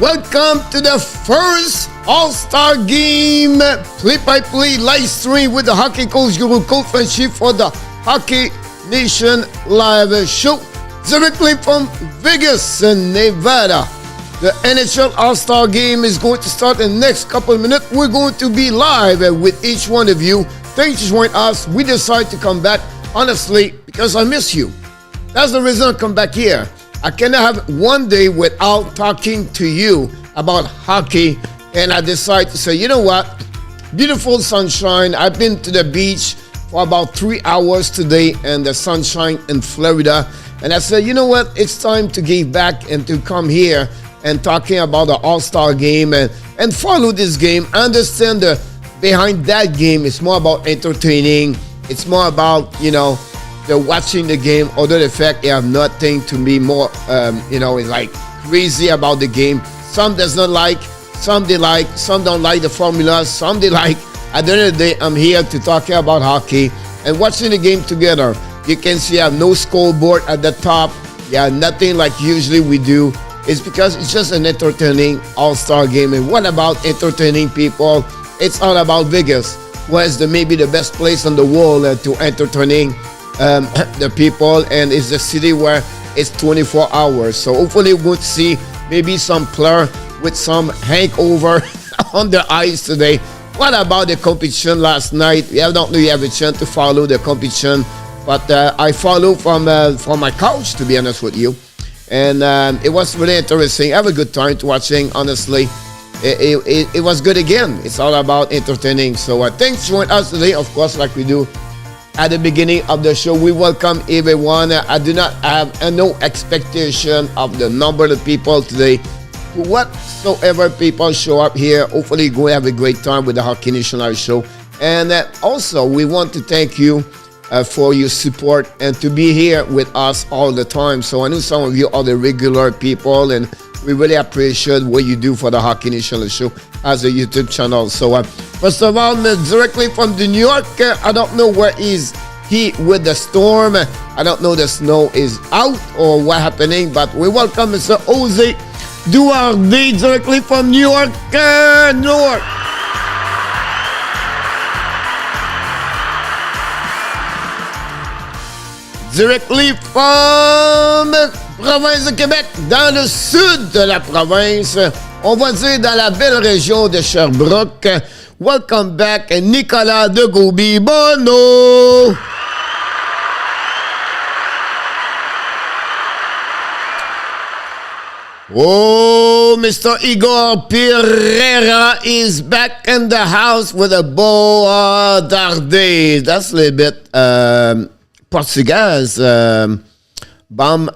Welcome to the first All-Star Game play-by-play live stream with the hockey coach Giroux co-friendship for the Hockey Nation live show directly from Vegas, Nevada. The NHL All-Star Game is going to start in the next couple of minutes. We're going to be live with each one of you. Thanks for joining us. We decided to come back, honestly, because I miss you. That's the reason I come back here. I cannot have one day without talking to you about hockey, and I decided to say, you know what? Beautiful sunshine. I've been to the beach for about 3 hours today, and the sunshine in Florida. And I said, you know what? It's time to give back and to come here and talking about the All-Star Game and follow this game. Understand the behind that game. It's more about entertaining. It's more about, they're watching the game, although the fact they have nothing to be more, is like crazy about the game. Some does not like, some they like, some don't like the formula, some they like. At the end of the day, I'm here to talk about hockey and watching the game together. You can see I have no scoreboard at the top. Yeah, nothing like usually we do. It's because it's just an entertaining all-star game. And what about entertaining people? It's all about Vegas, where's maybe the best place in the world to entertaining the people, and it's the city where it's 24 hours. So hopefully we're going to see maybe some player with some hangover on the ice today. What about the competition last night? I don't know if you have a chance to follow the competition, but I follow from my couch, to be honest with you. And it was really interesting. I have a good time to watching, honestly. It was good again. It's all about entertaining. So thanks for joining us today, of course, like we do at the beginning of the show. We welcome everyone. I do not have no expectation of the number of people today. Whatsoever people show up here, hopefully you're going to have a great time with the Hockey Nation Live show. And also, we want to thank you for your support and to be here with us all the time. So I know some of you are the regular people, and we really appreciate what you do for the Hockey Nation Live show as a YouTube channel. So first of all, directly from the New York, I don't know where is he with the storm. I don't know the snow is out or what happening, but we welcome Mr. Jose Duarte directly from New York, North. Directly from province de Québec, dans le sud de la province, on va dire dans la belle région de Sherbrooke. Welcome back, Nicolas de Gauby-Bonneau. Oh, Mr. Igor Pereira is back in the house with a boa darde. That's a little bit Portuguese, bam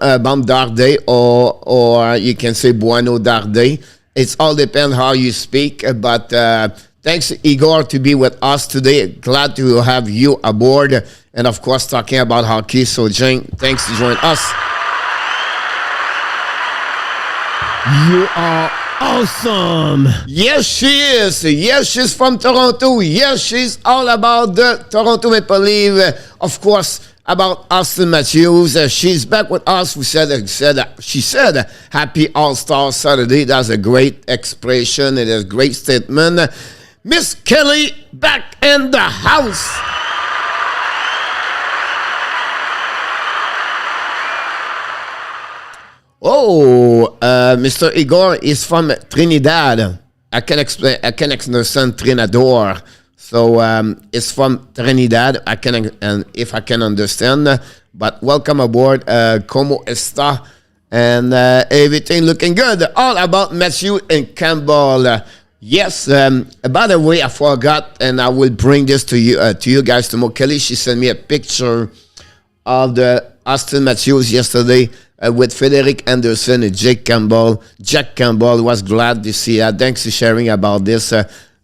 darde, or you can say bueno darde. It's all depends how you speak, but thanks, Igor, to be with us today. Glad to have you aboard, and of course, talking about hockey. So, Jane, thanks to join us. You are awesome. Yes, she is. Yes, she's from Toronto. Yes, she's all about the Toronto Maple Leaf. Of course, about Austin Matthews. She's back with us. She said, happy All-Star Saturday. That's a great expression. It is a great statement. Miss Kelly back in the house. Oh, Mr. Igor is from Trinidad. I can understand Trinador. So it's from Trinidad. If I can understand. But welcome aboard. Como está? And everything looking good. All about Matthew and Campbell. Yes. By the way, I forgot, and I will bring this to you guys tomorrow. Kelly, she sent me a picture of the Austin Matthews yesterday with Frederick Anderson and Jack Campbell. Jack Campbell was glad to see that. Thanks for sharing about this.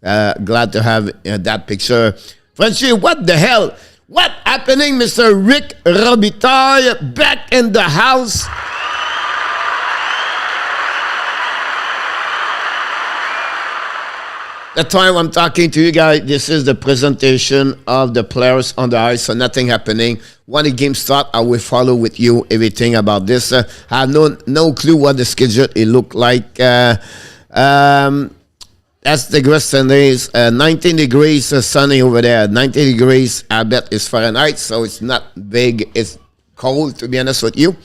Glad to have that picture. Frenchie, what the hell? What happening, Mr. Rick Robitaille back in the house? the time I'm talking to you guys, this is the presentation of the players on the ice, so nothing happening. When the game starts, I will follow with you everything about this. I have no clue what the schedule it look like. That's the Western days. 19 degrees sunny over there. 90 degrees, I bet, is Fahrenheit, so it's not big. It's cold, to be honest with you.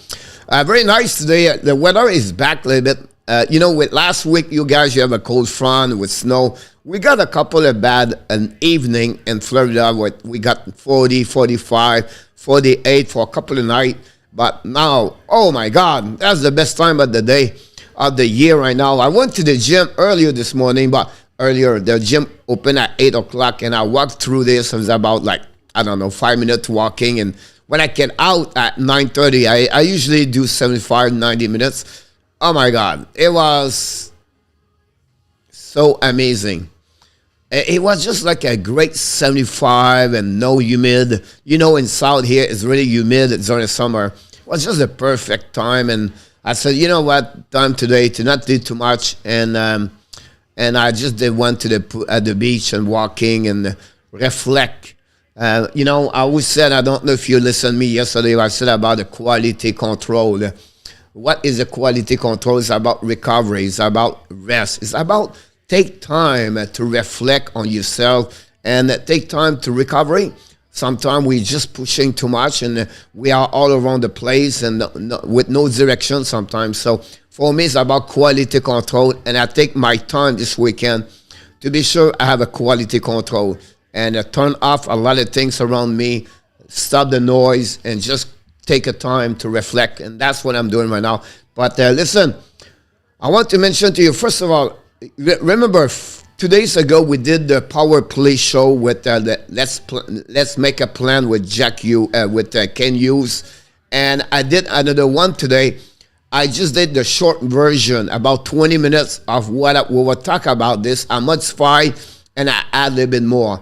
Very nice today. The weather is back a little bit. With last week, you have a cold front with snow. We got a couple of bad an evening in Florida where we got 40, 45, 48 for a couple of nights. But now, oh my God, that's the best time of the day, of the year right now. I went to the gym earlier this morning, but earlier the gym opened at 8 o'clock, and I walked through this. It was about 5 minutes walking. And when I get out at 9:30, I usually do 75, 90 minutes. Oh my God, it was so amazing. It was just like a great 75 and no humid. In South here, it's really humid during the summer. It was just a perfect time. And I said, you know what, time today to not do too much. And I just went to the beach and walking and reflect. I always said, I don't know if you listened to me yesterday, I said about the quality control. What is the quality control? It's about recovery. It's about rest. It's about take time to reflect on yourself and take time to recovery. Sometimes we're just pushing too much and we are all around the place and with no direction sometimes. So for me, it's about quality control. And I take my time this weekend to be sure I have a quality control and turn off a lot of things around me, stop the noise, and just take a time to reflect. And that's what I'm doing right now. But listen, I want to mention to you, first of all, remember 2 days ago we did the power play show with let's make a plan with Ken Hughes, and I did another one today. I just did the short version, about 20 minutes of what we will talk about this. I modify and I add a little bit more.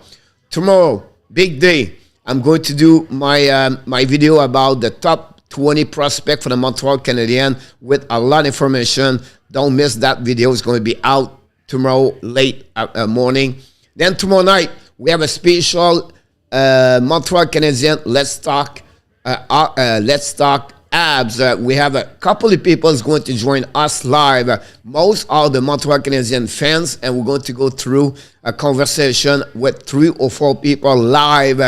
Tomorrow, big day. I'm going to do my video about the top 20 prospect for the Montreal Canadiens with a lot of information. Don't miss that video. It's going to be out tomorrow late morning. Then tomorrow night, we have a special Montreal Canadiens Let's Talk Abs. We have a couple of people is going to join us live. Most are the Montreal Canadiens fans, and we're going to go through a conversation with 3 or 4 people live.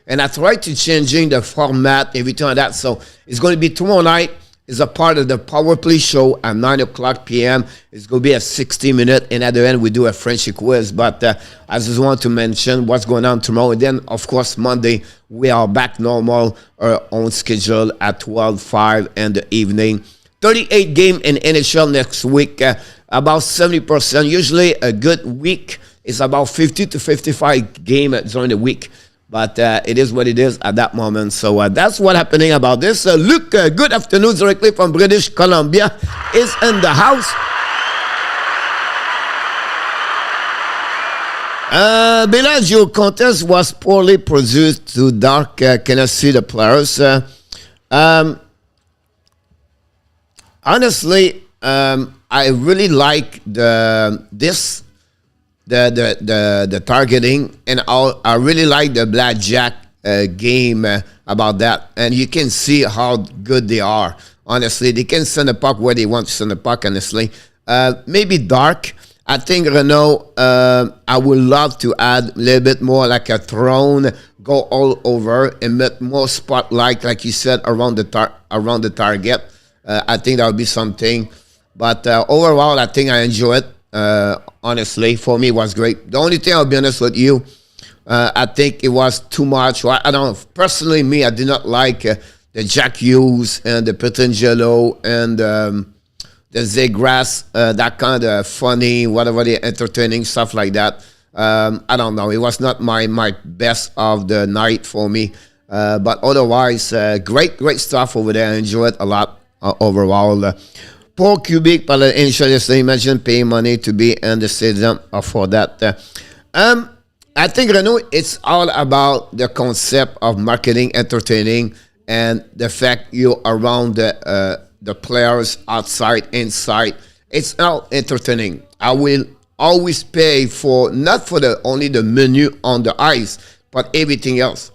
And I tried to changing the format, everything like that. So it's going to be tomorrow night. It's a part of the Power Play show at 9 o'clock p.m. It's going to be a 60-minute. And at the end, we do a French quiz. But I just want to mention what's going on tomorrow. And then, of course, Monday, we are back normal on schedule at 12:05 in the evening. 38 game in NHL next week, about 70%. Usually a good week is about 50 to 55 game during the week. But it is what it is at that moment. So that's what happening about this. Luke, good afternoon, directly from British Columbia, is in the house. Bellagio contest was poorly produced to dark. Can I see the players? Honestly, I really like the targeting, and I really like the blackjack game about that. And you can see how good they are. Honestly, they can send the puck where they want to send the puck. Honestly, maybe dark. I think Renault. I would love to add a little bit more like a throne, go all over and make more spotlight, like you said, around the target. I think that would be something. But overall, I think I enjoy it. Honestly, for me, it was great. The only thing, I'll be honest with you, I think it was too much. I don't know. Personally, me, I did not like the Jack Hughes and the Petrangelo and the Zegras, that kind of funny, whatever, the entertaining stuff like that. I don't know. It was not my best of the night for me. But otherwise, great stuff over there. I enjoyed it a lot overall. Paul Cubic par le insurance, imagine paying money to be in the stadium for that. I think, Renault, it's all about the concept of marketing, entertaining, and the fact you're around the players outside, inside. It's all entertaining. I will always pay for, not for the only the menu on the ice, but everything else.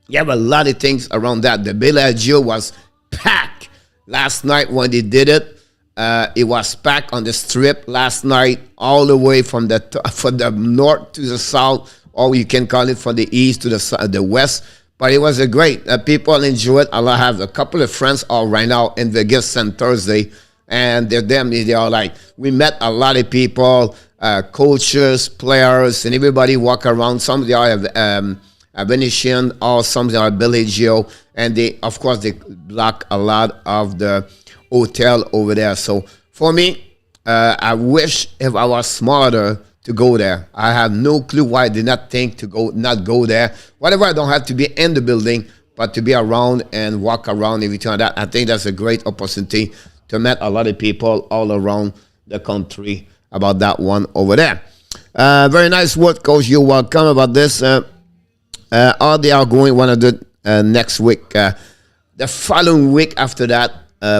You have a lot of things around that. The Bellagio was packed last night when they did it. It was packed on the strip last night, all the way from the north to the south, or you can call it from the east to the west. But it was a great. People enjoy it. I have a couple of friends all right now in Vegas on Thursday, and they are like, we met a lot of people, coaches, players, and everybody walk around. Some of them are a Venetian, or some of them are Bellagio, and they block a lot of the hotel over there. So for me, I wish if I was smarter to go there. I have no clue why I did not think to not go there. Whatever, I don't have to be in the building, but to be around and walk around, everything like that. I think that's a great opportunity to meet a lot of people all around the country about that one over there. Very nice word, Coach. You're welcome about this. How they are going, want to do next week. The following week after that,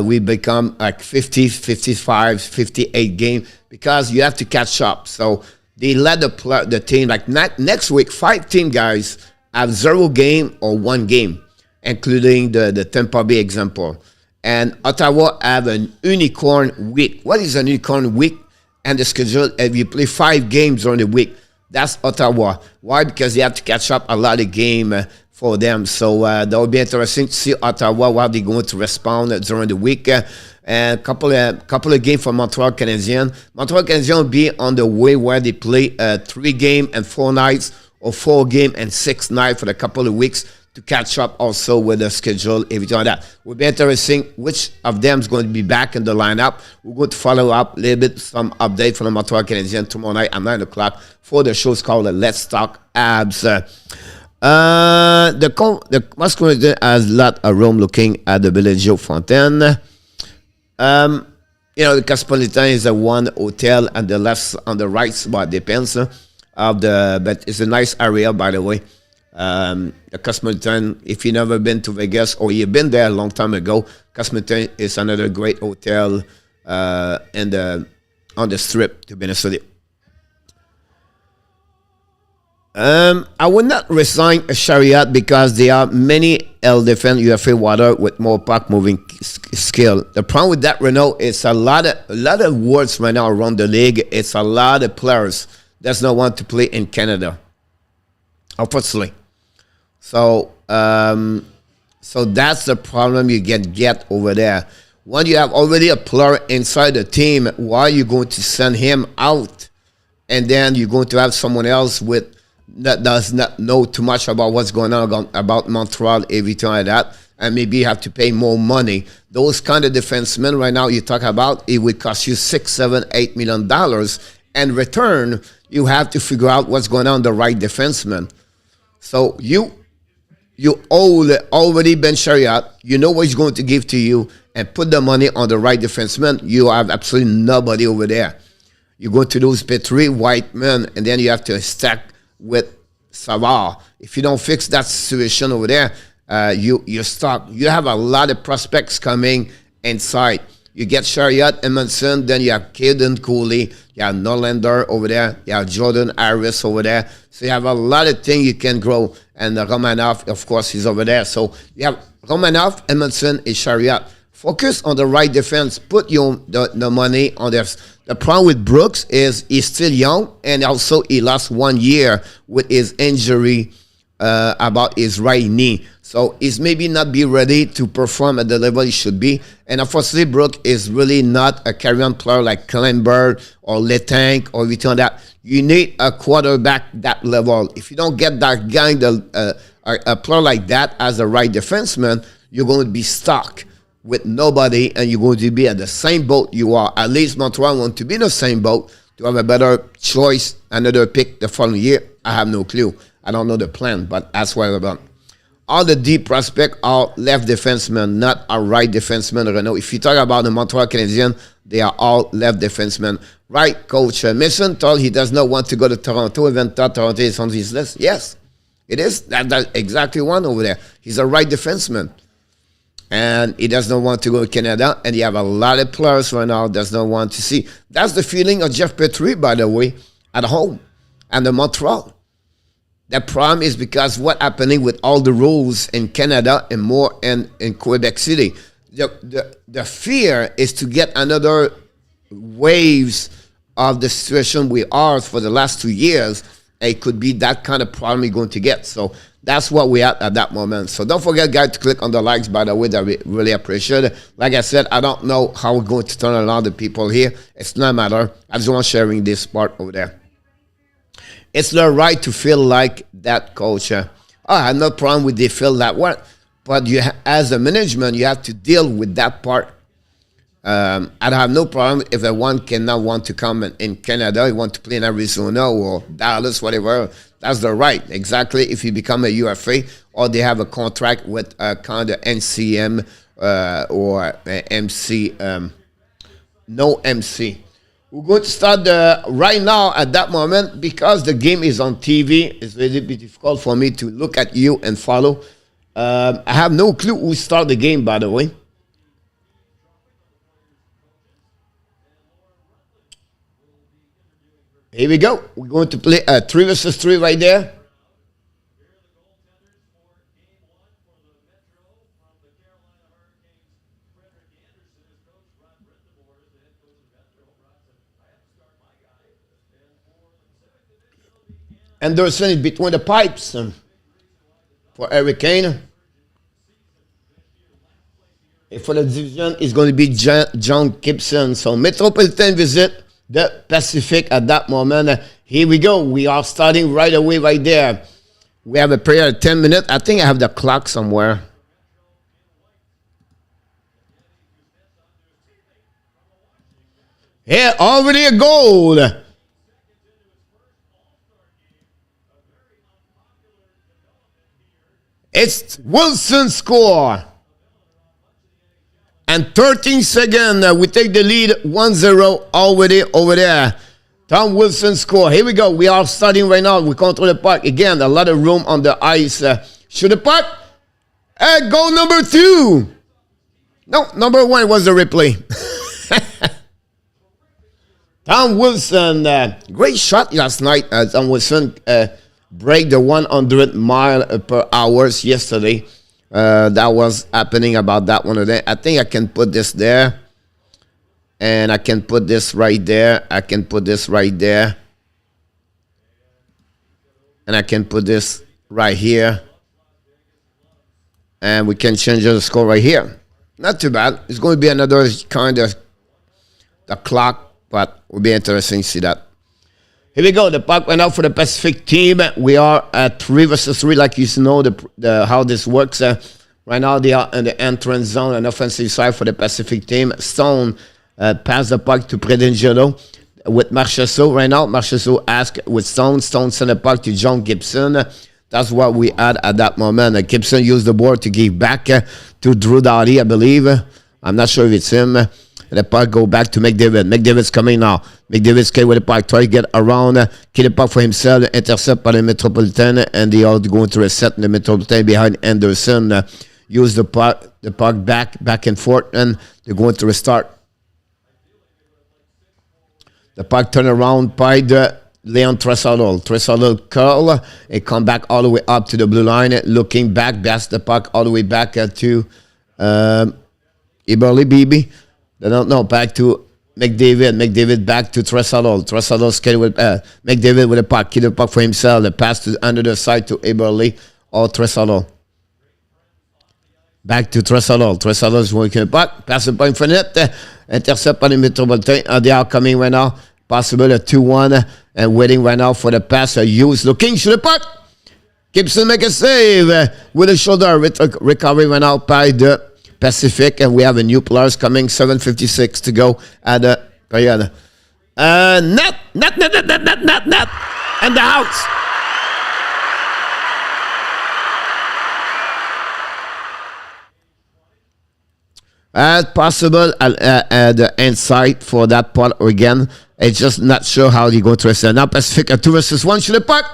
we become like 50, 55, 58 game, because you have to catch up. So they let the team, like next week, 5 team guys have 0 game or 1 game, including the Tampa Bay example. And Ottawa have an unicorn week. What is an unicorn week? And the schedule, if you play 5 games during the week, that's Ottawa. Why? Because they have to catch up a lot of game for them. So that will be interesting to see Ottawa, how they're going to respond during the week. And a couple of games for Montreal Canadiens. Montreal Canadiens will be on the way where they play 3 game and 4 nights, or 4 game and 6 nights for a couple of weeks to catch up also with the schedule, everything like that. Will be interesting which of them is going to be back in the lineup. We're going to follow up a little bit, some update from the Montreal Canadiens tomorrow night at 9 o'clock for the show called Let's Talk Abs. The Masculine has a lot of room looking at the Bellagio Fontaine. The Cosmopolitan is a one hotel on the left, on the right spot, depends but it's a nice area, by the way. The Cosmopolitan, if you've never been to Vegas or you've been there a long time ago, Cosmopolitan is another great hotel on the strip to Minnesota. I would not resign a Chariot because there are many different UFA water with more puck moving skill. The problem with that, Renault, is a lot of words right now around the league. It's a lot of players that don't want to play in Canada, unfortunately. So that's the problem you get over there. When you have already a player inside the team, why are you going to send him out, and then you're going to have someone else that does not know too much about what's going on about Montreal, everything like that, and maybe you have to pay more money. Those kind of defensemen right now you talk about, it would cost you $6, $7, $8 million. And return, you have to figure out what's going on the right defenseman. So you already Ben Chariot, you know what he's going to give to you, and put the money on the right defenseman. You have absolutely nobody over there. You go to those Petrie white men, and then you have to stack with Savard. If you don't fix that situation over there, you're stuck. You have a lot of prospects coming inside. You get Chariot, Edmondson, then you have Caden Cooley, you have Norlander over there, you have Jordan Harris over there. So you have a lot of things you can grow. And Romanov, of course, is over there. So you have Romanov, Edmondson, and Chariot. Focus on the right defense. Put the money on there. The problem with Brooks is he's still young, and also he lost 1 year with his injury about his right knee. So he's maybe not be ready to perform at the level he should be. And unfortunately, Brooks is really not a carry-on player like Kleinberg or Letang or everything like that. You need a quarterback that level. If you don't get that guy, a player like that as a right defenseman, you're going to be stuck with nobody, and you're going to be at the same boat you are. At least Montreal want to be in the same boat to have a better choice, another pick the following year. I have no clue. I don't know the plan, but that's what I'm about. All the deep prospects are left defensemen, not a right defenseman. Renault. If you talk about the Montreal Canadiens, they are all left defensemen. Right, Coach Mason told he does not want to go to Toronto, even though Toronto is on his list. Yes, it is. That's exactly one over there. He's a right defenseman. and he does not want to go to Canada, and you have a lot of players right now does not want to see. That's the feeling of Jeff Petrie, by the way, at home and the Montreal. The problem is because what happening with all the rules in Canada and more in Quebec City. The fear is to get another waves of the situation we are for the last 2 years. It could be that kind of problem you're going to get. So that's what we at that moment. So don't forget, guys, to click on the likes, by the way. That we really appreciate it. Like I said, I don't know how we're going to turn around the people here. It's not a matter. I just want sharing this part over there. It's their right to feel like that, coach. I have no problem with they feel that way. But you, as a management, you have to deal with that part. I have no problem if one cannot want to come in Canada, you want to play in Arizona or Dallas, whatever. That's their right. Exactly. If you become a UFA or they have a contract with a kind of NCM or MC, no MC. We're going to start right now at that moment because the game is on TV. It's very difficult for me to look at you and follow. I have no clue who started the game, by the way. Here we go. We're going to play 3 versus 3 right there. Anderson is between the pipes for Hurricane. For the division, it's going to be John Gibson. So Metropolitan visit the Pacific at that moment. Here we go. We are starting right away right there. We have a prayer at 10 minutes. I think I have the clock somewhere. Here, already a goal. It's Wilson score. And 13 seconds, we take the lead 1-0 already over there. Tom Wilson score. Here we go. We are starting right now. We control the puck. Again, a lot of room on the ice. Shoot the puck. Goal number 2. No, number 1 was the replay. Tom Wilson, great shot last night. Tom Wilson break the 100 mile per hour yesterday. That was happening about that one today. I think I can put this there. And I can put this right there. I can put this right there. And I can put this right here. And we can change the score right here. Not too bad. It's going to be another kind of the clock, but it will be interesting to see that. Here we go. The puck went out for the Pacific team. We are at 3 versus 3, like you know how this works. Right now, they are in the entrance zone, an offensive side for the Pacific team. Stone pass the puck to Predingelo with Marchessault. Right now, Marchessault asked with Stone. Stone sent the puck to John Gibson. That's what we had at that moment. Gibson used the board to give back to Drew Doughty, I believe. I'm not sure if it's him. The puck go back to McDavid. McDavid's coming now. McDavid's came with the puck. Try to get around. Keep the puck for himself. Intercept by the Metropolitan. And they are going to reset the Metropolitan behind Anderson. Use the puck back and forth. And they're going to restart. The puck turn around by the Leon Tressadol. Tressadol curl. It come back all the way up to the blue line. Looking back. Pass the puck all the way back to Eberle BB. No, back to McDavid. McDavid back to Tressadol. Tressadol skated with McDavid with a puck. Keep the puck for himself. The pass to under the side to Eberle or Tressadol. Back to Tressadol. Tressadol is working the puck. Pass the puck in front of it. Intercept by the Metropolitan. They are coming right now. Possible a 2-1 and waiting right now for the pass. Hughes looking to the puck. Gibson make a save with a shoulder. Recovery right now by the Pacific, and we have a new players coming. 7:56 to go at the period. Net, and the house. Possible the insight for that part again. It's just not sure how you go to it. Now Pacific 2 versus 1. Shoot the puck.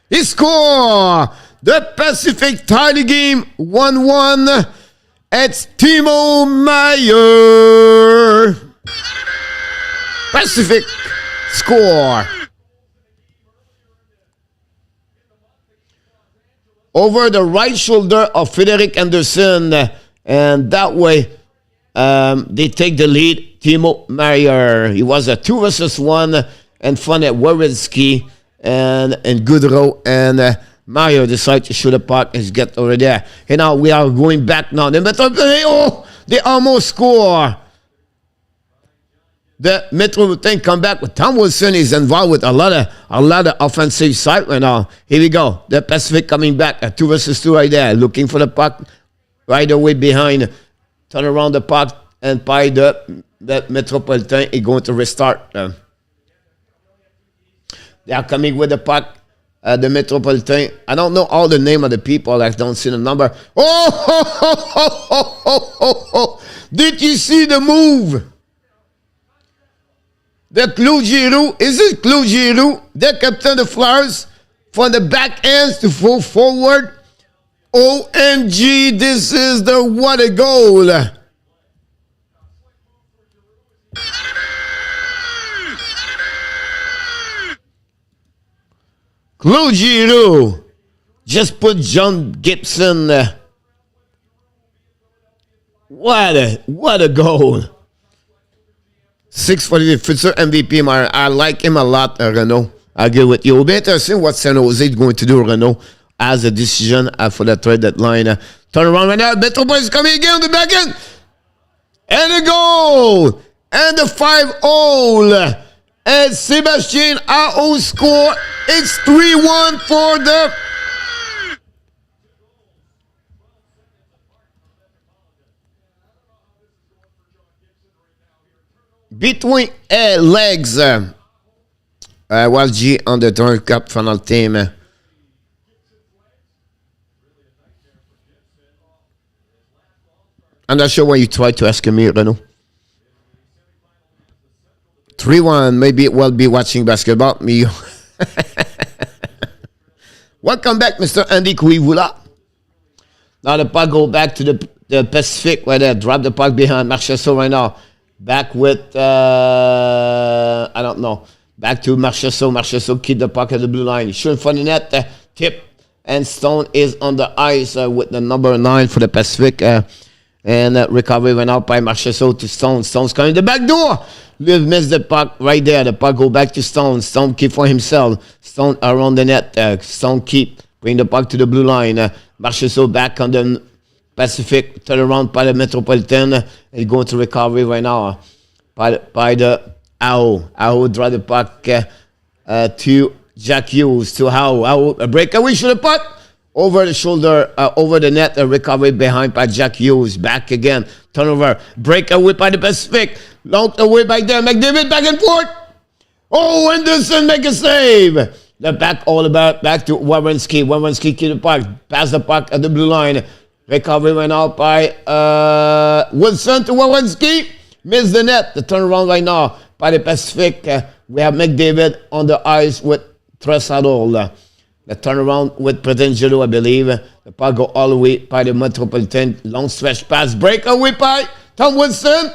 He score. The Pacific tie the game 1-1. It's Timo Meyer. Pacific score. Over the right shoulder of Frederick Anderson. And that way, they take the lead. Timo Meyer. He was a 2-1 in front of Wawrinski and Giroux. And Meyer decided to shoot the puck and get over there. And now we are going back now. They almost score. The Metropolitan come back with Tom Wilson is involved with a lot of offensive side right now. Here we go. The Pacific coming back at 2-2 right there, looking for the puck right away behind. Turn around the puck and by the Metropolitan is going to restart. They are coming with the puck. The Metropolitan. I don't know all the name of the people. I don't see the number. Did you see the move? The Claude Giroux, is it Claude Giroux, the captain of the Flyers, from the back ends to full forward? OMG, this is the what a goal. Claude Giroux just put John Gibson. What a goal. 6 for the future MVP. I like him a lot, Renault. I agree with you. We'll be interested what San Jose is going to do, Renault, as a decision for the trade deadline. Turn around right now. Metropolitan is coming again on the back end. And a goal. And the 5-0. And Sebastian Ao score. It's 3-1 for the... Between legs was G on the Toronto Cup final team. I'm not sure what you tried to ask me, Renaud. 3-1, maybe it will be watching basketball. Me. Welcome back, Mr. Andy Kuivula. Now the puck go back to the Pacific where they drop the puck behind Marchessault right now. Back with, I don't know. Back to Marchessault. Marchessault keep the puck at the blue line. Shoot in front of the net. Tip. And Stone is on the ice with the number 9 for the Pacific. And recovery went out by Marchessault to Stone. Stone's coming the back door. We've missed the puck right there. The puck go back to Stone. Stone keep for himself. Stone around the net. Stone keep. Bring the puck to the blue line. Marchessault back on the Pacific, turn around by the Metropolitan and going to recovery right now by the Ao. Ao drive the puck to Jack Hughes to Ao. A breakaway should have put over the shoulder, over the net, a recovery behind by Jack Hughes. Back again, turnover, breakaway by the Pacific, long away by there, McDavid back and forth. Oh, Anderson make a save. The back all about back to Wawrinski. Wawrinski keep the puck, pass the puck at the blue line. Recovery went out by Wilson to Wawrinski. Missed the net. The turnaround right now by the Pacific. We have McDavid on the ice with Tressadol. The turnaround with Pretengelo, I believe. The puck go all the way by the Metropolitan. Long stretch pass. Breakaway by Tom Wilson.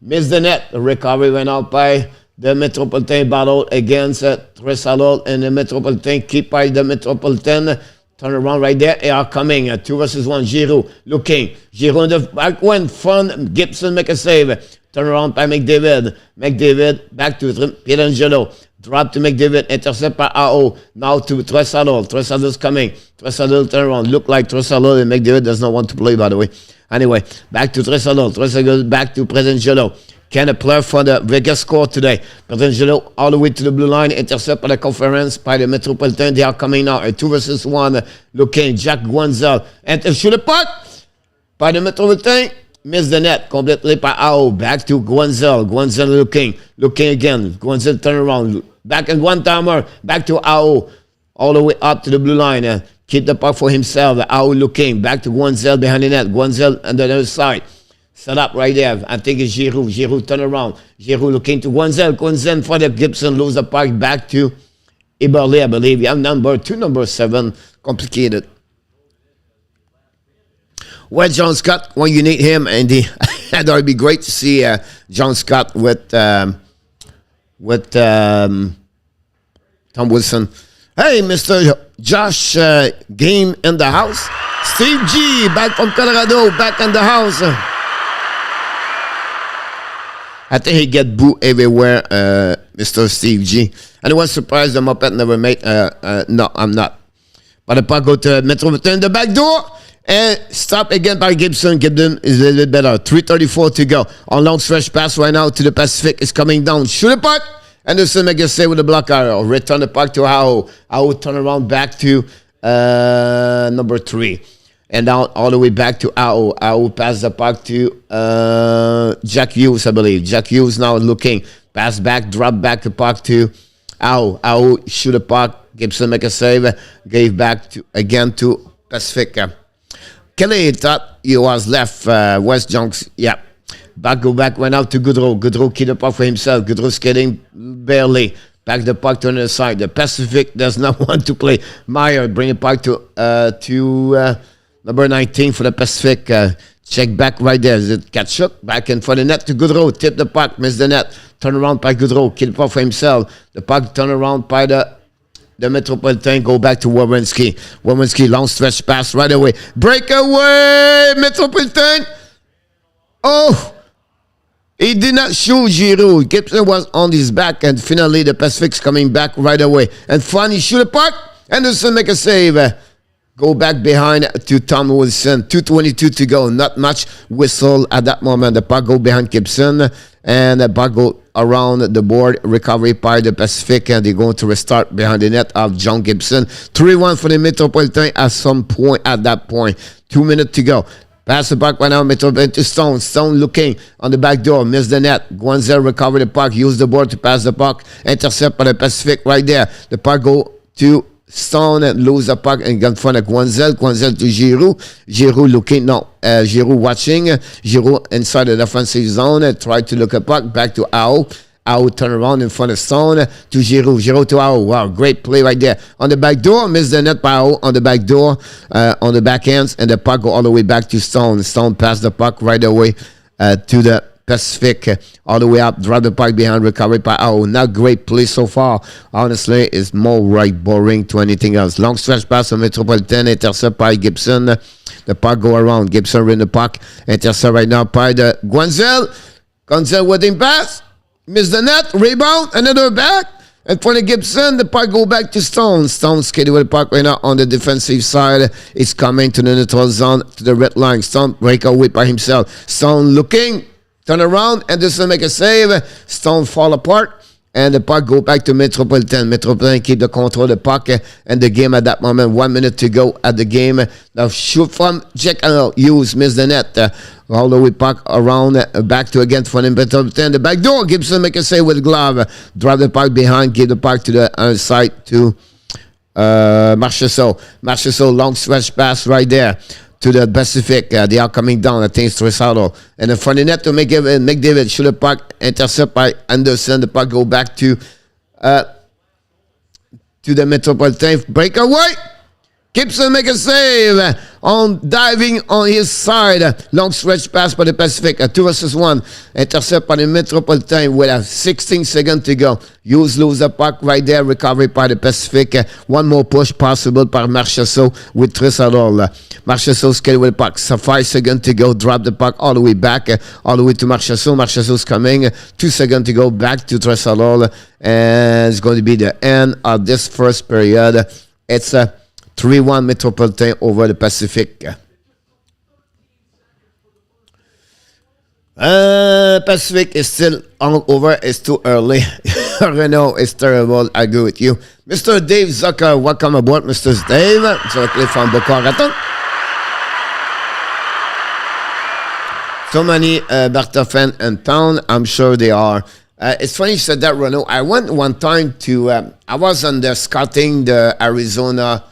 Missed the net. The recovery went out by the Metropolitan battle against Tressadol. And the Metropolitan keep by the Metropolitan. Turn around right there. They are coming. 2-1. Giroux looking. Giroux in the back one. Front. Gibson make a save. Turn around by McDavid. McDavid back to Pietangelo. Drop to McDavid. Intercept by AO. Now to Tressadol. Tressadol's coming. Tressadol turn around. Look like Tressadol and McDavid does not want to play, by the way. Anyway, back to Tressadol. Tressadol back to Pietangelo. Can a player for the Vegas score today? Pietangelo all the way to the blue line. Intercept by the conference by the Metropolitan. They are coming now. A 2-1. Looking. Jack Guenzel. And shoot a puck by the Metropolitan. Missed the net completely by AO. Back to Guenzel. Guenzel looking. Looking again. Guenzel turn around. Back and one timer. Back to AO. All the way up to the blue line. Keep the puck for himself. AO looking. Back to Guenzel behind the net. Guenzel on the other side. Set up right there. I think it's Giroux. Giroux turn around. Giroux looking to Guenzel. Guenzel for the Gibson. Lose the puck back to Eberle, I believe. Yeah, number 7. Complicated. Where John Scott when you need him, and that would be great to see John Scott with Tom Wilson. Hey, Mr. Josh Game in the house. Steve G back from Colorado, back in the house. I think he get booed everywhere, Mr. Steve G. And I was surprised the Muppet never made. No, I'm not. But the puck go to Metropolitan, the back door. And stop again by Gibson. Gibson is a little bit better. 3:34 to go. On long stretch pass right now to the Pacific. It's coming down. Shoot the puck. Anderson make a save with the block arrow. Return the puck to Ao. Ao turn around back to number 3. And down all the way back to Ao. Ao pass the puck to Jack Hughes, I believe. Jack Hughes now looking. Pass back, drop back the puck to Ao. Ao shoot the puck. Gibson make a save. Gave back to again to Pacific. Kelly thought he was left. West Junks, yeah. Go back, went out to Giroux. Giroux keep the puck for himself. Giroux skating barely. Back the puck to the other side. The Pacific does not want to play. Meyer bring it back to number 19 for the Pacific. Check back right there. Is it Kachuk? Back in for the net to Giroux. Tip the puck, miss the net. Turn around by Giroux. Keep the puck for himself. The puck turn around by the Metropolitan, go back to Wawrinski. Wawrinski, long stretch pass right away. Breakaway, Metropolitan. Oh, he did not shoot Giroux. Gibson was on his back, and finally the Pacific's coming back right away. And funny, shoot a puck. Anderson make a save. Go back behind to Tom Wilson. 2:22 to go. Not much whistle at that moment. The puck go behind Gibson, and the puck go around the board. Recovery by the Pacific, and they're going to restart behind the net of John Gibson. 3-1 for the Metropolitan at some point at that point. 2 minutes to go. Pass the puck right now, Metropolitan to Stone. Stone looking on the back door. Miss the net. Guanzel recover the puck. Use the board to pass the puck. Intercept by the Pacific right there. The puck go to Stone and lose the puck and get in front of Guanzel. Guanzel to Giroux. Giroux looking, no, Giroux watching. Giroux inside the defensive zone. Try to look at puck. Back to Ao. Ao turn around in front of Stone to Giroux. Giroux to Ao. Wow, great play right there. On the back door, miss the net by Ao on the back door, on the back ends, and the puck go all the way back to Stone. Stone pass the puck right away to the Pacific, all the way up, drop the puck behind, recovery by Ao. Not great play so far. Honestly, it's more right boring to anything else. Long stretch pass on Metropolitan, intercept by Gibson. The puck go around. Gibson win the puck. Intercept right now by the Guanzel. Guanzel with him pass. Miss the net. Rebound. Another back. And for the Gibson, the puck go back to Stone. Stone skating with the puck right now on the defensive side. It's coming to the neutral zone, to the red line. Stone break away by himself. Stone looking. Turn around, Anderson make a save. Stone fall apart, and the puck go back to Metropolitan. Metropolitan keep the control of the puck and the game at that moment. 1 minute to go at the game. Now shoot from Jack Hughes, miss the net. All the way puck around, back to again for Metropolitan. The back door, Gibson make a save with glove. Drive the puck behind, give the puck to the other side to Marchessault. Marchessault, long stretch pass right there to the Pacific. They are coming down. I think it's Tresado. And the funny net to McDavid shoot the puck, intercept by Anderson. The puck go back to the Metropolitan. Breakaway. Gibson make a save on diving on his side. Long stretch pass by the Pacific. 2 versus 1. Intercept by the Metropolitan with 16 seconds to go. Hughes lose the puck right there. Recovery by the Pacific. One more push possible by Marchessault with Tressador. Marchessault skating with the puck. So 5 seconds to go. Drop the puck all the way back. All the way to Marchessault. Marchessault's coming. 2 seconds to go. Back to Tressador. And it's going to be the end of this first period. It's a 3-1 Metropolitan over the Pacific. Pacific is still over. It's too early. I know it's terrible. I agree with you. Mr. Dave Zucker, welcome aboard, Mr. Dave. Directly from Boca Raton. So many Barta fans in town. I'm sure they are. It's funny you said that, Renaud. I went one time to, I was on the scouting the Arizona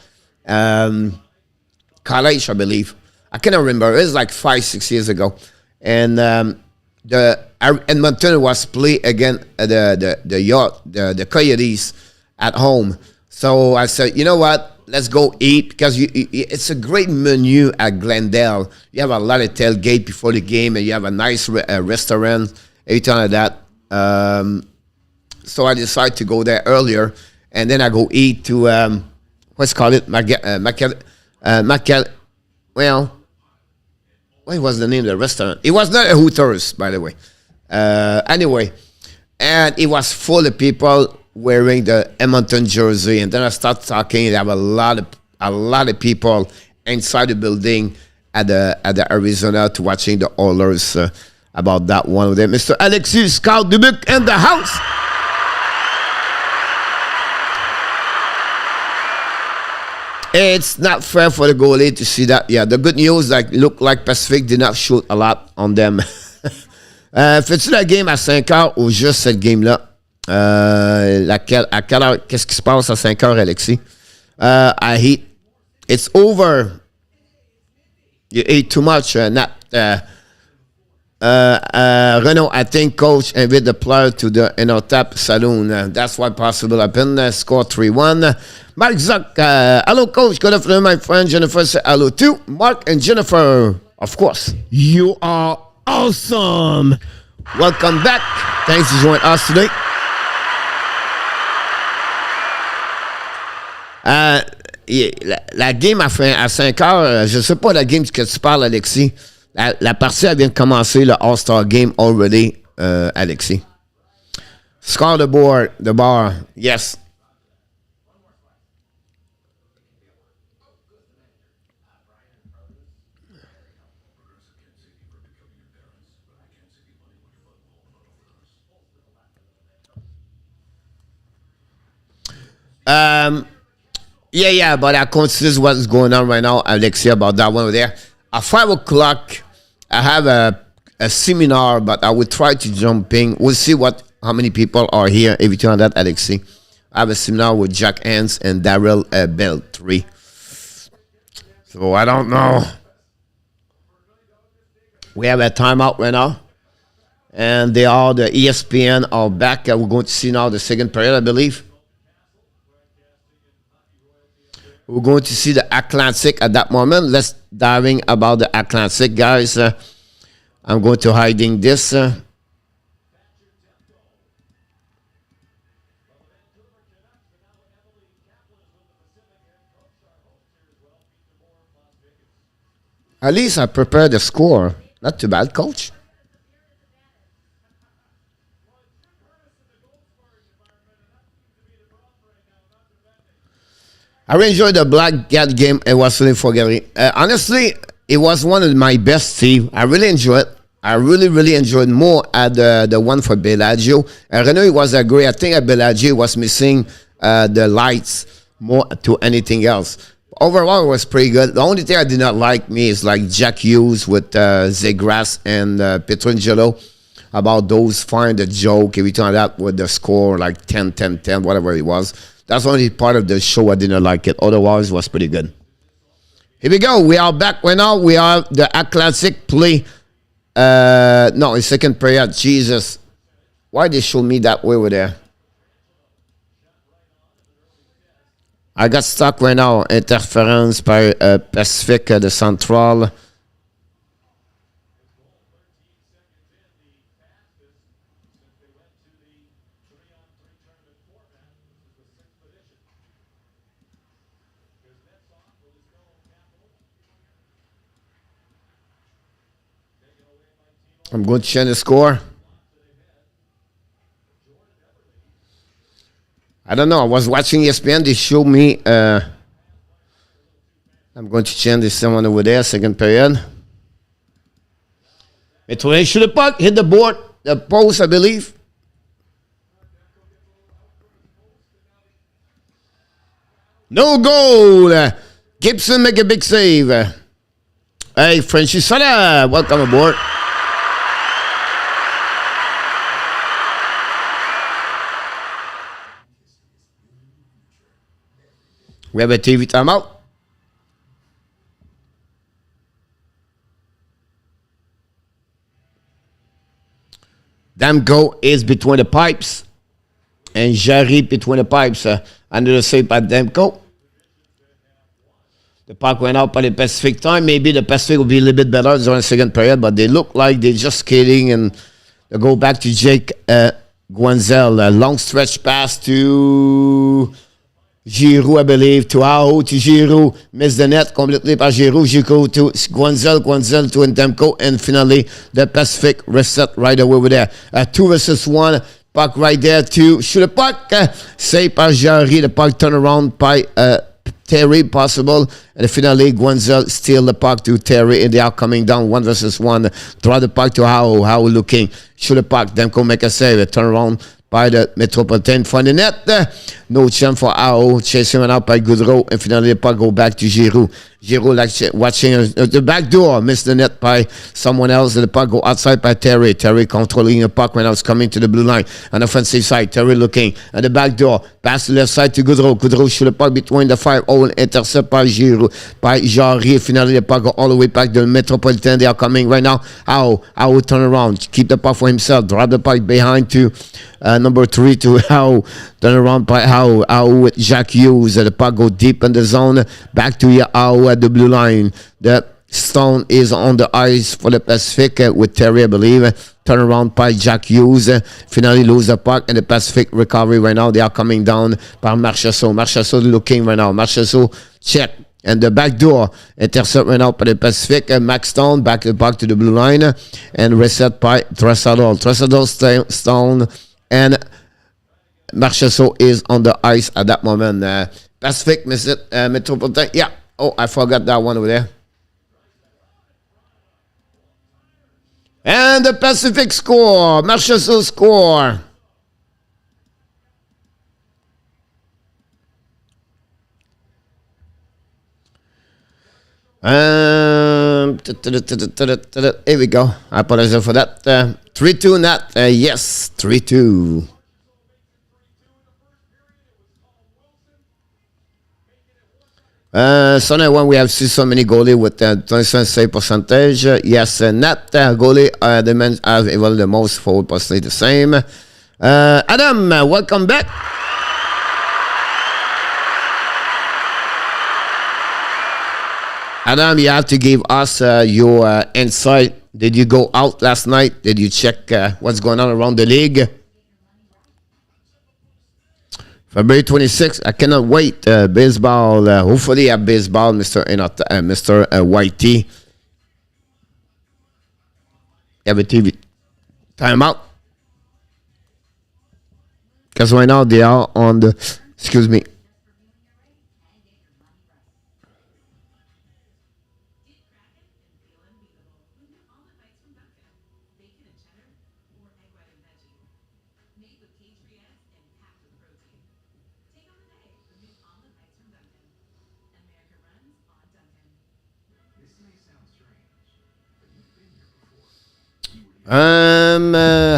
college, I believe. I cannot remember. It was like 5-6 years ago. And the Edmonton was playing against the Coyotes at home. So I said, you know what? let's go eat because it's a great menu at Glendale. You have a lot of tailgate before the game, and you have a nice restaurant, everything like that. So I decided to go there earlier, and then I go eat to what's called it, well, what was the name of the restaurant? It was not a Hooters, by the way. Anyway, and it was full of people wearing the Edmonton jersey, and then I start talking. They have a lot of people inside the building at the Arizona to watching the Oilers about that one of them. Mr. Alexis Claude in the house. It's not fair for the goalie to see that. Yeah, the good news, like, look like Pacific did not shoot a lot on them. Fais-tu la game à 5 heures ou juste cette game-là? À quelle heure? Qu'est-ce qui se passe à 5 heures, Alexis? I eat. It's over. You ate too much. Renault, I think, coach, invite the player to the tap saloon. That's what possible happened. Score 3-1. Mark Zuck, hello, coach. Good afternoon, my friend. Jennifer said hello, too. Mark and Jennifer, of course. You are awesome. Welcome back. Thanks for joining us today. La game à 5 heures, je ne sais pas la game que tu parles, Alexis. La partie elle vient de commencer, le All-Star Game already, Alexis. Score the board, the bar, yes. Yeah, but I consider what's going on right now, Alexia, about that one over there. At 5 o'clock, I have a seminar, but I will try to jump in. We'll see how many people are here. Every time that, Alexi. I have a seminar with Jack Hans and Daryl Bell 3. So I don't know. We have a timeout right now. And the ESPN are back. We're going to see now the second period, I believe. We're going to see the Atlantic at that moment. Let's diving about the Atlantic, guys. I'm going to hiding this. At least I prepared the score. Not too bad, coach. I really enjoyed the Black Cat game. It was really forgettable. Honestly, it was one of my best teams. I really enjoyed it. I really enjoyed more at the one for Bellagio. Renault, it was a great. I think at Bellagio was missing the lights more to anything else. Overall, it was pretty good. The only thing I did not like is like Jack Hughes with Zegras and Pietrangelo about those find the joke every time that with the score like 10-10-10, whatever it was. That's the only part of the show I didn't like it. Otherwise, it was pretty good. Here we go. We are back right now. We are the Atlantic play. No, in second period. Jesus. Why they show me that way over there? I got stuck right now. Interference by Pacific de Central. I'm going to change the score. I don't know. I was watching ESPN. They showed me. I'm going to change this someone over there. Second period. Metropolitan shoot the puck. Hit the board. The post, I believe. No goal. Gibson make a big save. Hey, Frenchy Sada. Welcome aboard. We have a TV timeout. Damgo is between the pipes. And Jarry between the pipes. Under the save by Demko. The puck went out by the Pacific time. Maybe the Pacific will be a little bit better during the second period, but they look like they're just skating. And they go back to Jake Guenzel. A long stretch pass to Giroux, I believe, to Aho, to Giroux. Missed the net completely by Giroux. Giroux to Guenzel, Guenzel to Ndemko. And finally, the Pacific reset right away over there. 2 versus 1. Puck right there to shoot the puck. Saved by Jarry. The puck turn around by Terry, possible. And finally, Guenzel steal the puck to Terry. And they are coming down 1 versus 1. Throw the puck to Aho. Aho looking. Shoot the puck. Demko make a save. Turn around by the Metropolitan for the net. No chance for Aho. Chasing out by Giroux. And finally, the puck go back to Giroux. Giroux like watching the back door. Missed the net by someone else. And the puck go outside by Terry. Terry controlling the puck when I was coming to the blue line. On the offensive side, Terry looking at the back door. Pass to the left side to Giroux. Giroux shoot the puck between the 5-0. Intercept by Giroux. By Jarry. Finally, the puck go all the way back to the Metropolitan. They are coming right now. Aho turn around. Keep the puck for himself. Drop the puck behind to number 3 to Aho. Turn around by Aho. Aho with Jacques Hughes. The puck go deep in the zone. Back to Aho at the blue line. The Stone is on the ice for the Pacific with Terry, I believe. Turn around by Jacques Hughes. Finally lose the puck and the Pacific recovery right now. They are coming down by Marchessault. Marchessault looking right now. Marchessault check. And the back door intercept right now by the Pacific. Max Stone back to the blue line. And reset by Tressadol. Tressadol, Stone, and Marchessault is on the ice at that moment. Pacific missed it. Metropolitan. Yeah. Oh, I forgot that one over there. And the Pacific score. Marchessault score. Here we go. I apologize for that. 3-2 net. Yes, 3-2. Sunday one, we have seen so many goalie with 27 save percentage. Yes, net goalie, the men have even the most forward percentage the same. Adam, welcome back. Adam, you have to give us your insight. Did you go out last night? Did you check what's going on around the league? February 26th, I cannot wait. Baseball, hopefully have baseball, Mr. Whitey. Have a TV timeout. Because right now they are on the, excuse me.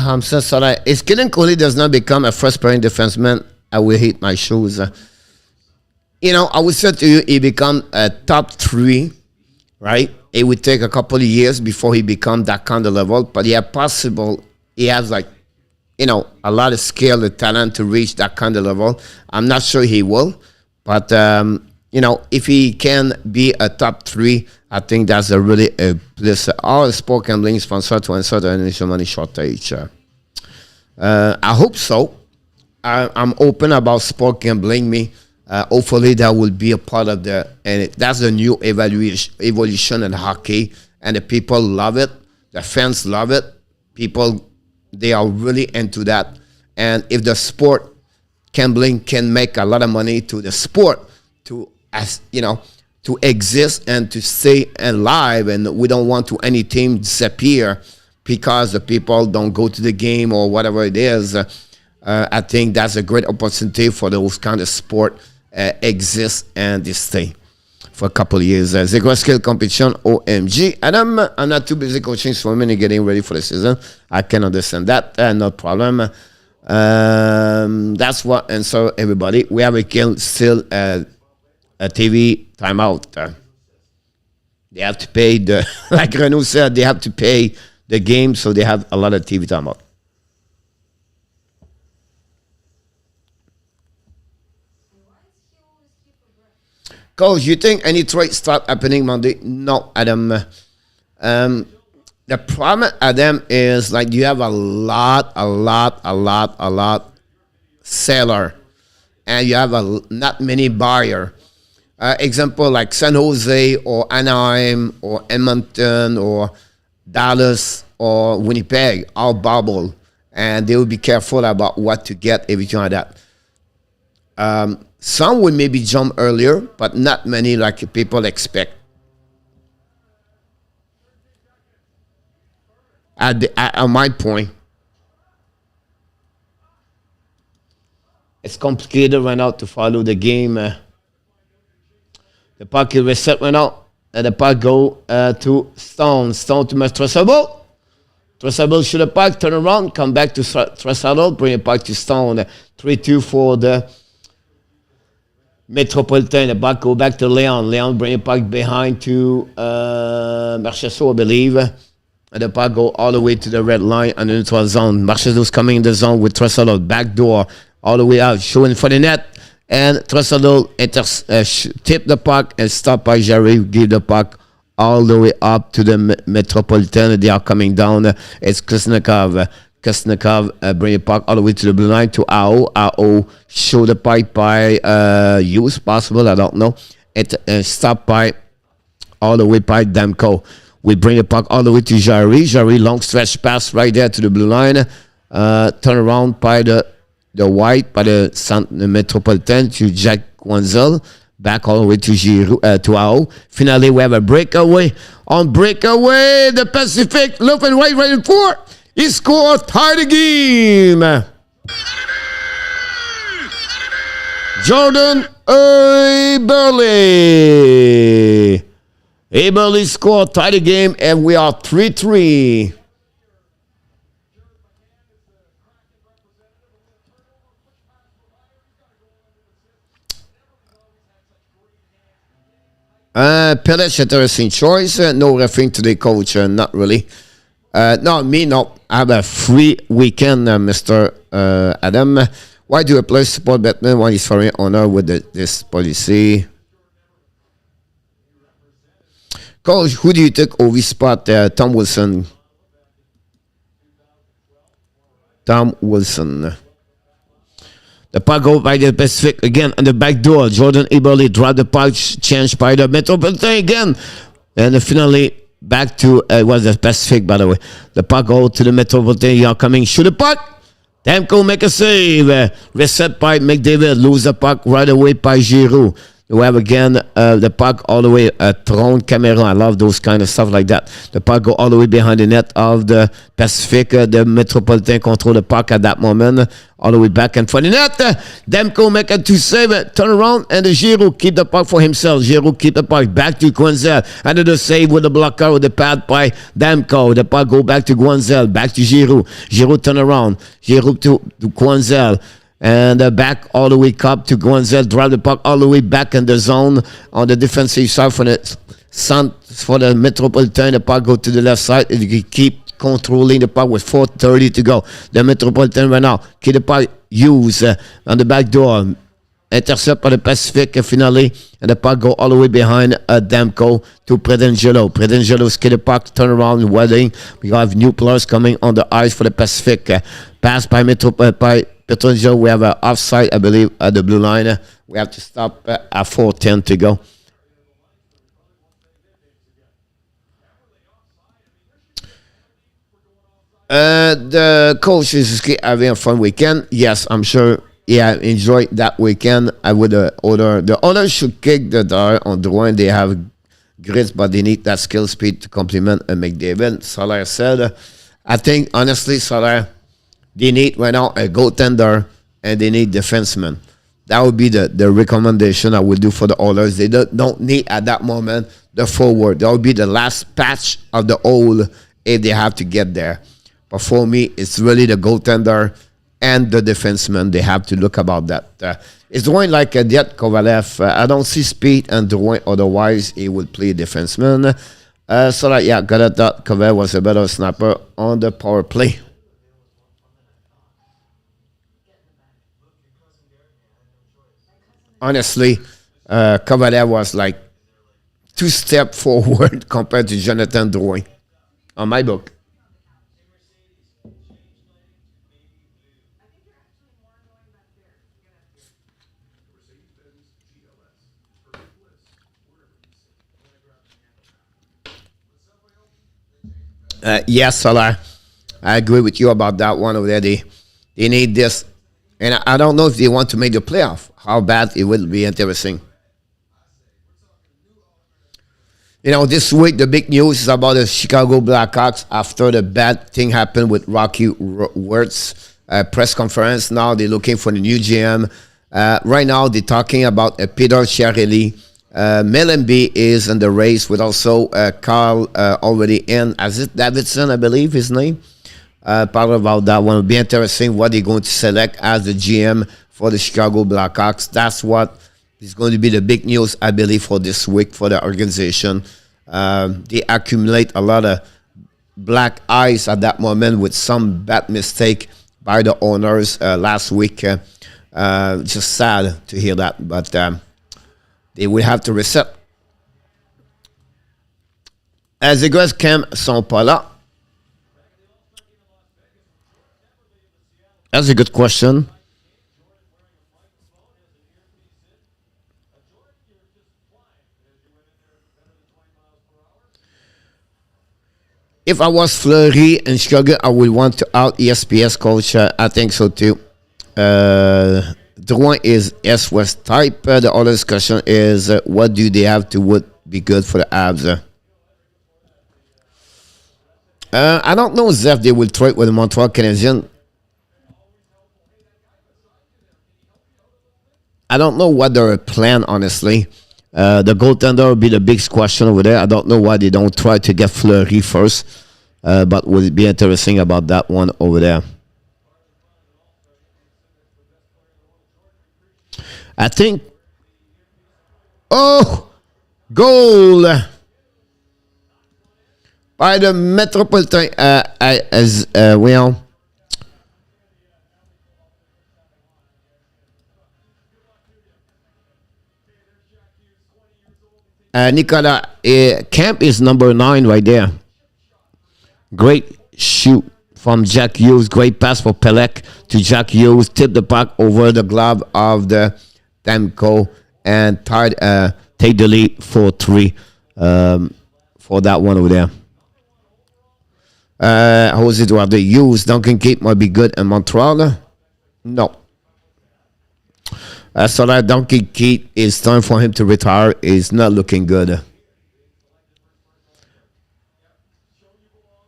Hamza Salah. If Keelan Coley does not become a first pairing defenseman, I will hate my shoes. I would say to you, he become a top 3, right? It would take a couple of years before he become that kind of level, but yeah, possible. He has a lot of skill and talent to reach that kind of level. I'm not sure he will, but if he can be a top 3, I think that's a really a place. All sport gambling sponsor to answer the initial money shortage. I hope so. I'm open about sport gambling. Hopefully that will be a part of that's the new evolution in hockey, and the people love it. The fans love it. People, they are really into that. And if the sport gambling can make a lot of money to the sport, to exist and to stay alive, and we don't want to any team disappear because the people don't go to the game or whatever it is. I think that's a great opportunity for those kind of sport exist and they stay for a couple of years. Zero skill competition, OMG. And I'm not too busy coaching swimming and getting ready for the season. I can understand that. No problem. That's what, and so everybody, we have still a TV timeout. They have to pay like Renaud said, they have to pay the game, so they have a lot of TV timeout. Coach, you think any trade start happening Monday? No, Adam. The problem, Adam, is like you have a lot seller, and you have not many buyer. Example like San Jose or Anaheim or Edmonton or Dallas or Winnipeg, all bubble, and they will be careful about what to get, everything like that. Some would maybe jump earlier, but not many like people expect. At my point, it's complicated right now to follow the game. The puck is reset right now, and the puck go to Stone. Stone to Metropolitan. Tressable shoot the puck, turn around, come back to Tressable, bring it back to Stone. 3-2 for the Metropolitan. The puck go back to Leon. Leon bring it back behind to Marchessault, I believe. And the puck go all the way to the red line and into a zone. Marchessault's coming in the zone with Tressable. Back door all the way out, showing for the net. And Tressable tip the puck and stop by Giroux. Give the puck all the way up to the Metropolitan. They are coming down. It's Kuznetsov. Kuznetsov bring the puck all the way to the blue line to Ao. Ao show the puck by use possible. I don't know. It stop by all the way by Demko. We bring the puck all the way to Giroux. Giroux long stretch pass right there to the blue line. Turn around by the white by the Metropolitan to Jack Guanzel. Back all the way to Giroux, to Ao. Finally, we have a breakaway. On breakaway, the Pacific looking right in four. He scored, tie the game. Jordan Eberle. Eberle scored, tie the game, and we are 3-3. Pelech, interesting choice. No referring to the coach, not really. No, me, no. I have a free weekend, Mr. Adam. Why do a player support Batman while he's foreign honor with this policy? Coach, who do you take over spot? Tom Wilson. Tom Wilson. The puck go by the Pacific again on the back door. Jordan Eberle dropped the puck, changed by the Metropolitan again. And finally, back to, it was the Pacific, by the way. The puck go to the Metropolitan. You are coming, shoot the puck. Demko make a save. Reset by McDavid. Lose the puck right away by Giroux. We have again the puck all the way thrown Cameron. I love those kind of stuff like that. The puck go all the way behind the net of the Pacific. The Metropolitan control the puck at that moment. All the way back and for the net. Demko make a two save. Turn around and the Giroux keep the puck for himself. Giroux keep the puck back to Guanzel. And the save with the blocker with the pad by Demko. The puck go back to Guanzel. Back to Giroux. Giroux turn around. Giroux to Guanzel. And back all the way up to Guanzel, drive the puck all the way back in the zone on the defensive side for the Metropolitan. The puck go to the left side. And you keep controlling the puck with 4:30 to go. The Metropolitan right now keep the puck use on the back door. Intercept by the Pacific finally. And the puck go all the way behind Demko to Predangelo. Predangelo skid the puck, turn around, wedding. We have new players coming on the ice for the Pacific. Pass by Petronio, we have an offside, I believe, at the blue line. We have to stop at 4:10 to go. The coach is having a fun weekend. Yes, I'm sure. Yeah, enjoy that weekend. I would order. The others should kick the door on the one. They have grits, but they need that skill speed to complement McDavid. Soler said, I think, honestly, Soler, they need right now a goaltender and they need defensemen. That would be the recommendation I would do for the others. They don't need at that moment the forward. That would be the last patch of the hole if they have to get there. But for me, it's really the goaltender and the defenseman. They have to look about that. It's going like a Diet Kovalev. I don't see speed and Drouin, otherwise he would play defenseman. So that, yeah, got it that Kovalev was a better snapper on the power play. Honestly, Kovalev was like 2 steps forward compared to Jonathan Drouin on my book. Yes, Salah. I agree with you about that one over there. They need this. And I don't know if they want to make the playoff. How bad it will be interesting. You know, this week the big news is about the Chicago Blackhawks after the bad thing happened with Rocky Wirtz press conference. Now they're looking for the new GM. Right now they're talking about Peter Chiarelli. Mellenby is in the race with also Carl already in. As it Davidson, I believe his name. Part about that one will be interesting. What they're going to select as the GM for the Chicago Blackhawks. That's what is going to be the big news, I believe, for this week for the organization. They accumulate a lot of black eyes at that moment with some bad mistake by the owners last week. Just sad to hear that, but they will have to reset. Les Eagles camp sont pas là. That's a good question. If I was Fleury in Chicago, I would want to out ESPS coach. I think so too. Drouin is S-West type. The other discussion is what do they have to would be good for the Avs? I don't know if they will trade with the Montreal Canadiens. I don't know what their plan, honestly. The goaltender will be the big question over there. I don't know why they don't try to get Fleury first, but will it be interesting about that one over there? I think. Oh, goal by the Metropolitan. Well. Nicolas, Camp is number 9 right there. Great shoot from Jack Hughes. Great pass for Pelech to Jack Hughes. Tip the puck over the glove of the Demko and take the lead 4-3 for that one over there. Jose Eduardo Hughes. Duncan Keith might be good in Montreal. No. So that Donkey Keith is time for him to retire. Is not looking good.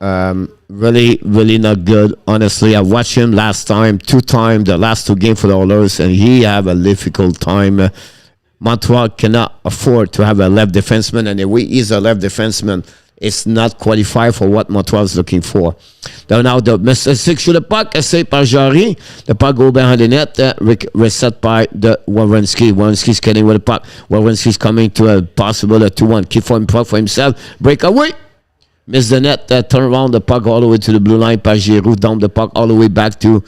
Really, really not good. Honestly, I watched him last time, 2 times, the last 2 games for the Oilers, and he have a difficult time. Montreal cannot afford to have a left defenseman, and if he's a left defenseman, it's not qualified for what Montreal is looking for. Now the Mr. 6 sur le puck, essayé par Jarry. The puck go behind the net, reset by the Werenski. Werenski's getting with the puck. Werenski's coming to a possible 2-1. Keep for him, puck for himself. Breakaway. Miss the net, turn around the puck all the way to the blue line par Giroux. Down the puck all the way back to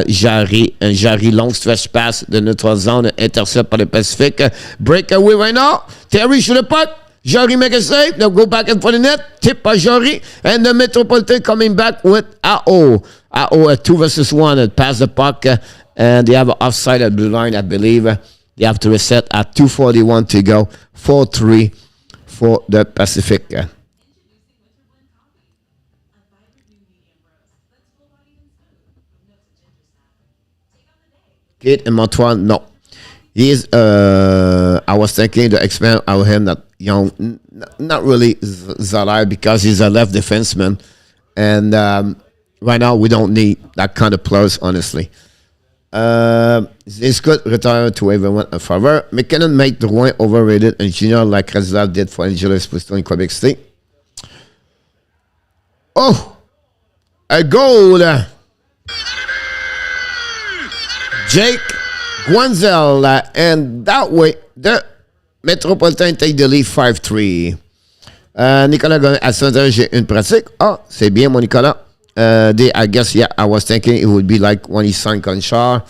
Jarry. And Jarry, long stretch pass de neutral zone, intercept par le Pacific. Breakaway right now. Terry sur le puck. Jarry make a save. They'll go back in for the net. Tip by Jarry. And the Metropolitan coming back with AO. AO at 2-1. Pass the puck. And they have an offside at blue line, I believe. They have to reset at 2:41 to go. 4-3 for the Pacific. Kid in Montreal, no. He is, I was thinking to expand out him that young, not really Zalai because he's a left defenseman. And right now we don't need that kind of players, honestly. It's good retire to everyone in favor. McKinnon made Drouin overrated and junior like Razlav did for Angeles Bristol in Quebec State. Oh, a goal. Jake Guenzel, and that way the Metropolitan take the lead 5-3. Nicolas à Saint-Jean, j'ai une pratique. Ah, c'est bien, mon Nicolas. I guess, yeah, I was thinking it would be like when he signed Conchar.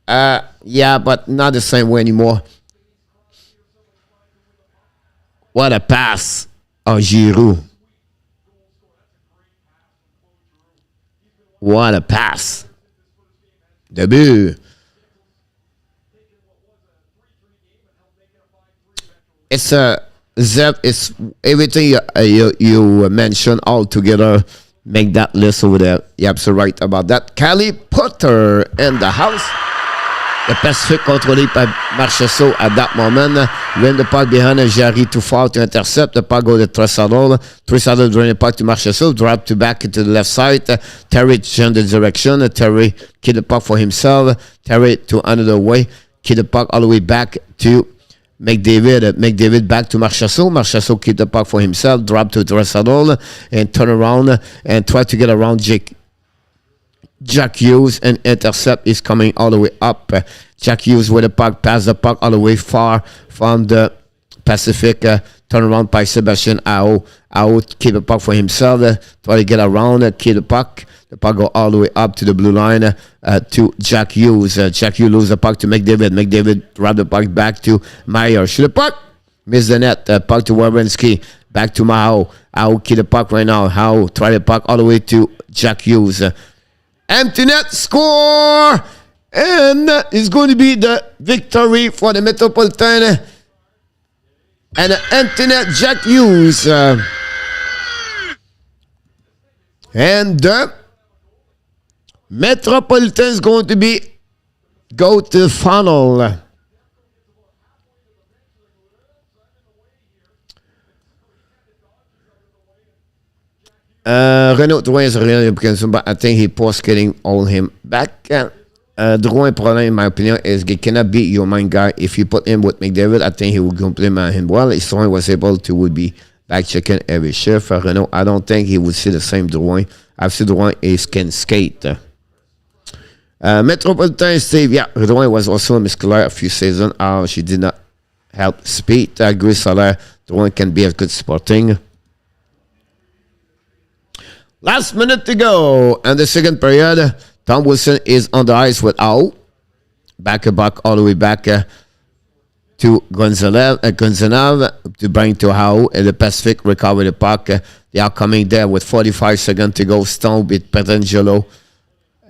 Yeah, but not the same way anymore. What a pass. Oh, Giroux. What a pass. Debut. It's a Zeb. It's everything you mentioned all together. Make that list over there. You're absolutely right about that. Callie Potter in the house. The Pacific contrôlé par Marchessault at that moment. Win the puck behind Jarry too far to intercept. The puck go to Tressadol. Tressadol drain the puck to Marchessault. Drop to back to the left side. Terry change the direction. Terry keep the puck for himself. Terry to another way. Keep the puck all the way back to McDavid. McDavid back to Marchessault. Marchessault keep the puck for himself. Drop to Tressadol and turn around and try to get around Jack Hughes and intercept is coming all the way up. Jack Hughes with the puck, pass the puck all the way far from the Pacific. Turn around by Sebastian Ao. Ao keep the puck for himself. Try to get around, keep the puck. The puck go all the way up to the blue line to Jack Hughes. Jack Hughes lose the puck to McDavid. McDavid drop the puck back to Meyer. Shoot the puck. Miss the net. Puck to Wawrinski. Back to Mao. Ao keep the puck right now. Ao try the puck all the way to Jack Hughes. Empty net, score! And it's going to be the victory for the Metropolitan. And the empty net, Jack Hughes. And the Metropolitan is going to go to the final. Renaud Drouin is really important, but I think he post getting all him back. Drouin problem, in my opinion, is he cannot beat your main guy. If you put him with McDavid, I think he will complement him well. If Drouin was able to would be back checking every shift. Renaud, I don't think he would see the same Drouin. I've seen Drouin is can skate. Metropolitan Steve, yeah, Drouin was also muscular a few seasons. She did not help speed. Gris Salaire, Drouin can be a good sporting. Last minute to go. And the second period, Tom Wilson is on the ice with Ao. Back all the way back to Gonzalez to bring to Ao. And the Pacific recover the puck. They are coming there with 45 seconds to go. Stone with Petrangelo.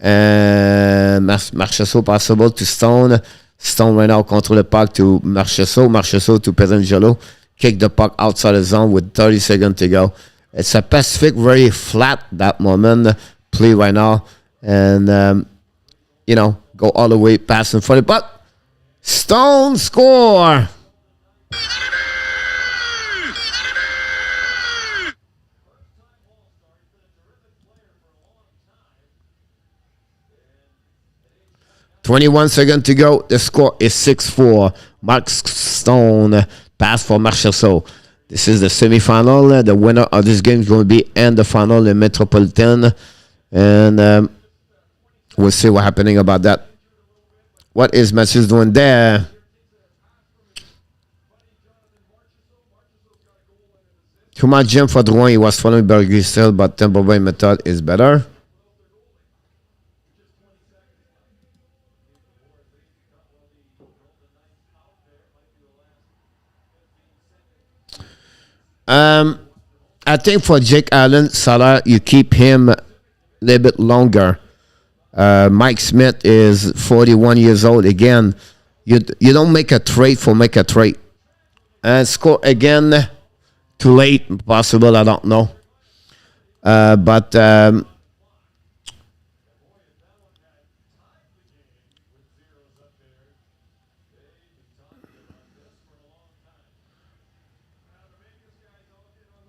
And Marchessault possible to Stone. Stone right now control the puck to Marchessault. Marchessault to Petrangelo. Kick the puck outside the zone with 30 seconds to go. It's a Pacific very flat that moment play right now. And, go all the way past in front of the puck. Stone score. "21 seconds to go. The score is 6-4. Mark Stone pass for Marchessault. This is the semifinal. The winner of this game is going to be in the final, the Metropolitan. And we'll see what's happening about that. What is Matthews doing there? Too much jump for Drouin. He was following Berger still, but Tampa Bay method is better. I think for Jake Allen, Salah, you keep him a little bit longer. Mike Smith is 41 years old. Again, you don't make a trade for make a trade. And score again, too late, possible, I don't know. But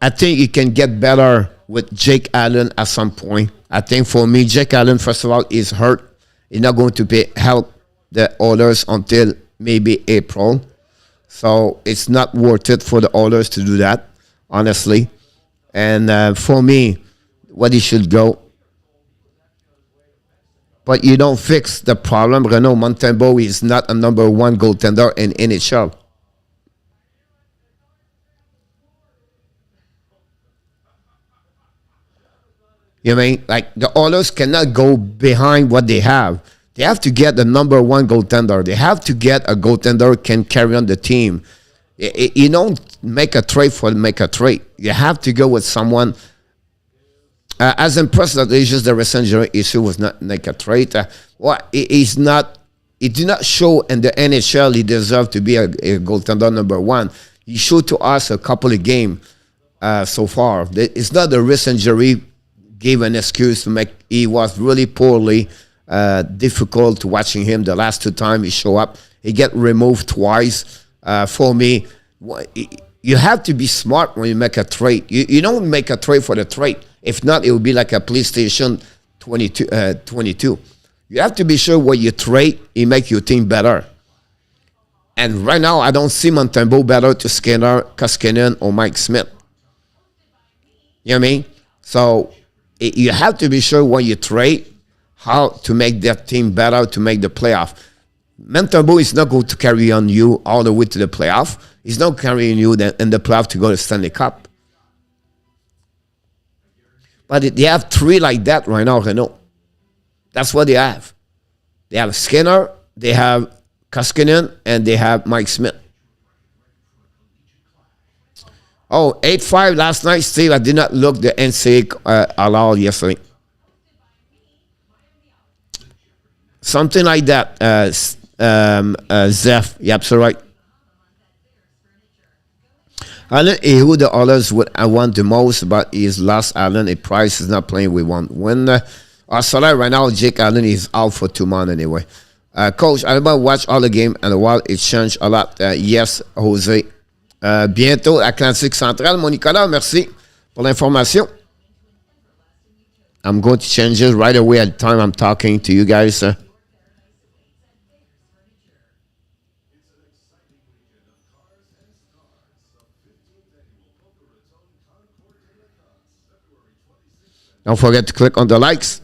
I think you can get better with Jake Allen at some point. I think for me, Jake Allen, first of all, is hurt. He's not going to help the Oilers until maybe April. So it's not worth it for the Oilers to do that, honestly. And for me, what he should go. But you don't fix the problem. Renaud Montembeault is not a number one goaltender in NHL. You mean, like, the Oilers cannot go behind what they have. They have to get the number one goaltender. They have to get a goaltender who can carry on the team. You don't make a trade for make a trade. You have to go with someone. As impressed that it's just the recent injury issue was not make a trade. Well, he's not. He did not show in the NHL he deserved to be a goaltender number one. He showed to us a couple of games so far. It's not the wrist injury gave an excuse to make. He was really poorly, difficult watching him the last two times he showed up. He get removed twice. For me, you have to be smart when you make a trade. You don't make a trade for the trade. If not, it will be like a PlayStation 22. You have to be sure what you trade, it make your team better. And right now, I don't see Montembeault better to Skinner, Koskinen, or Mike Smith. You know what I mean? So you have to be sure when you trade how to make that team better to make the playoff. Montembeault is not going to carry on you all the way to the playoff. He's not carrying you in the playoff to go to Stanley Cup. But they have three like that right now, Renault. That's what they have. They have Skinner, they have Koskinen, and they have Mike Smith. Oh, 8-5 last night, Steve. I did not look the NCAA allowed yesterday. Something like that, Zeph. You're absolutely right. Allen is who the others would I want the most, but he's lost Allen. A Price is not playing with one. When Arsenal right now, Jake Allen is out for 2 months anyway. Coach, I about watch all the game and while it changed a lot. Yes, Jose. Bientôt, Atlantique Central. Mon Nicolas, merci pour l'information. I'm going to change it right away at the time I'm talking to you guys. Don't forget to click on the likes.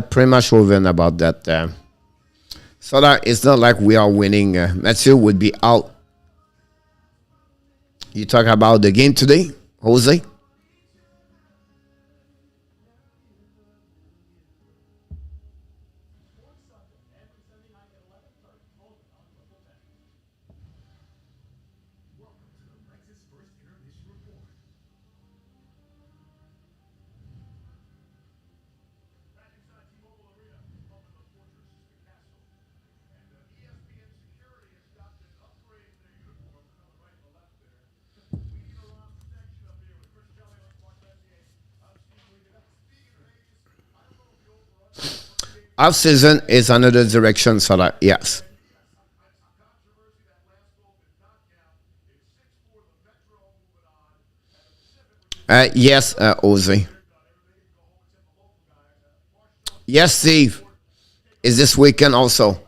Pretty much over about that. So that it's not like we are winning. Mathieu would be out. You talk about the game today, Jose? Off season is another direction, so that yes. Yes, Ozzy. Yes, Steve. Is this weekend also?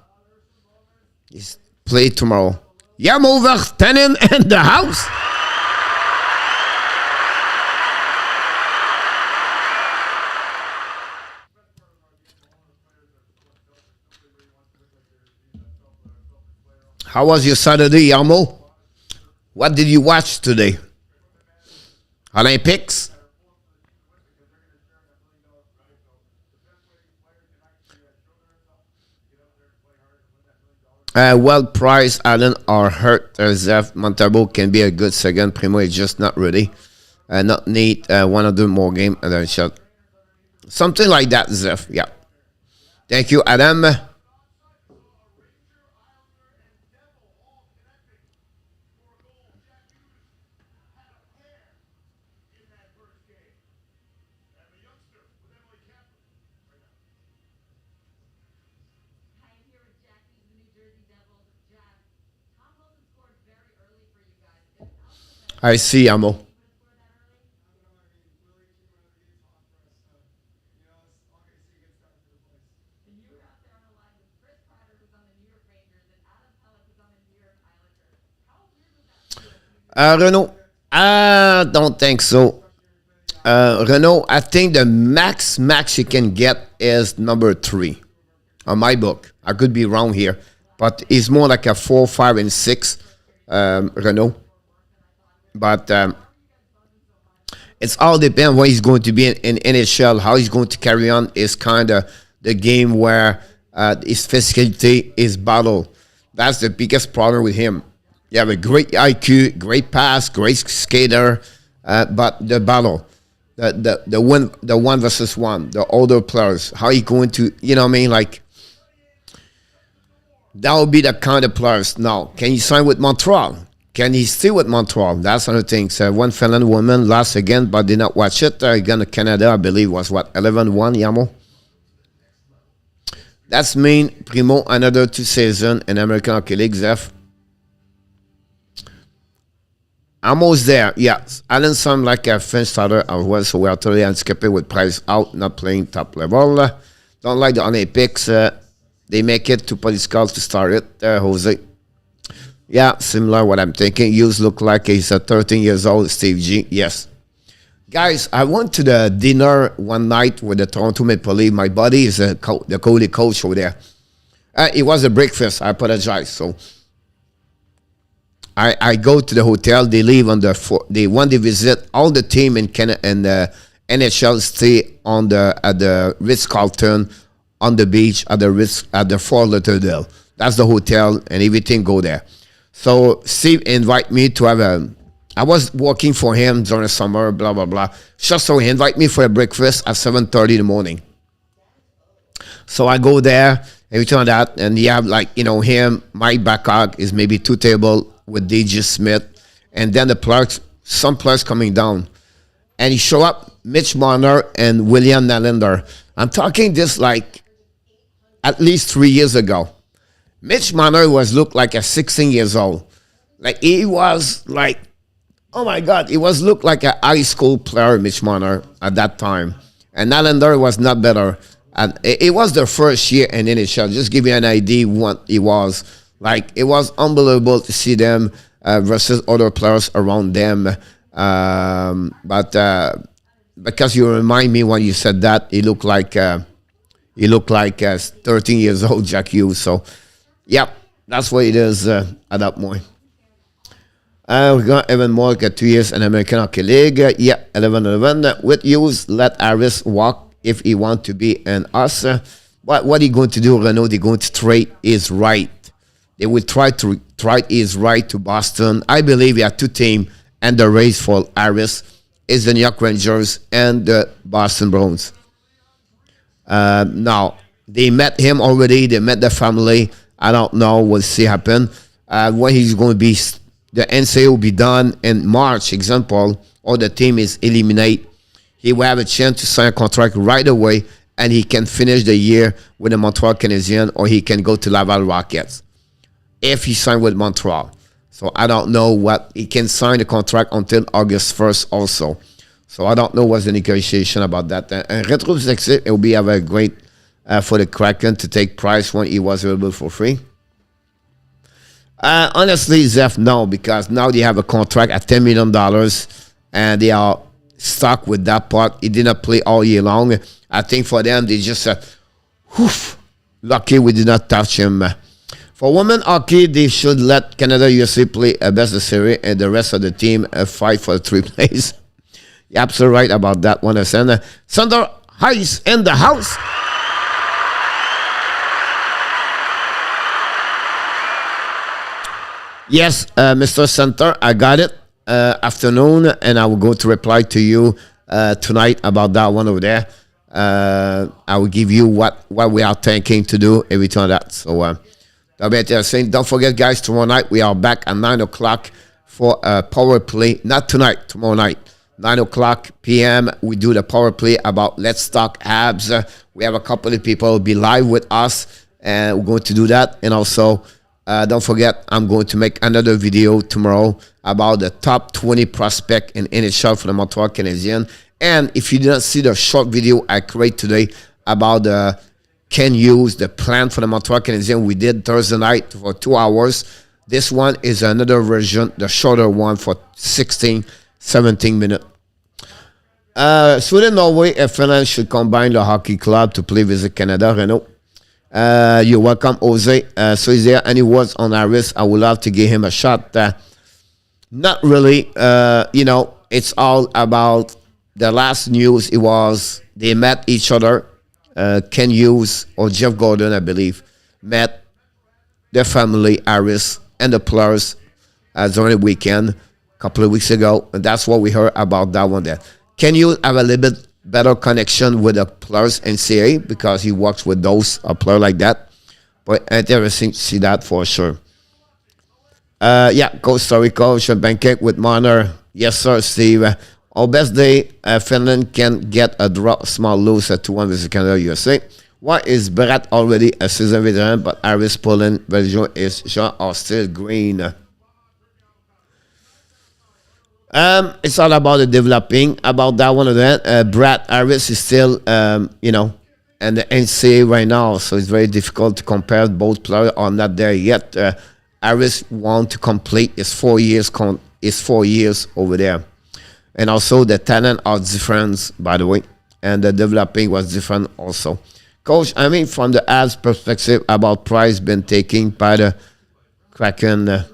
He's play tomorrow. Yam over Tenin in the house. How was your Saturday, Yamo? What did you watch today? Olympics? Well, Price, Allen are hurt. Zeph Montembeault can be a good second. Primo is just not ready. Not need one or two more game and then shot. Something like that, Zeph. Yeah. Thank you, Adam. I see, Amo. Renault, I don't think so. Renault, I think the max you can get is number 3 on my book. I could be wrong here, but he's more like a 4, 5, and 6 Renault. But it's all depends what he's going to be in NHL, how he's going to carry on. Is kind of the game where his physicality is battle. That's the biggest problem with him. You have a great IQ, great pass, great skater, but the battle, the one versus one, the older players, how he going to, you know what I mean? Like, that would be the kind of players. Now, can he sign with Montreal? Can he stay with Montreal? That's another thing. So one Finland woman lost again, but did not watch it. Again, Canada, I believe, was what, 11-1, Yamo? That's mean, Primo, another 2 seasons in American Hockey League, Zeph. Almost there, yes. Allen sound like a French starter as well, so we are totally unskipping with Price out, not playing top level. Don't like the Olympics. They make it too political to start it, Jose. Yeah, similar what I'm thinking. Hughes look like he's 13 years old, Steve G. Yes. Guys, I went to the dinner one night with the Toronto Maple Leafs. My buddy is the goalie coach over there. It was a breakfast. I apologize. So I go to the hotel. They leave on they want to visit all the team in Canada and the NHL stay at the Ritz-Carlton on the beach at the Fort Lauderdale. That's the hotel and everything go there. So Steve invite me to have I was working for him during the summer, blah, blah, blah. Just so he invite me for a breakfast at 7:30 in the morning. So I go there, everything like that, and you have like, him, Mike Babcock is maybe 2 tables with DJ Smith, and then some players coming down. And he show up, Mitch Marner and William Nylander. I'm talking this like at least 3 years ago. Mitch Marner looked like a 16 years old. Like he was like, oh my God, he looked like a high school player, Mitch Marner, at that time. And Nylander was not better. And it was their first year in NHL. Just give you an idea what it was. Like, it was unbelievable to see them versus other players around them. But because you remind me when you said that, he looked like 13 years old Jack Hughes. So, yep, that's what it is at that point. We got Evan Moore got 2 years in American Hockey League. 11-11. With Hughes, let Harris walk if he want to be an us. What are you going to do, Renault? They're going to trade his right. They will try to trade his right to Boston. I believe you have 2 teams and the race for Harris is the New York Rangers and the Boston Bruins. Now, they met him already. They met the family. I don't know. We'll see happen. When he's going to be, the NCAA will be done in March, example, or the team is eliminated. He will have a chance to sign a contract right away, and he can finish the year with the Montreal Canadiens, or he can go to Laval Rockets if he signed with Montreal. So I don't know what he can sign the contract until August 1st also. So I don't know what's the negotiation about that. And Retro it will be have a great for the Kraken to take Price when he was available for free. Honestly, Zeph, no, because now they have a contract at $10 million and they are stuck with that part. He did not play all year long. I think for them, they just said, lucky we did not touch him. For women hockey, they should let Canada USA play a best of series and the rest of the team fight for the 3 place. You're absolutely right about that one. Sander Heiss in the house. Yes, Mr. Center, I got it. Afternoon, and I will go to reply to you tonight about that one over there. I will give you what we are thinking to do, everything like that. So, that'll be interesting. Don't forget, guys, tomorrow night we are back at 9 o'clock for a power play. Not tonight, tomorrow night. 9 o'clock p.m. we do the power play about Let's Talk Habs. We have a couple of people who will be live with us, and we're going to do that. And also, don't forget, I'm going to make another video tomorrow about the top 20 prospect in NHL for the Montreal Canadiens. And if you did not see the short video I created today about the Ken Hughes, the plan for the Montreal Canadiens, we did Thursday night for 2 hours. This one is another version, the shorter one for 16, 17 minutes. Sweden, Norway, and Finland should combine the hockey club to play Visit Canada, Renault. You're welcome, Jose. So, is there any words on Iris? I would love to give him a shot. Not really. It's all about the last news. It was they met each other. Ken Hughes or Jeff Gordon, I believe, met their family, Iris, and the players during the weekend a couple of weeks ago. And that's what we heard about that one there. Can you have a little bit better connection with the players in CA because he works with those players like that? But interesting to see that for sure. Yeah, Costa Rica, Ocean Pancake with Marner. Yes, sir, Steve. Our best day, Finland can get a draw, small lose at 2-1 versus Canada, USA. Why is Brat already a season veteran, but Iris, Poland, Belgium is Jean are still green? It's all about the developing. About that one of that, Brad Iris is still, and the NCAA right now, so it's very difficult to compare. Both players are not there yet. Iris want to complete his 4 years. His 4 years over there, and also the talent are different, by the way, and the developing was different also. Coach, I mean, from the ads perspective, about price been taken by the Kraken.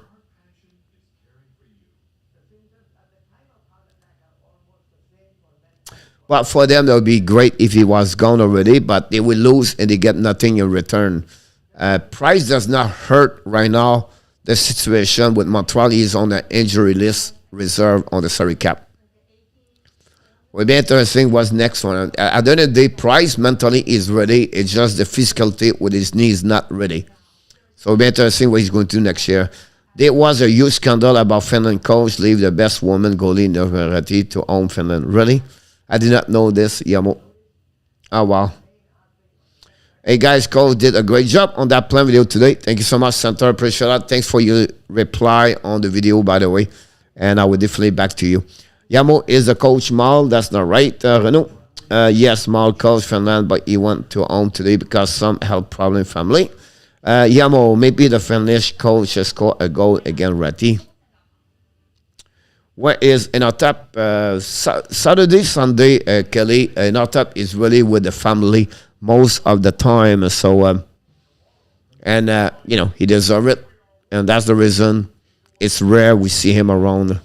Well, for them, that would be great if he was gone already, but they will lose and they get nothing in return. Price does not hurt right now. The situation with Montreal is on the injury list, reserve on the salary cap. Will be interesting what's next one. At the end of the day, Price mentally is ready. It's just the physicality with his knees not ready. So it'll be interesting what he's going to do next year. There was a huge scandal about Finland coach leave the best woman goalie in the variety to own Finland. Really? I did not know this, Yamo. Oh, wow. Hey, guys, Cole did a great job on that plan video today. Thank you so much, Santa. Appreciate that. Thanks for your reply on the video, by the way. And I will definitely back to you. Yamo is the coach Mal. That's not right, Renault. Yes, Mal coach Finland, but he went to own today because some health problem family. Yamo, maybe the Finnish coach has scored a goal again, Ratty. Where is in our top Saturday, Sunday, Kelly? In our top is really with the family most of the time. So, he deserves it. And that's the reason it's rare we see him around.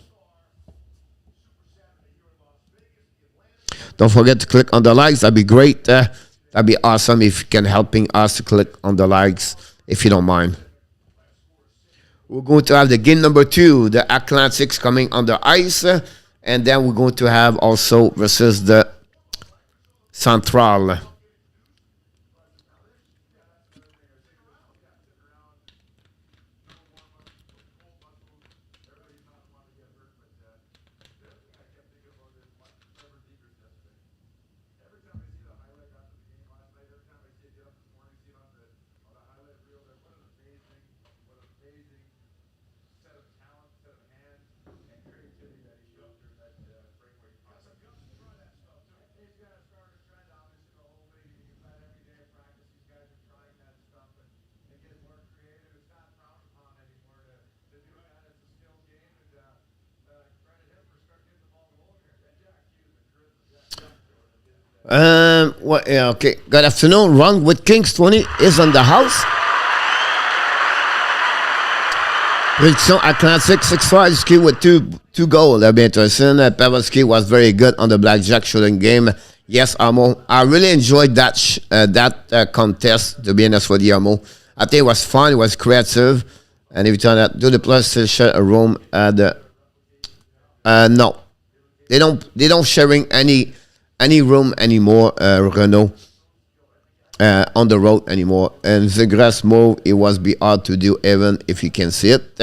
Don't forget to click on the likes. That'd be great. That'd be awesome if you can helping us to click on the likes, if you don't mind. We're going to have the game number 2, the Atlantics coming on the ice. And then we're going to have also versus the Central. What? Yeah, okay. Good afternoon. Ron with Kings 20 is on the house. Prediction Atlantic 6-5 ski with two goals. That'll be interesting. Pavelski was very good on the blackjack shooting game. Yes, Amo. I really enjoyed that contest. To be honest with you, Amo, I think it was fun. It was creative, and every time that do the plus to share a room at the no, they don't sharing any room anymore, Renault, on the road anymore. And the grass move, it was be hard to do even if you can see it.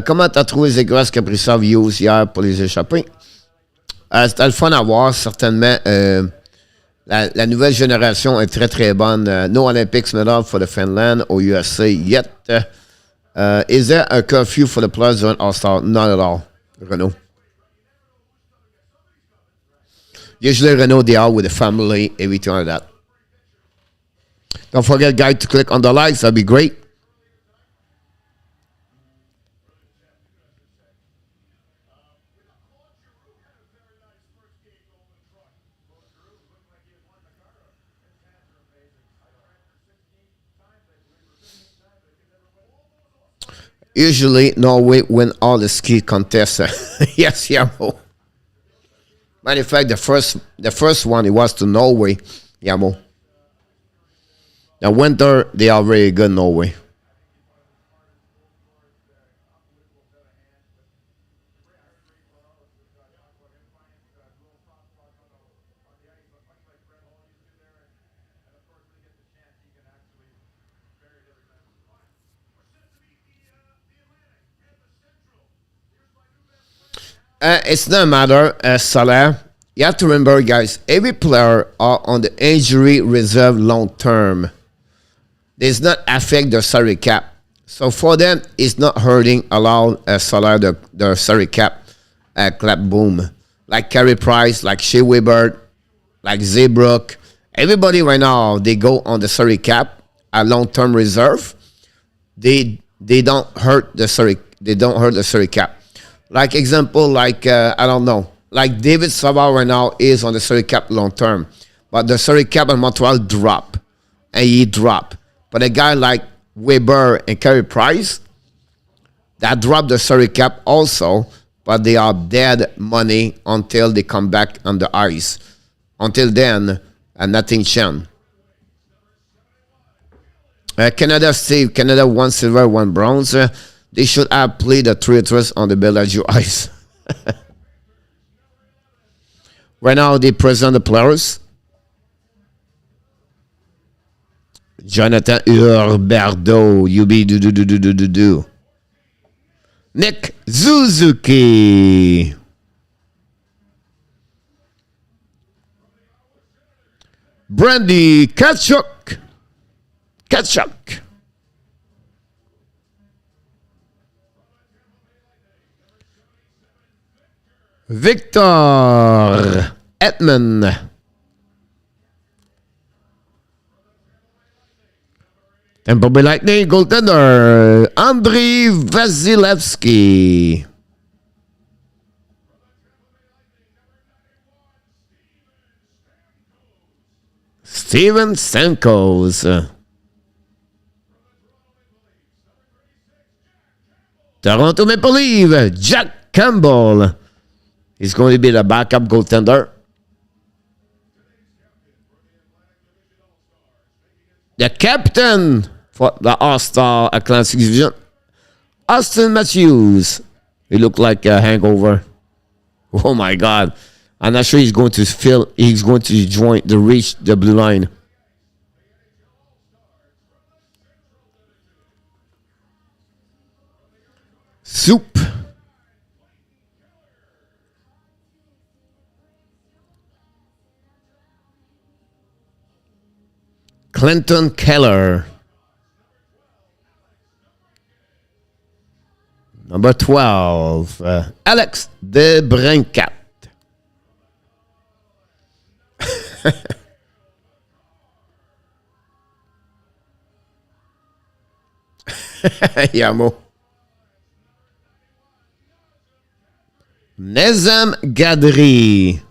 Comment t'as trouvé Zegras qui a pris sa views hier pour les échapper? C'était le fun à voir, certainement. La nouvelle génération est très, très bonne. No Olympics medal for the Finland or USA yet. Is there a curfew for the players during All-Star? Not at all, Renault. Usually, Renault, they are with the family, everything like that. Don't forget, guys, to click on the likes. That'd be great. Usually, Norway win all the ski contests. Yes, Yamo. Matter of fact, the first one it was to Norway, Yamo. The winter they are very good, Norway. It's not a matter, Salah. You have to remember, guys, every player are on the injury reserve long term. Does not affect their salary cap. So for them, it's not hurting allow Salah their salary cap clap boom. Like Carey Price, like Shea Weber, like Zeebrook. Everybody right now, they go on the salary cap, a long term reserve. They don't hurt the salary cap. Like example, like I don't know, like David Sava right now is on the salary cap long term, but the salary cap in Montreal drop, and he drop. But a guy like Weber and Carey Price, that drop the salary cap also, but they are dead money until they come back on the ice. Until then, nothing changed. Canada saved. Canada one silver, one bronze. They should have played the traitors on the Bellagio ice. Right now, they present the players. Jonathan Urberdo, UB do. Nick Suzuki. Brandy Kachuk. Victor Edmond. Tampa Bay Lightning goaltender Andrei Vasilevsky. Steven Stamkos. Toronto Maple Leafs Jack Campbell. He's going to be the backup goaltender. The captain for the All-Star Atlantic Division, Austin Matthews. He looked like a hangover. Oh my God. I'm not sure he's going to join the reach the blue line. Soup. Clinton Keller. Number 12, Alex DeBrincat. Yamo. Nezam Gadri.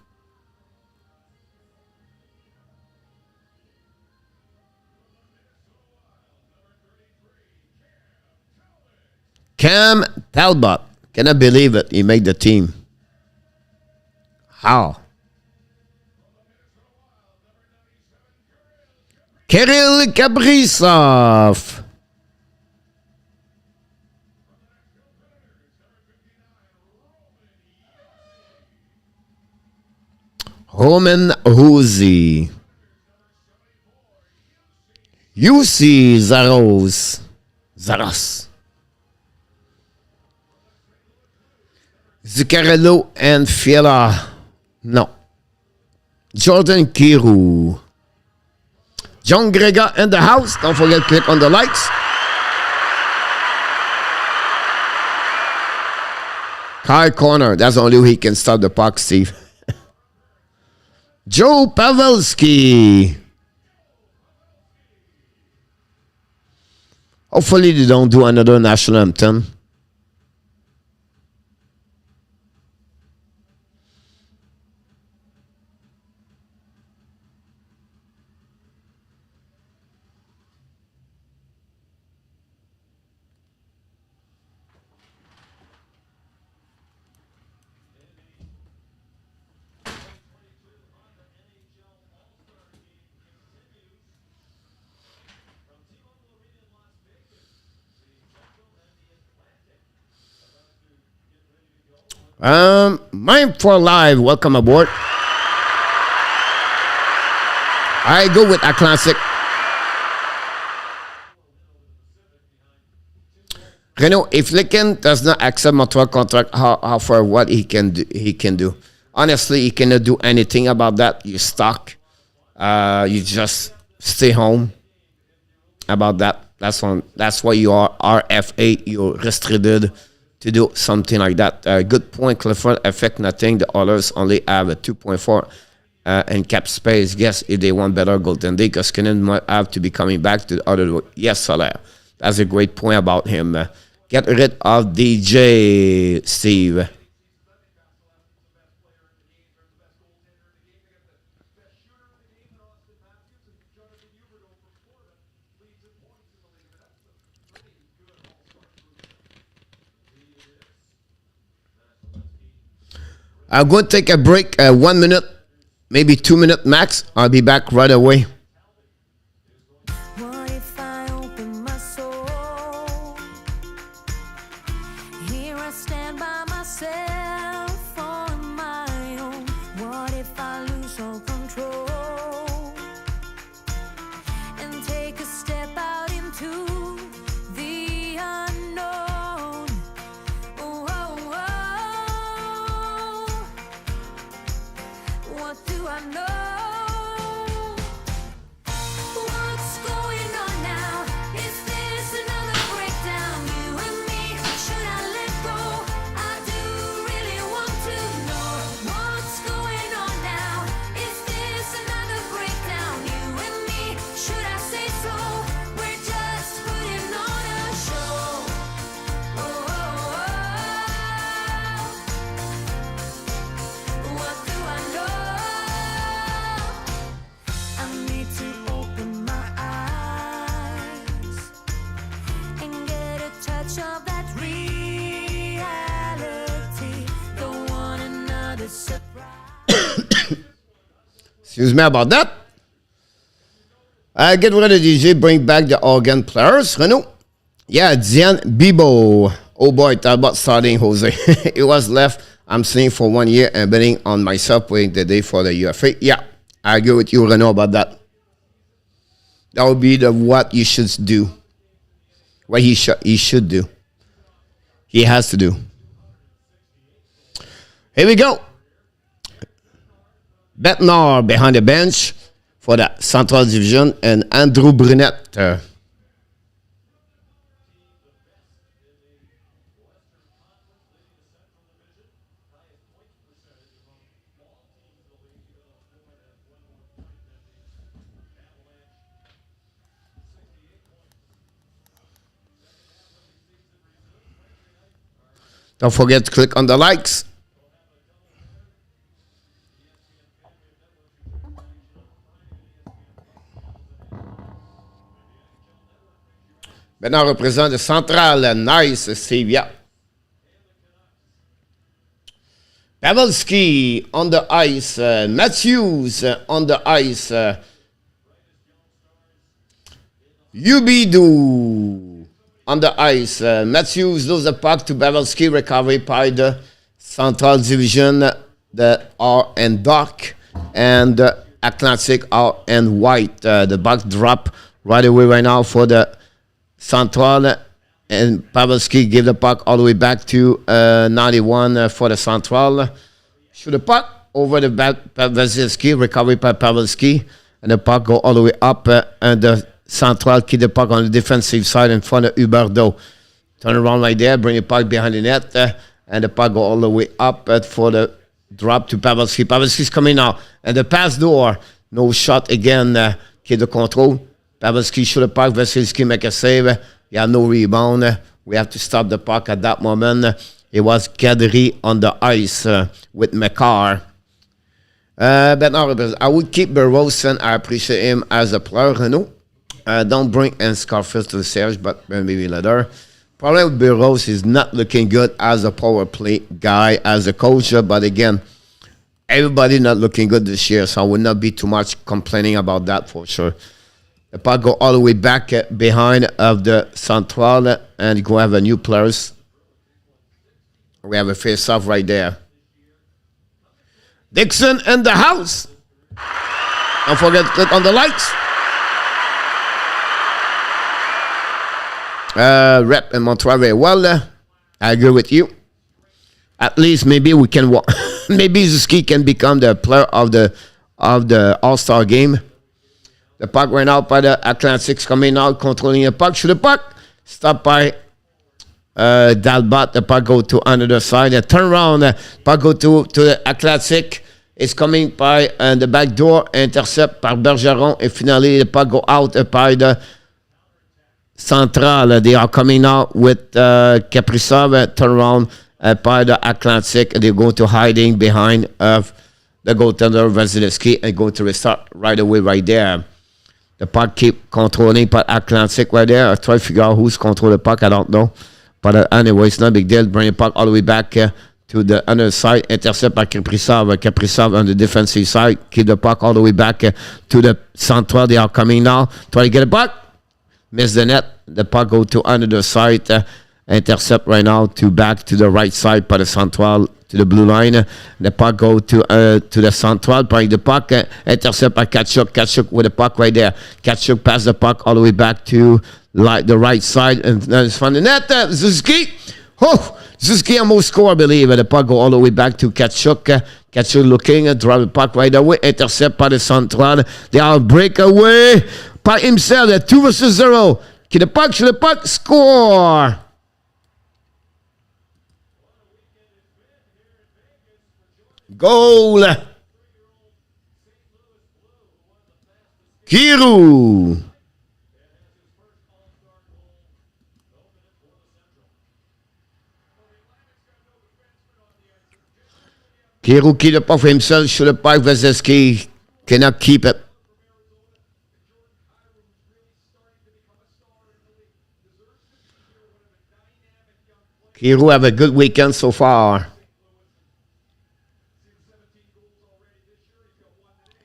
Cam Talbot. Cannot believe it. He made the team. How? Kirill Kaprizov. Roman Huzi. UC Zaros. Zuccarello and Fiala. No. Jordan Giroux. John Gregor in the house. Don't forget to click on the likes. Kyle Corner. That's only who he can stop the puck, Steve. Joe Pavelski. Hopefully they don't do another national anthem. Mine for live. Welcome aboard. I go with a classic. Renault, if Lincoln does not accept Montreal contract, how for what he can do. Honestly, he cannot do anything about that. You're stuck. You just stay home about that. That's why you are RFA. You're restricted to do something like that. Good point. Clifford affect nothing. The others only have a 2.4 in cap space. Yes, if they want better goaltending, because Cannon might have to be coming back to the other. Yes, Soler. That's a great point about him. Get rid of DJ, Steve. I'm going to take a break, 1 minute, maybe 2 minute max. I'll be back right away. What if I open my soul? Here I stand by myself on my own. What if I lose all control and take a step out into the unknown? Oh, oh, oh. What do I know? What's going on now? Is this another breakdown? You and me, should I let go? I do really want to know what's going on now. Is this another breakdown? You and me, should I say so? We're just putting on a show. Oh, oh, oh. What do I know? I need to open my eyes and get a touch of that reality. Don't want another surprise. Excuse me about that. Get rid of DJ, bring back the organ players. Renault. Yeah, Diane Bibo. Oh boy, talk about starting Jose. It was left. I'm staying for 1 year and betting on myself waiting the day for the UFA. Yeah, I agree with you, Renault, about that. That would be what you should do. What he should do. He has to do. Here we go. Betnard behind the bench for the Central Division and Andrew Brunette. Don't forget to click on the likes. Maintenant, représente le Central. Nice, Steve. Yeah. Pavelski on the ice. Matthews on the ice. Ubidu on the ice. Matthews loses the puck to Pavelski. Recovery by the Central Division. The R and Dark. And the Atlantic R and White. The puck drop right away right now for the Central, and Pavelski give the puck all the way back to 91 for the Central. Shoot the puck over the back, Pavelski, recovery by Pavelski, and the puck go all the way up, and the Central keep the puck on the defensive side in front of Huberdeau. Turn around right there, bring the puck behind the net, and the puck go all the way up for the drop to Pavelski. Pavelski's coming now, and the pass door, no shot again, keep the control. Pavelski shoot the puck. Vasilevsky make a save. He had no rebound. We have to stop the puck at that moment. It was Kadri on the ice with McCarr. But no, I would keep Burroughs. I appreciate him as a player, Renault. Don't bring in Scarface to the series, but maybe later. Problem with Burroughs is not looking good as a power play guy, as a coach. But again, everybody not looking good this year, so I would not be too much complaining about that for sure. The puck go all the way back behind of the Central and go have a new players. We have a face-off right there. Dixon in the house. Don't forget to click on the likes. Rep in Montreal very well. I agree with you. At least maybe we can walk. Maybe Zuski can become the player of the All-Star game. The puck right now by the Atlantics coming out, controlling the puck. Shoot the puck. Stop by Dalbot. The puck go to another side. Turn around. Puck go to the Atlantic. It's coming by the back door. Intercept par Bergeron. And finally, the puck go out by the Central. They are coming out with Kaprizov. Turn around by the Atlantic. They go to hiding behind the goaltender Vasilevsky and go to restart right away right there. The puck keep controlling by Atlantic right there. I try to figure out who's control the puck. I don't know. But anyway, it's not a big deal. Bring the puck all the way back to the other side. Intercept by Kaprizov. Kaprizov on the defensive side. Keep the puck all the way back to the Central. They are coming now. Try to get the puck. Miss the net. The puck go to another side. Intercept right now to back to the right side by the Central to the blue line. The puck go to the Central. Bring the puck. Intercept by Tkachuk. Tkachuk with the puck right there. Tkachuk pass the puck all the way back to the right side. And then it's from the net. Zuski. Oh, Zuski almost score, I believe. The puck go all the way back to Tkachuk. Tkachuk looking. Drive the puck right away. Intercept by the Central. They are breakaway by himself. 2 versus 0. Get the puck. Shoot the puck. Score. Goal. Giroux. Giroux keep the puck for himself. Shoot the puck. Vasilevsky cannot keep it. Giroux have a good weekend so far.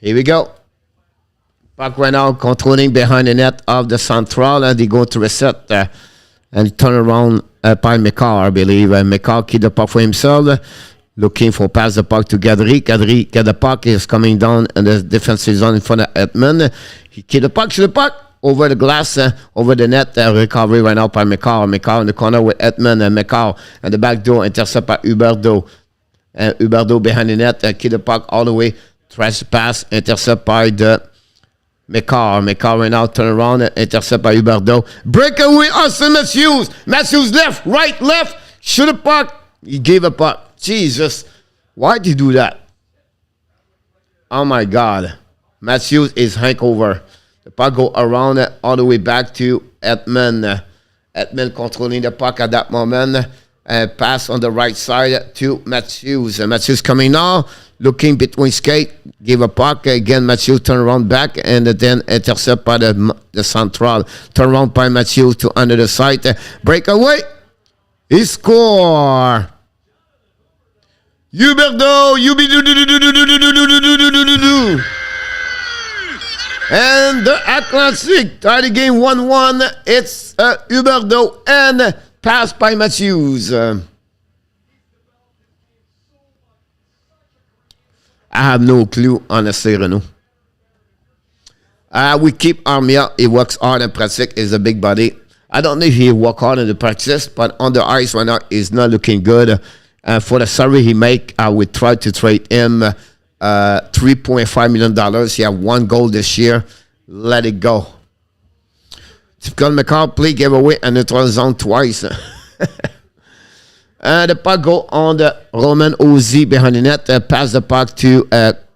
Here we go. Puck right now controlling behind the net of the Central, and they go to reset and turn around by McCarr, I believe. McCarr keep the puck for himself, looking for pass the puck to Gadri. Gadri get the puck, is coming down in the defensive zone in front of Edmund. He keep the puck, shoot the puck over the glass, over the net. Recovery right now by McCarr. McCarr in the corner with Edmund and McCarr. And the back door intercept by Huberdeau. Huberdeau behind the net, keep the puck all the way. Tries to pass, intercept by the McCarr. McCarr right now turn around, intercept by Huberdeau. Breakaway, Austin Matthews. Matthews left, right, left. Shoot the puck. He gave a puck. Jesus. Why'd you do that? Oh my God. Matthews is hangover. The puck go around all the way back to Edmund. Edmund controlling the puck at that moment. Pass on the right side to Matthews. Matthews coming now. Looking between skate, give a puck. Again, Matthews turn around back and then intercept by the Central. Turn around by Matthews to under the side. Breakaway. He score. Huberdeau. And the Atlantic tie the game 1-1. It's Huberdeau and pass by Matthews. I have no clue, honestly, Renaud. We keep Armia. He works hard in practice. He's a big body. I don't know if he work hard in the practice, but on the ice right now, he's not looking good. For the salary he make, I would try to trade him $3.5 million. He have 1 goal this year. Let it go. Typical McCall play giveaway and neutral zone twice. The puck go on the Roman Ozzy behind the net. Pass the puck to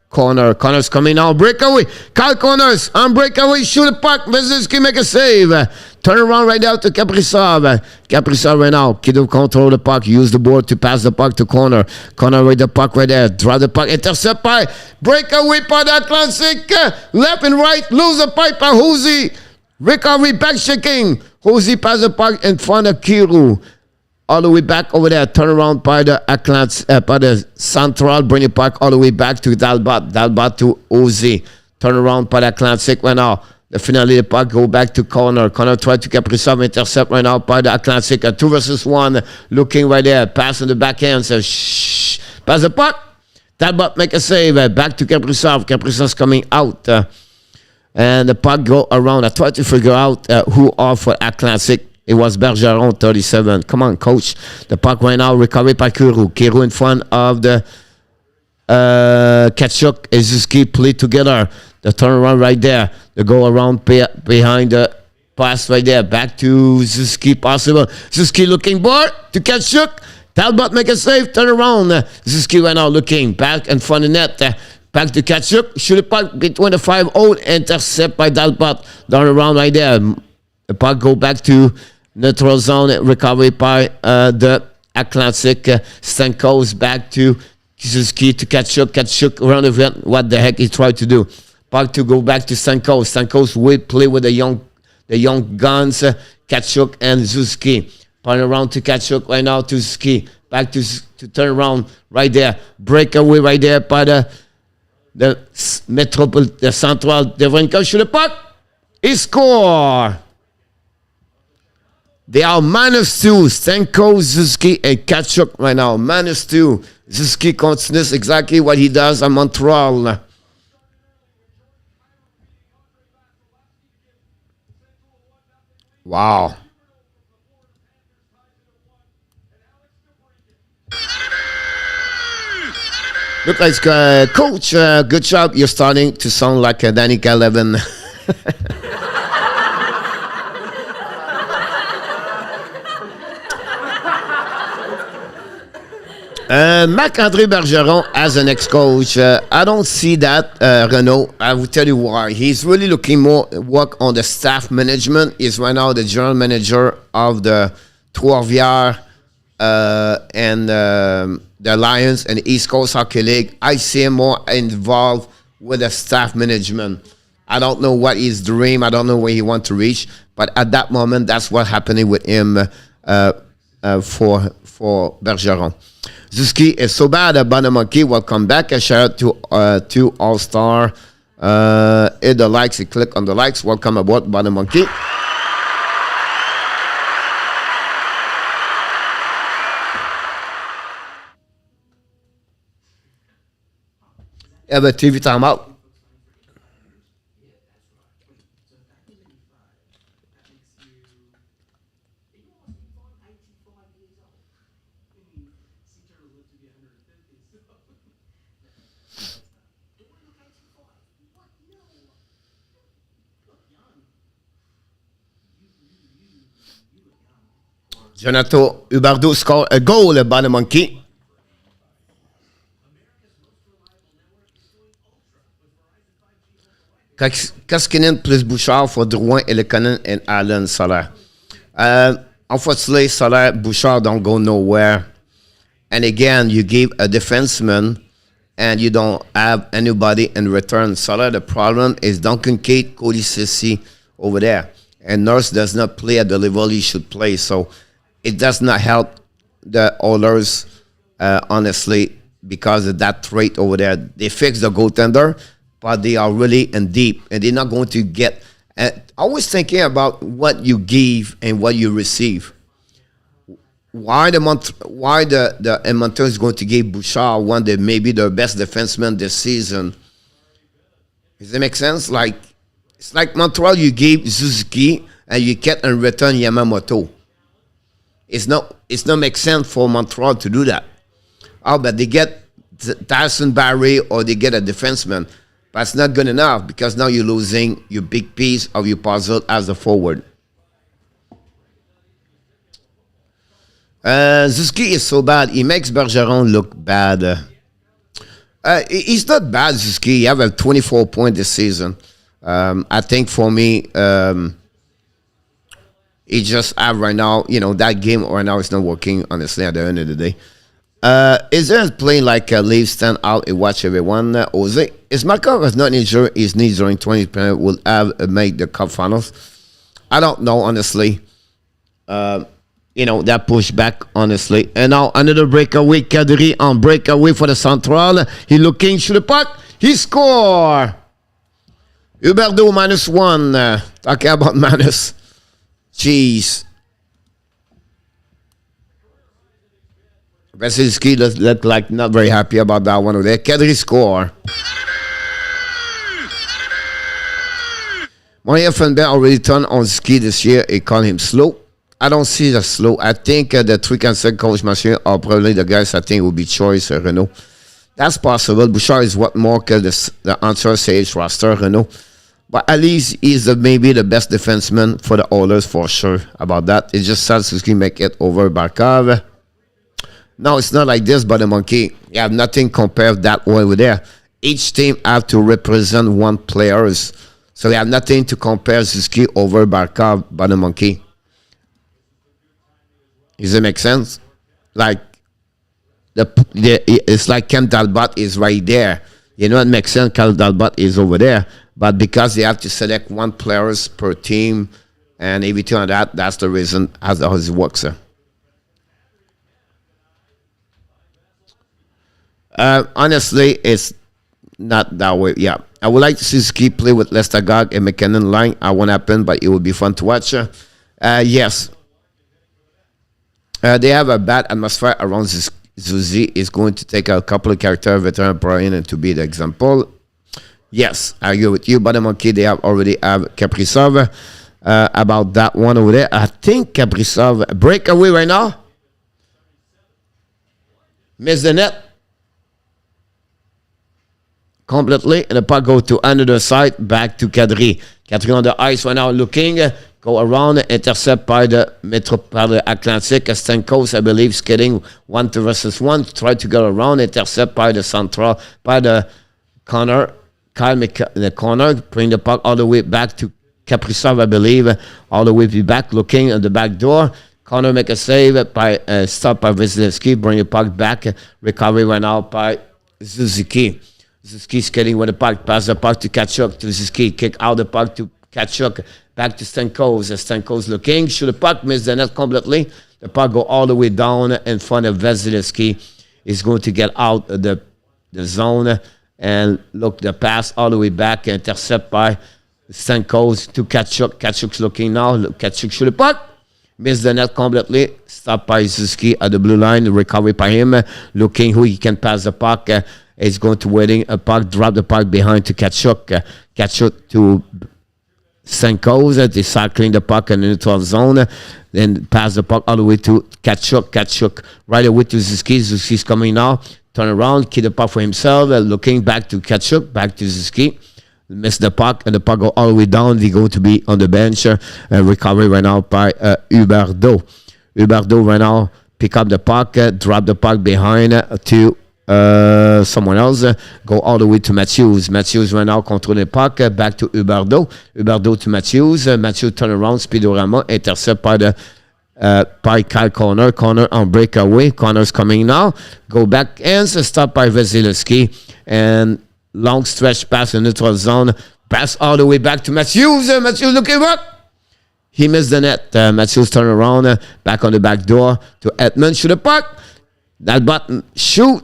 Corner. Corner's coming now. Breakaway. Kyle Corners on breakaway. Shoot the puck. Vasilevsky make a save. Turn around right now to Kaprizov. Kaprizov right now. Kiddo control the puck. Use the board to pass the puck to Corner. Corner with the puck right there. Draw the puck. Intercept by. Breakaway by the Atlantic. Left and right. Lose the pipe by Hosey. Recovery back checking. Hosey pass the puck in front of Giroux. All the way back over there. Turn around by the by the Central. Bring the puck all the way back to Dalbot. Dalbot to Ozzy. Turn around by the Atlantic right now. The finale, the puck go back to Connor. Connor tried to Kaprizov, intercept right now by the Atlantic. A 2 versus 1, looking right there. Pass in the backhand, says, shh. Pass the puck. Talbot make a save. Back to Kaprizov. Kaprizov's coming out. And the puck go around. I tried to figure out who are for Atlantic. It was Bergeron, 37. Come on, coach. The puck right now, recovered by Giroux. Giroux in front of the Kachuk and Zuski play together. The turnaround right there. The go around behind the pass right there. Back to Zuski, possible. Zuski looking board to Kachuk. Talbot make a save, turn around. Zuski right now looking back in front of the net. Back to Kachuk. Shoot the puck between the 5-0. Intercept by Talbot. Down around right there. The puck go back to neutral zone. Recovery by the Atlantic. Stanko's back to Zuski to Kachuk. Kachuk around the event. What the heck he tried to do? Puck to go back to Stanko's. Stanko's will play with the young guns. Kachuk and Zuski. Point around to Kachuk right now to Zuski. Back to turn around right there. Breakaway right there by the Metropolitan, the Central. Devrenko shoot the puck. He score. They are -2. Stanko, Zuski, and Kachuk right now. -2. Zuski continues exactly what he does at Montreal. Wow. Look like coach, good job. You're starting to sound like Danica 11. Marc-André Bergeron as an ex-coach, I don't see that, Renaud. I will tell you why. He's really looking more work on the staff management. He's right now the general manager of the Trois-Rivières and the Lions and the East Coast Hockey League. I see him more involved with the staff management. I don't know what his dream. I don't know where he wants to reach. But at that moment, that's what's happening with him for Bergeron. Zuski is so bad. Bonamonkey will come back. A shout out to All-Star. Hit the likes. You click on the likes. Welcome aboard, Bonamonkey. Have a TV timeout. Jonathan Huberdeau score a goal, le Bonamonkey. Kaskinen plus Bouchard for Drouin, Elekanen, and Allen Soler. Unfortunately, Soler, Bouchard don't go nowhere. And again, you give a defenseman and you don't have anybody in return. Soler, the problem is Duncan Kate, Cody Ceci over there. And Nurse does not play at the level he should play. So it does not help the Oilers, honestly, because of that trait over there. They fixed the goaltender, but they are really in deep, and they're not going to get. Always thinking about what you give and what you receive. Why the Edmonton is going to give Bouchard one that maybe the best defenseman this season? Does that make sense? Like it's like Montreal, you gave Suzuki and you get in return Yamamoto. It's not make sense for Montreal to do that. Oh, but they get Tyson Barrie or they get a defenseman. But it's not good enough because now you're losing your big piece of your puzzle as a forward. Zuski is so bad. He makes Bergeron look bad. He's not bad, Zuski. He have a 24 point this season. I think for me, he just have right now, that game right now is not working, honestly, at the end of the day. Is there playing like leave stand out and watch everyone? Jose? Is Markov has not injured his knees during 2020 will have make the cup finals? I don't know, honestly. That pushback, honestly. And now another breakaway. Kadri on breakaway for the Central. He looking to the puck. He score. Huberdeau -1. Talking about minus. Jeez. Vasilevsky look like not very happy about that one over there. Kadri score. Moyen Fenberg already turned on ski this year. He called him slow. I don't see the slow. I think the 3 coach machine are probably the guys I think will be choice Renault. That's possible. Bouchard is what more que the answer sage roster, Renault. But at least he's maybe the best defenseman for the Oilers for sure about that. It's just sad to make it over Barkov. No, it's not like this, but the monkey. You have nothing compared that way with there. Each team have to represent one players. So they have nothing to compare Suzuki over Barkov, but the monkey. Does it make sense? Like, it's like Ken Talbot is right there. You know, it makes sense. Ken Talbot is over there. But because they have to select one players per team and everything like that, that's the reason how it works. Sir. Honestly, it's not that way. Yeah. I would like to see Ski play with Lestagog and McKinnon line. I won't happen, but it would be fun to watch. Yes. They have a bad atmosphere around Zuzi. Is going to take a couple of character veteran Brian to be the example. Yes, I agree with you. But the monkey, they already have Kaprizov. About that one over there. I think Kaprizov breakaway right now. Miss the net. Completely, and the puck go to another side, back to Kadri. Kadri on the ice right now looking, go around, intercept by the Metropolitan Atlantic. Stankos, I believe, skating 1 versus 1, try to go around, intercept by the central, by the corner. Kyle in the corner, bring the puck all the way back to Kaprizov, I believe, all the way back, looking at the back door. Connor make a save by stop by Vasilevsky, bring the puck back, recovery right now by Suzuki. Suzuki skating with the puck, pass the puck to Kachuk, to Suzuki, kick out the puck to Kachuk, back to Stankos. Stankos looking, shoot the puck, miss the net completely. The puck go all the way down in front of Vasilevsky. He's going to get out of the zone and look the pass all the way back, intercept by Stankos to Kachuk. Kachuk's looking now, Kachuk shoot the puck. Miss the net completely. Stopped by Suzuki at the blue line. Recovery by him. Looking who he can pass the puck. He's going to waiting a puck. Drop the puck behind to Kachuk. Kachuk to Stankos. They're cycling the puck in the neutral zone. Then pass the puck all the way to Kachuk. Kachuk right away to Suzuki. Suzuki's coming now. Turn around. Keep the puck for himself. Looking back to Kachuk. Back to Suzuki. Miss the puck, and the puck go all the way down. They're going to be on the bench. Recovery right now by Huberdeau. Huberdeau right now pick up the puck, drop the puck behind to someone else. Go all the way to Matthews. Matthews right now control the puck. Back to Huberdeau. Huberdeau to Matthews. Matthews turn around. Speedorama. Intercept by the by Kyle Connor. Connor on breakaway. Connor's coming now. Go back and stop by Vasilevsky. And long stretch pass in neutral zone. Pass all the way back to Matthews. Matthews looking up. He missed the net. Matthews turn around. Back on the back door to Edmund. Shoot the puck. That button shoot.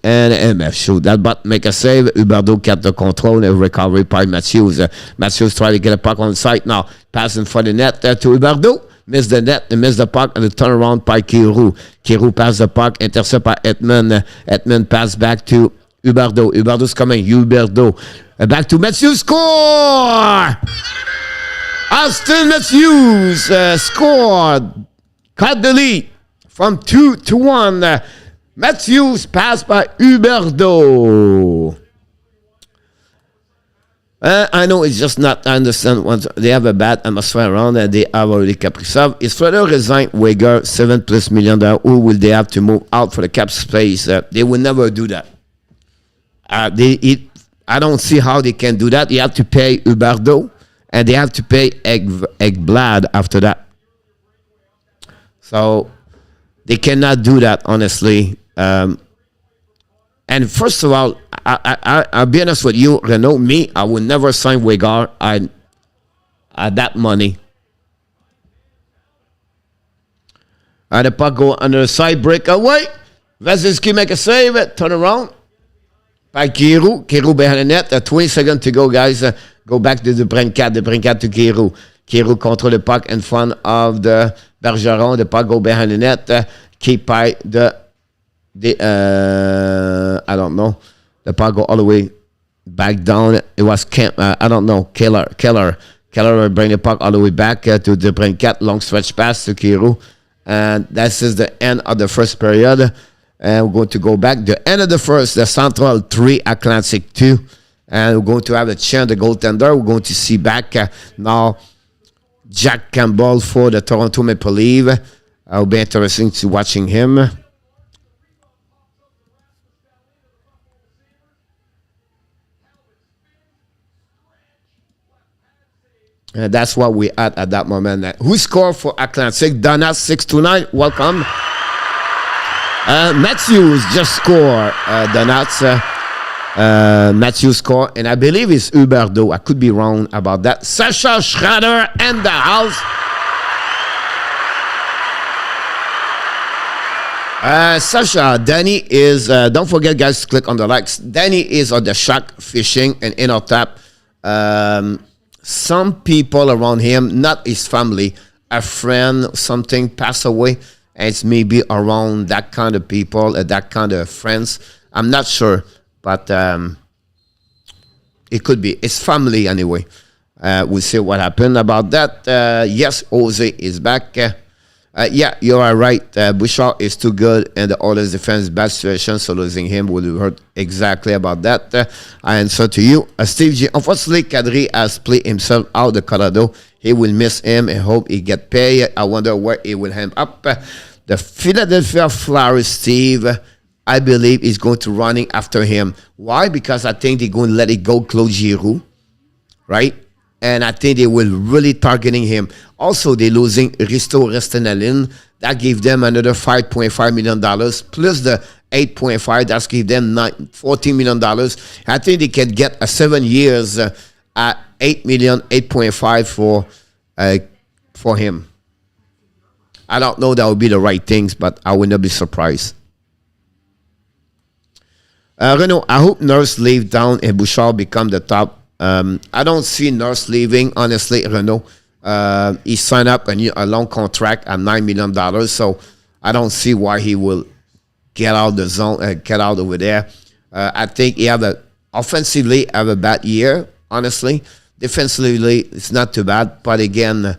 And MF shoot. That button make a save. Huberdeau kept the control and recovery by Matthews. Matthews try to get a puck on site now. Passing for the net to Huberdeau. Miss the net and miss the puck and the turnaround by Giroux. Giroux pass the puck. Intercept by Edmund. Edmund pass back to Huberdeau. Huberdeau's coming. Huberdeau. Back to Matthews. Score! Austin Matthews scored. Cut the lead from 2-1. Matthews passed by Huberdeau. I know it's just not, I understand once they have a bad atmosphere around and they have already Kaprizov. It's further resigned Weger, $7+ million. Who will they have to move out for the cap space? They will never do that. I don't see how they can do that. You have to pay Huberdeau and they have to pay Ekblad after that. So they cannot do that, honestly. And first of all, I'll be honest with you, Renault, me, I would never sign Wegar at that money. And the puck go under the side breakaway. Vasilevsky make a save, turn around. By Giroux. Giroux behind the net. 20 seconds to go, guys. Go back to the Brincat to Giroux. Giroux control the puck in front of the Bergeron. The puck go behind the net. Keep by the I don't know. The puck go all the way back down. It was I don't know. Keller will bring the puck all the way back to the Brincat. Long stretch pass to Giroux. And this is the end of the first period. And we're going to go back. The end of the first, the Central 3, Atlantic 2. And we're going to have a chance, the goaltender. We're going to see back now Jack Campbell for the Toronto Maple Leafs. It'll be interesting to watching him. And that's what we at that moment. Who scored for Atlantic? Donna 6-9. Welcome. Matthews just scored. Donuts. Matthews scored, and I believe it's Huberdeau. I could be wrong about that. Sasha Schrader and the house. Sasha, Danny is, don't forget guys to click on the likes. Danny is on the shack fishing and in our tap. Some people around him, not his family, a friend, something passed away. And it's maybe around that kind of people, that kind of friends. I'm not sure, but it could be. It's family anyway. We'll see what happened about that. Yes, Jose is back. Yeah, you are right. Bouchard is too good, and the Oilers defense bad situation, so losing him will hurt exactly about that. I answer to you. Steve G. Unfortunately, Kadri has played himself out of Colorado. He will miss him and hope he get paid. I wonder where he will end up. The Philadelphia Flyers, Steve, I believe is going to running after him. Why? Because I think they're going to let it go, Claude Giroux, right? And I think they will really targeting him. Also, they're losing Risto Restanaline. That gave them another $5.5 million, plus the 8.5. That's give them $14 million. I think they can get 7 years at $8 million, 8.5 for him. I don't know that would be the right things, but I would not be surprised. Renaud, I hope Nurse leave down and Bouchard become the top. I don't see Nurse leaving, honestly, Renaud. He signed up a long contract at $9 million, so I don't see why he will get out the zone, get out over there. I think he offensively have a bad year, honestly. Defensively, it's not too bad, but again,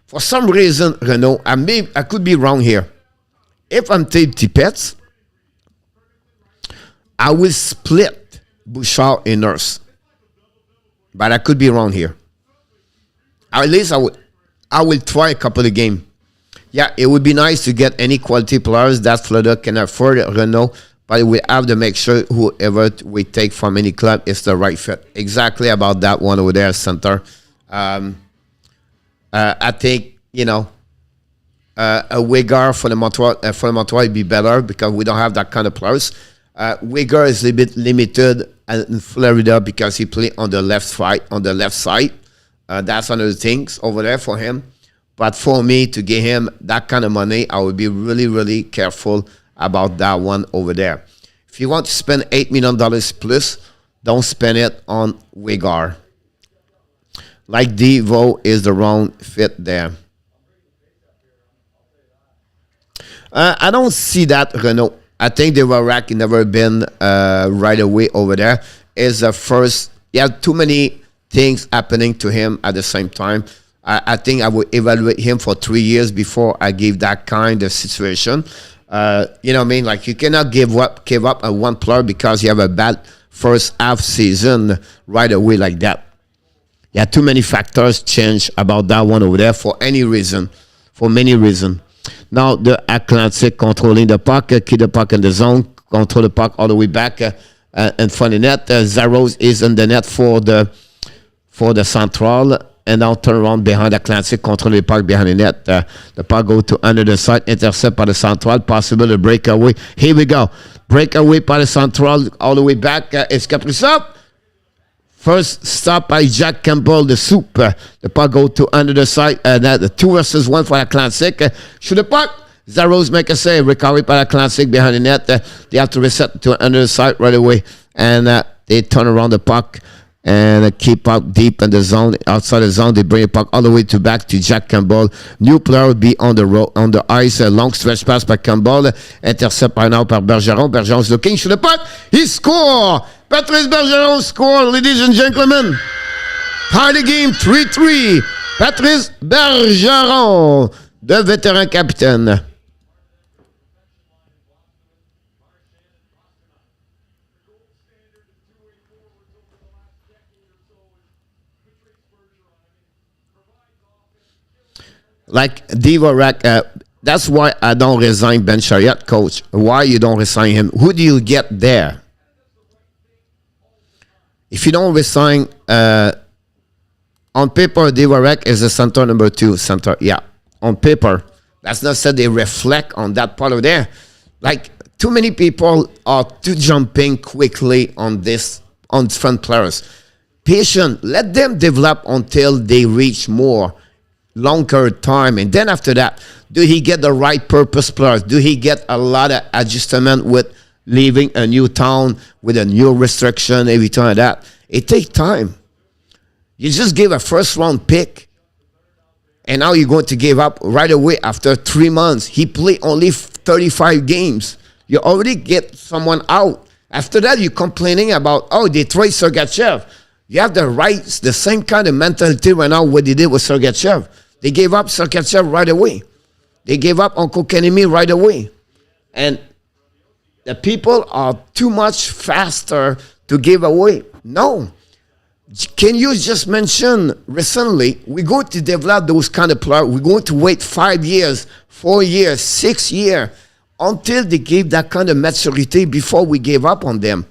for some reason, Renaud, I could be wrong here. If I'm taking Tippets, I will split Bouchard and Nurse. But I could be wrong here. At least I will try a couple of games. Yeah, it would be nice to get any quality players that Florida can afford, Renault, but we have to make sure whoever we take from any club is the right fit. Exactly about that one over there, center. I think, a Wigger for the Montreal would be better because we don't have that kind of players. Wigger is a little bit limited in Florida because he plays on the left side. That's one of the things over there for him. But for me to give him that kind of money, I would be really, really careful about that one over there. If you want to spend $8 million plus, don't spend it on Wigger. Like Devo is the wrong fit there. I don't see that, Renault. I think the Iraq never been right away over there. Is the first. You have too many things happening to him at the same time. I think I would evaluate him for 3 years before I give that kind of situation. You know what I mean? Like you cannot give up a one player because you have a bad first half season right away like that. Yeah, too many factors change about that one over there for any reason, for many reasons. Now the Atlantic controlling the puck, keep the puck in the zone, control the puck all the way back in front of the net. Zaros is in the net for the Central, and now turn around behind Atlantic, control the puck behind the net. The puck go to under the side, intercept by the Central, possible a breakaway. Here we go, breakaway by the Central all the way back. It's Kaprizov. First stop by Jack Campbell, the soup. The puck go to under the side. The 2 versus 1 for Atlantic. Shoot the puck. Zaros make a save. Recovery by Atlantic behind the net. They have to reset to under the side right away. And They turn around the puck and keep out deep in the zone, outside the zone. They bring the puck all the way to back to Jack Campbell. New player will be on the ice. A long stretch pass by Campbell. Intercept right now par Bergeron. Bergeron's looking to the puck. He score! Patrice Bergeron score, ladies and gentlemen. Tie the game 3-3. Patrice Bergeron, le vétéran capitaine. Like Divorak, that's why I don't resign Ben Chariot, coach. Why you don't resign him? Who do you get there? If you don't resign, on paper, Divorak is a center number 2 center. Yeah, on paper. That's not said they reflect on that part of there. Like, too many people are too jumping quickly on this, on front players. Patient, let them develop until they reach more longer time, and then after that, do he get the right purpose players? Do he get a lot of adjustment with leaving a new town with a new restriction, everything like that? It takes time. You just gave a first round pick, and now you're going to give up right away after 3 months. He played only 35 games. You already get someone out. After that, you're complaining about, oh, they trade Sergachev. You have the same kind of mentality right now what they did with Sergachev. They gave up Sergachev right away. They gave up Uncle Kenemy right away. And the people are too much faster to give away. No. Can you just mention recently, we're going to develop those kind of players. We're going to wait 5 years, 4 years, 6 years until they give that kind of maturity before we give up on them.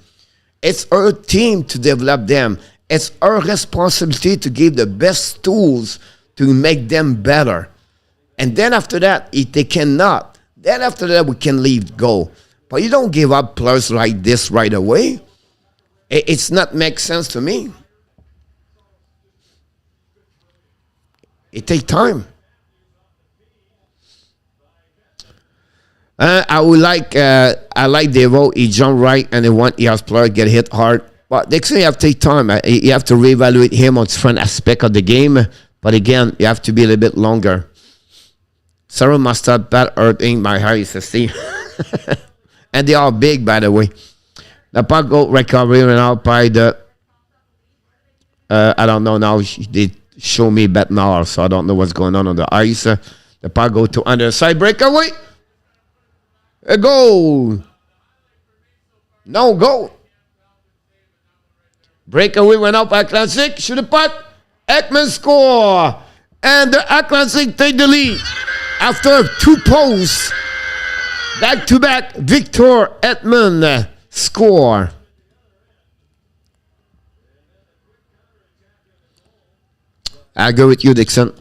It's our team to develop them. It's our responsibility to give the best tools to make them better. And then after that, if they cannot, then after that, we can leave go. But you don't give up players like this right away. It's not make sense to me. It takes time. I like Devo. He jumped right, and then one ER's player get hit hard. But next thing you have to take time. You have to reevaluate him on different aspect of the game. But again, you have to be a little bit longer. Sarah must have bad hurting my eyes, see. And they are big, by the way. The puck go recovery and out by the. I don't know now. They show me bet now, so I don't know what's going on the ice. The puck go to underside breakaway. A goal. No goal. Breakaway went up Atlantic. Shoot the puck. Ekman score. And the Atlantic take the lead. After 2 posts. Back to back. Victor Edmond score. I go with you, Dixon.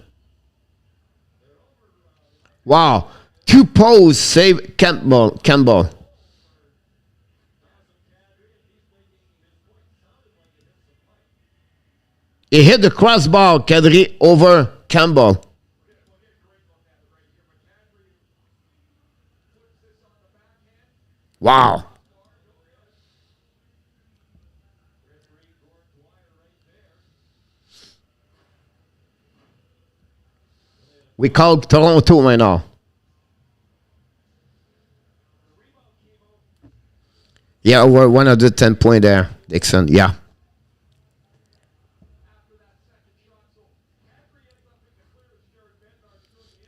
Wow. 2 posts save Campbell. He hit the crossbar, Kadri, over Campbell. Wow. We call Toronto right now. Yeah, we're one of the 10 point there, Dixon. Yeah.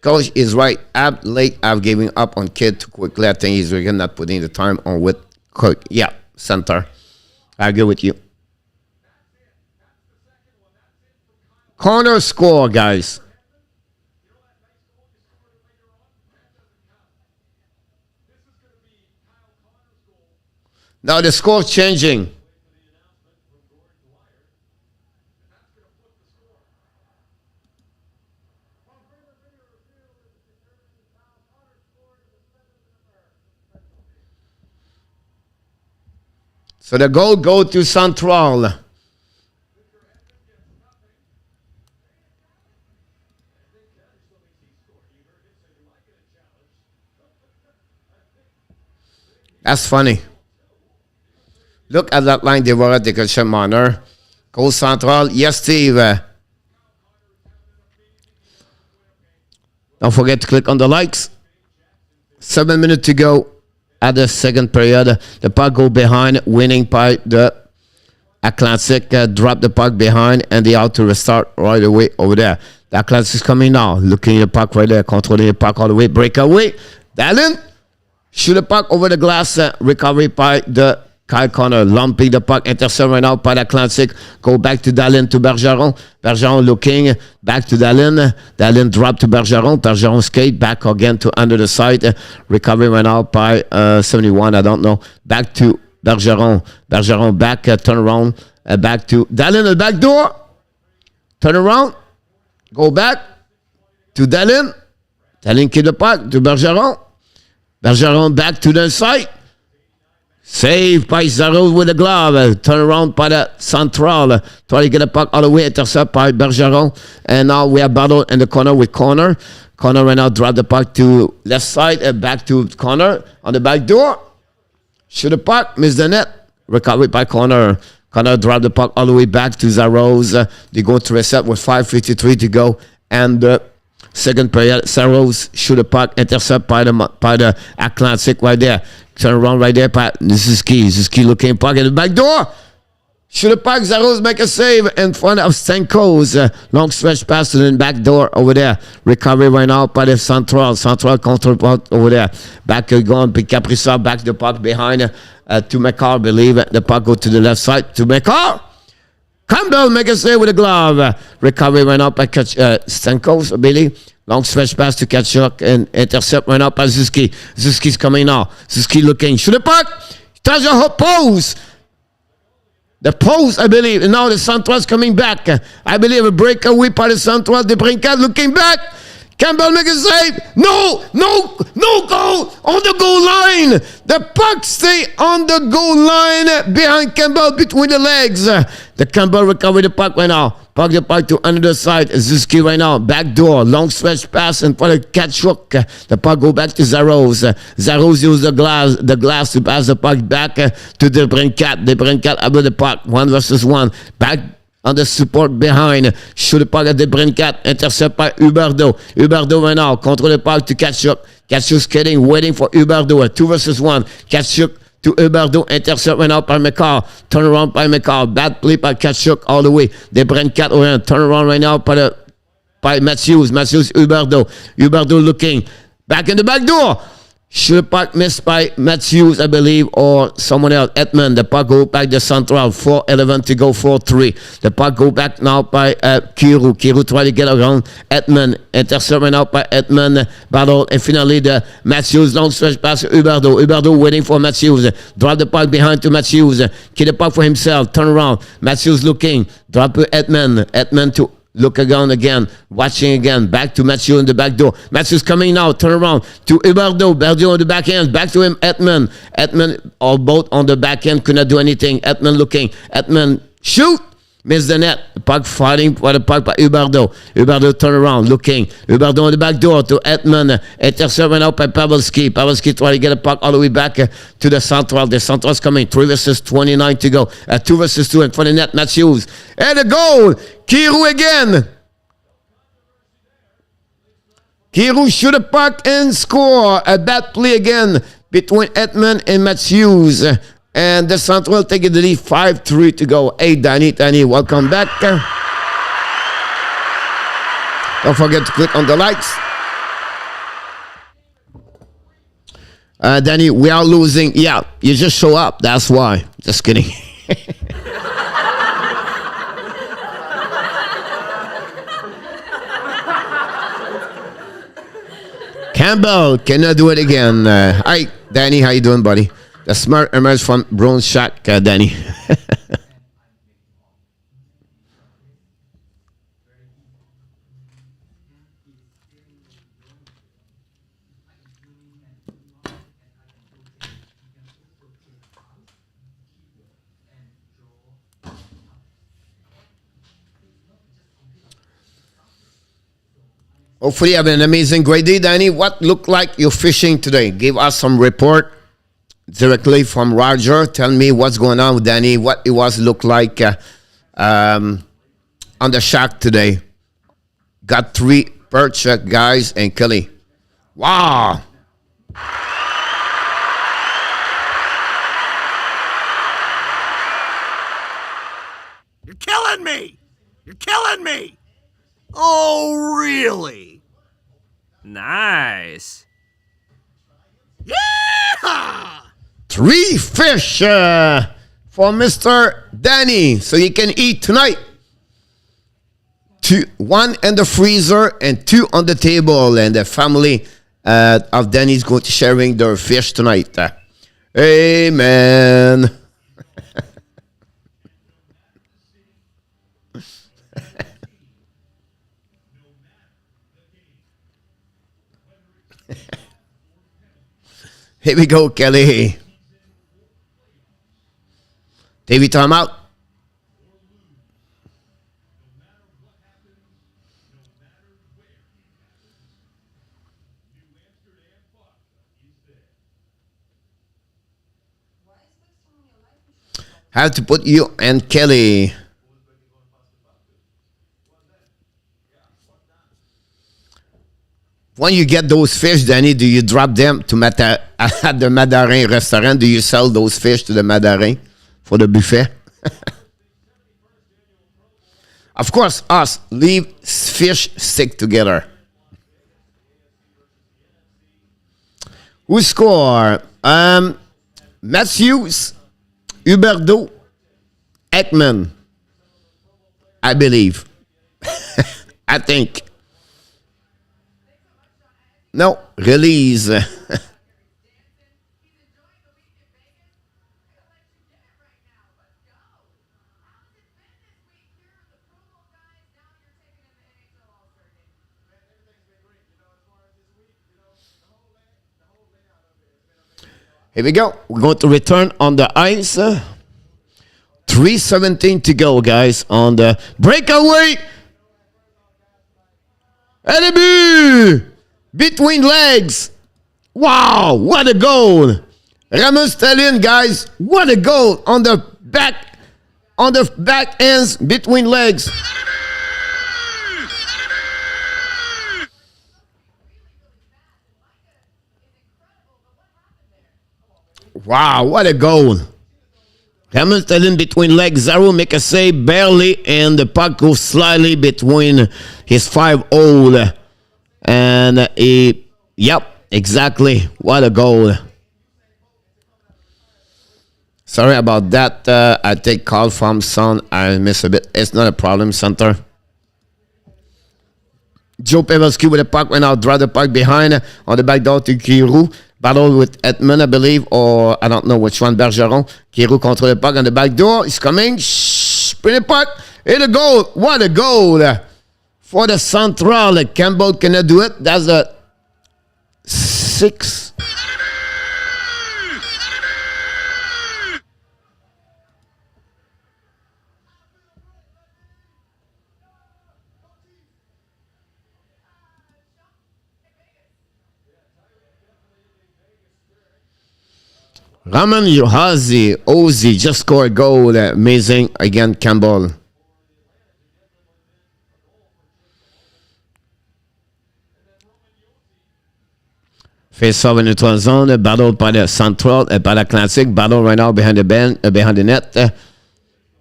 Coach is right. I've given up on Kid too quickly. I think he's really not putting the time on with Cook. Yeah, center. I agree with you. Corner score, guys. Now the score changing. So the goal go to Central. That's funny. Look at that line Deborah Décroché Manor. Goal central. Yes, Steve. Don't forget to click on the likes. 7 minutes to go at the second period. The puck go behind, winning by the Atlantic. Drop the puck behind, and they out to restart right away over there. The Atlantic is coming now. Looking at the puck right there, controlling the puck all the way. Breakaway. Dallin. Shoot the puck over the glass. Recovery by the Kyle Connor. Lumping the puck. Intercept right now by the Atlantic. Go back to Dallin to Bergeron. Bergeron looking. Back to Dallin. Dallin drop to Bergeron. Bergeron skate. Back again to under the side. Recovery right now by 71. I don't know. Back to Bergeron. Bergeron back. Turn around. Back to Dallin. The back door. Turn around. Go back to Dallin. Dallin keep the puck to Bergeron. Bergeron back to the side. Save by Giroux with the glove. Turn around by the central. Try to get the puck all the way. Intercept by Bergeron. And now we have battle in the corner with Connor. Connor right now drop the puck to left side and back to Connor on the back door. Shoot the puck. Miss the net. Recovery by Connor. Connor drop the puck all the way back to Giroux. They go to reset with 5:53 to go. And second period, Giroux shoot a puck, intercept by the Atlantic right there. Turn around right there. This is key looking puck in the back door. Shoot a puck. Giroux make a save in front of Stanko's. Long stretch pass to the back door over there. Recovery right now by the central. Central control puck over there. Back going. Caprissa back the puck behind to McCall. Believe it. The puck go to the left side to McCall. Campbell make a save with a glove. Recovery right now by Stanko's. Billy. Long stretch pass to Kachuk and intercept right now by Zuski. Zuski's coming now. Zuski looking. Shoot the puck. Touch a pose. The post, I believe. And now the Central is coming back. I believe a breakaway by the Central. The Brincat looking back. Campbell make a save. No goal on the goal line. The puck stay on the goal line behind Campbell between the legs. The Campbell recover the puck right now. Puck the puck to under the side. Zuski right now. Back door. Long stretch pass and for the Kachuk. The puck go back to Giroux. Giroux use the glass to pass the puck back to the Brincat. The Brincat under the puck. 1-1. Back on the support behind. Shoot the puck at the Brincat. Intercept by Huberdeau. Huberdeau right now. Control the puck to Kachuk. Kachuk skating, waiting for Huberdeau. 2-1. Kachuk to Huberdeau. Intercept right now by McCall. Turn around by McCall. Bad play by Kachuk all the way. The Brincat around. Turn around right now by Matthews. Matthews, Huberdeau. Huberdeau looking. Back in the back door. Shoot the puck missed by Matthews, I believe, or someone else. Edmund, the puck go back to Central. 4:11 to go, 4-3. The puck go back now by Giroux. Giroux try to get around Edmund. Intercept right now by Edmund. Battle. And finally, the Matthews long stretch pass to Huberdeau. Huberdeau waiting for Matthews. Drop the puck behind to Matthews. Keep the puck for himself. Turn around. Matthews looking. Drop to Edmund. Edmund to look again, watching again, back to Matthew in the back door. Matthew's coming now, turn around to Huberdeau. Huberdeau on the back end, back to him, Edmund. Edmund, all both on the back end, could not do anything. Edmund looking, Edmund, shoot! Miss the net. The puck fighting for the puck by Huberdeau. Huberdeau turn around, looking. Huberdeau on the back door to Edmund. Intercept right out by Pavelski. Pavelski try to get the puck all the way back to the Central. The Central's coming. 3-29 to go. 2-2 in front of the net. Matthews. And a goal. Giroux again. Giroux shoot a puck and score. A bad play again between Edmund and Matthews. And the Central taking the lead, 5-3 to go. Hey, Danny, welcome back. Don't forget to click on the likes. Danny, we are losing. Yeah, you just show up. That's why. Just kidding. Campbell cannot do it again. Hi, Danny. How you doing, buddy? The smart emerged from Bronze Shack, Danny. Hopefully you have an amazing great day, Danny. What looked like you're fishing today? Give us some report. directly from Roger. Tell me what's going on with Danny, what it was look like on the shack today. Got 3 perch guys and Kelly. Wow. You're killing me! You're killing me! Oh, really? Nice. Yeah! 3 fish for Mr. Danny, so you can eat tonight. 1 in the freezer and 2 on the table, and the family of Danny is going to sharing their fish tonight. Amen. Here we go, Kelly. TV timeout. Have to put you and Kelly. When you get those fish, Danny, do you drop them to at the Madarin restaurant? Do you sell those fish to the Madarin for the buffet? Of course, us leave fish stick together. Who score? Matthews, Huberdeau, Ekman. I believe. I think. No, release. Here we go. We're going to return on the ice. 3:17 to go, guys, on the breakaway. Debut! Between legs. Wow, what a goal. Ramos Stalin, guys. What a goal on the back ends between legs. Wow, what a goal. Hamilton between legs, Giroux make a save barely, and the puck goes slightly between his 5-hole. And yep, exactly. What a goal. Sorry about that. I take call from son. I miss a bit. It's not a problem, center. Joe Pavelski with the puck right now. Draw the puck behind on the back door to Giroux. Battle with Edmund, I believe, or I don't know which one, Bergeron. Giroux control the puck on the back door. He's coming. Bring the puck. Hit a goal. What a goal. For the Central, Campbell cannot do it. That's a 6. Raman Ozzy just scored a goal. Amazing. Again, Campbell. Face-off in the neutral zone, battle by the Central, by the Atlantic, battle right now behind the net.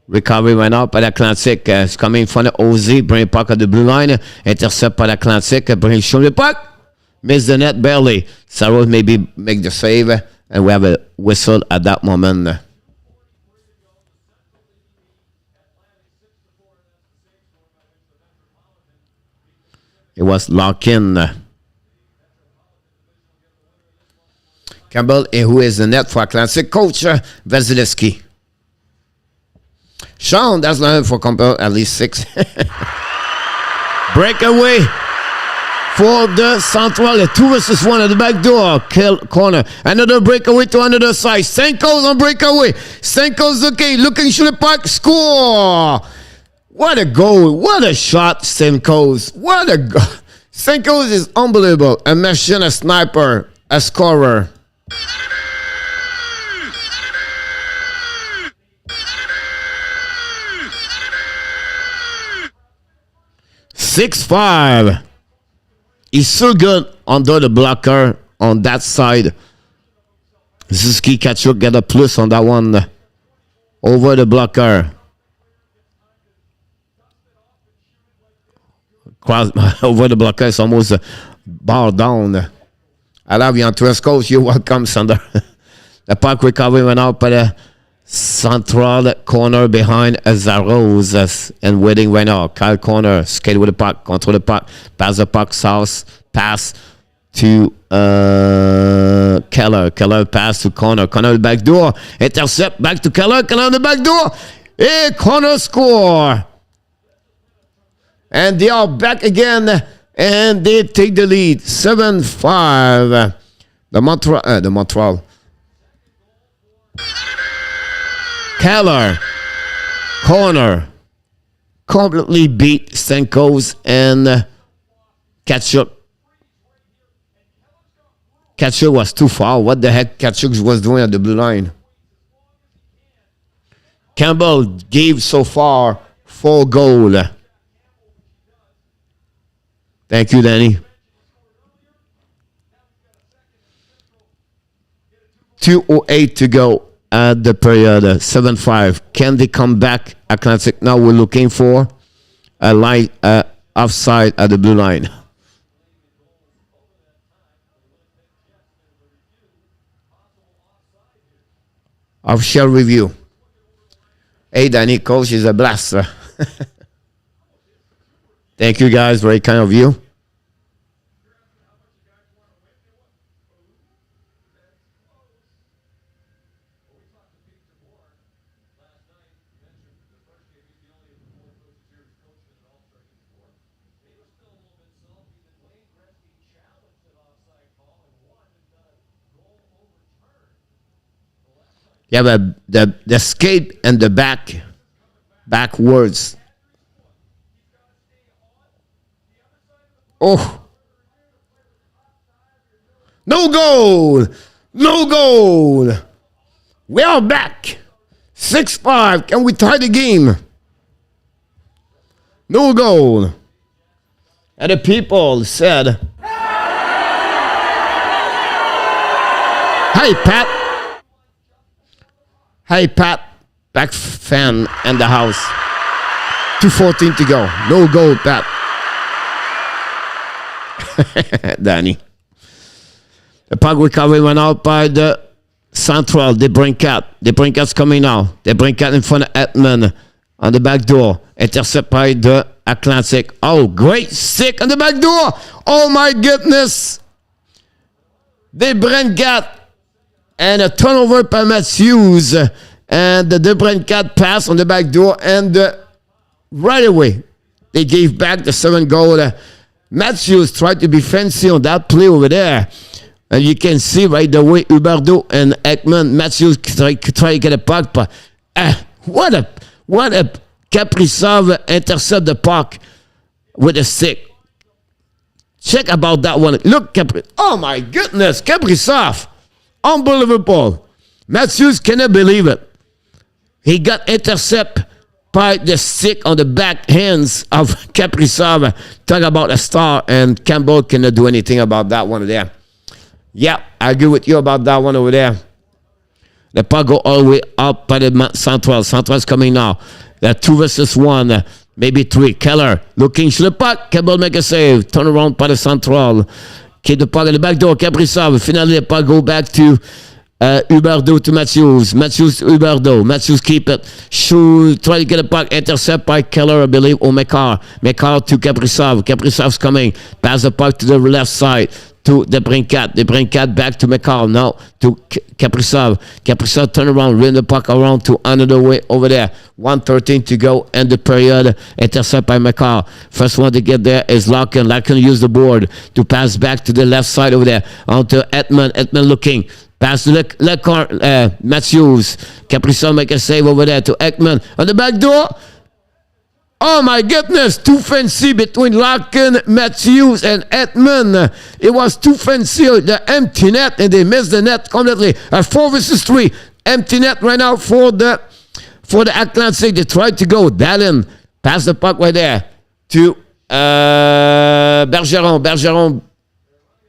Recovery right now by the Atlantic, it's coming from the OZ, bring puck at the blue line, intercept by the Atlantic, bring show the puck, miss the net barely. Saros maybe make the save, and we have a whistle at that moment. It was locked in. Campbell, who is the net for Atlantic coach, Vasilevsky. Sean, that's not for Campbell, at least 6. Breakaway for the Central. 2 versus 1 at the back door. Corner. Another breakaway to another side. Stamkos on breakaway. Stamkos, okay, looking to the puck. Score! What a goal. What a shot, Stamkos. What a goal. Stamkos is unbelievable. A machine, a sniper, a scorer. 6-5. He's so good under the blocker on that side. Suzuki Kachuk get a plus on that one. Over the blocker. Over the blocker, it's almost bar down. I love you on West Coast. You're welcome, Sander. The puck recovery went out by the central corner behind Zaros and waiting right now. Kyle Corner, skate with the puck, control the puck, pass the puck south, pass to Keller. Keller pass to Corner. Corner the back door. Intercept back to Keller. Keller the back door. A Corner score. And they are back again. And they take the lead. 7-5. The Montreal. Keller. Corner. Completely beat Stankos and Kachuk. Kachuk was too far. What the heck Kachuk was doing at the blue line? Campbell gave so far 4 goals. Thank you, Danny. 2:08 to go at the period. 7-5. Can they come back? Atlantic. Now we're looking for a line offside at the blue line. Official review. Hey, Danny, coach is a blaster. Thank you, guys. Very kind of you. Yeah, but the skate and the backwards. Oh. No goal. No goal. We are back. 6-5. Can we tie the game? No goal. And the people said, "Hey, Pat." Hey, Pat, back fan in the house. 2:14 to go. No goal, Pat. Danny. The puck recovery went out by the Central. They bring Cat. The Brinkat's coming now. They bring Cat in front of Edmund on the back door. Intercept by the Atlantic. Oh, great stick on the back door. Oh, my goodness. They bring Cat. And a turnover by Matthews. And the Debrincat pass on the back door. And right away, they gave back the 7 goal. Matthews tried to be fancy on that play over there. And you can see right away, Huberdeau and Ekman. Matthews try to get a puck. But what a Kaprizov intercept the puck with a stick. Check about that one. Look, oh my goodness, Kaprizov. Unbelievable. Matthews cannot believe it. He got intercepted by the stick on the back hands of Kaprizov. Talk about a star, and Campbell cannot do anything about that one there. Yeah, I agree with you about that one over there. The puck go all the way up by the Central. Central's coming now. They're 2 versus 1, maybe 3. Keller looking to the puck. Campbell make a save. Turn around by the Central. Keep the puck in the back door. Kaprizov. Finally, the puck go back to Huberdeau to Matthews. Matthews to Huberdeau. Matthews keep it. Shoot. Try to get a puck. Intercept by Keller, I believe, or Mekar. Mekar to Kaprizov. Kaprizov's coming. Pass the puck to the left side to the Brinkat. The Brinkat back to Mekar. Now to Kaprizov. Kaprizov turn around. Run the puck around to another way over there. 1:13 to go in the period. Intercept by Mekar. First one to get there is Larkin. Larkin use the board to pass back to the left side over there. On to Edmund. Edmund looking. Pass to Matthews. Kaprizov make a save over there to Ekman. On the back door. Oh my goodness, too fancy between Larkin, Matthews, and Edmund. It was too fancy, the empty net, and they missed the net completely. 4 versus 3. Empty net right now for the Atlantic. They tried to go. Dallin pass the puck right there to Bergeron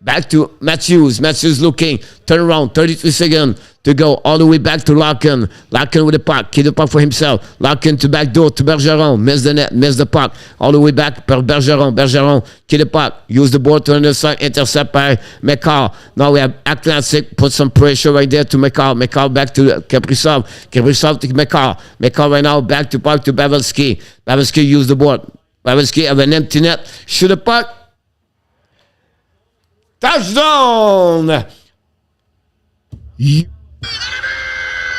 back to Matthews. Matthews looking. Turn around. 33 seconds to go. All the way back to Larkin. Larkin with the puck. Keep the puck for himself. Larkin to back door to Bergeron. Miss the net. Miss the puck. All the way back per Bergeron. Bergeron. Keep the puck. Use the board to the side. Intercept by McCall. Now we have Atlantic. Put some pressure right there to McCall. McCall back to Kaprizov. Kaprizov to McCall. McCall right now back to puck to Pavelski. Pavelski use the board. Pavelski have an empty net. Shoot the puck. Touchdown!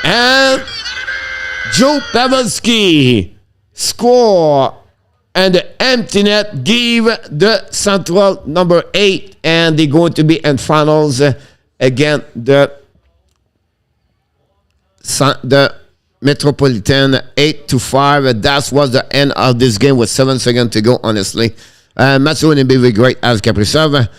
And Joe Pavelski score, and the empty net give the Central number 8, and they're going to be in finals again. The Metropolitan 8-5. That was the end of this game with 7 seconds to go. Honestly, Matthew wouldn't be great as Kaprizov.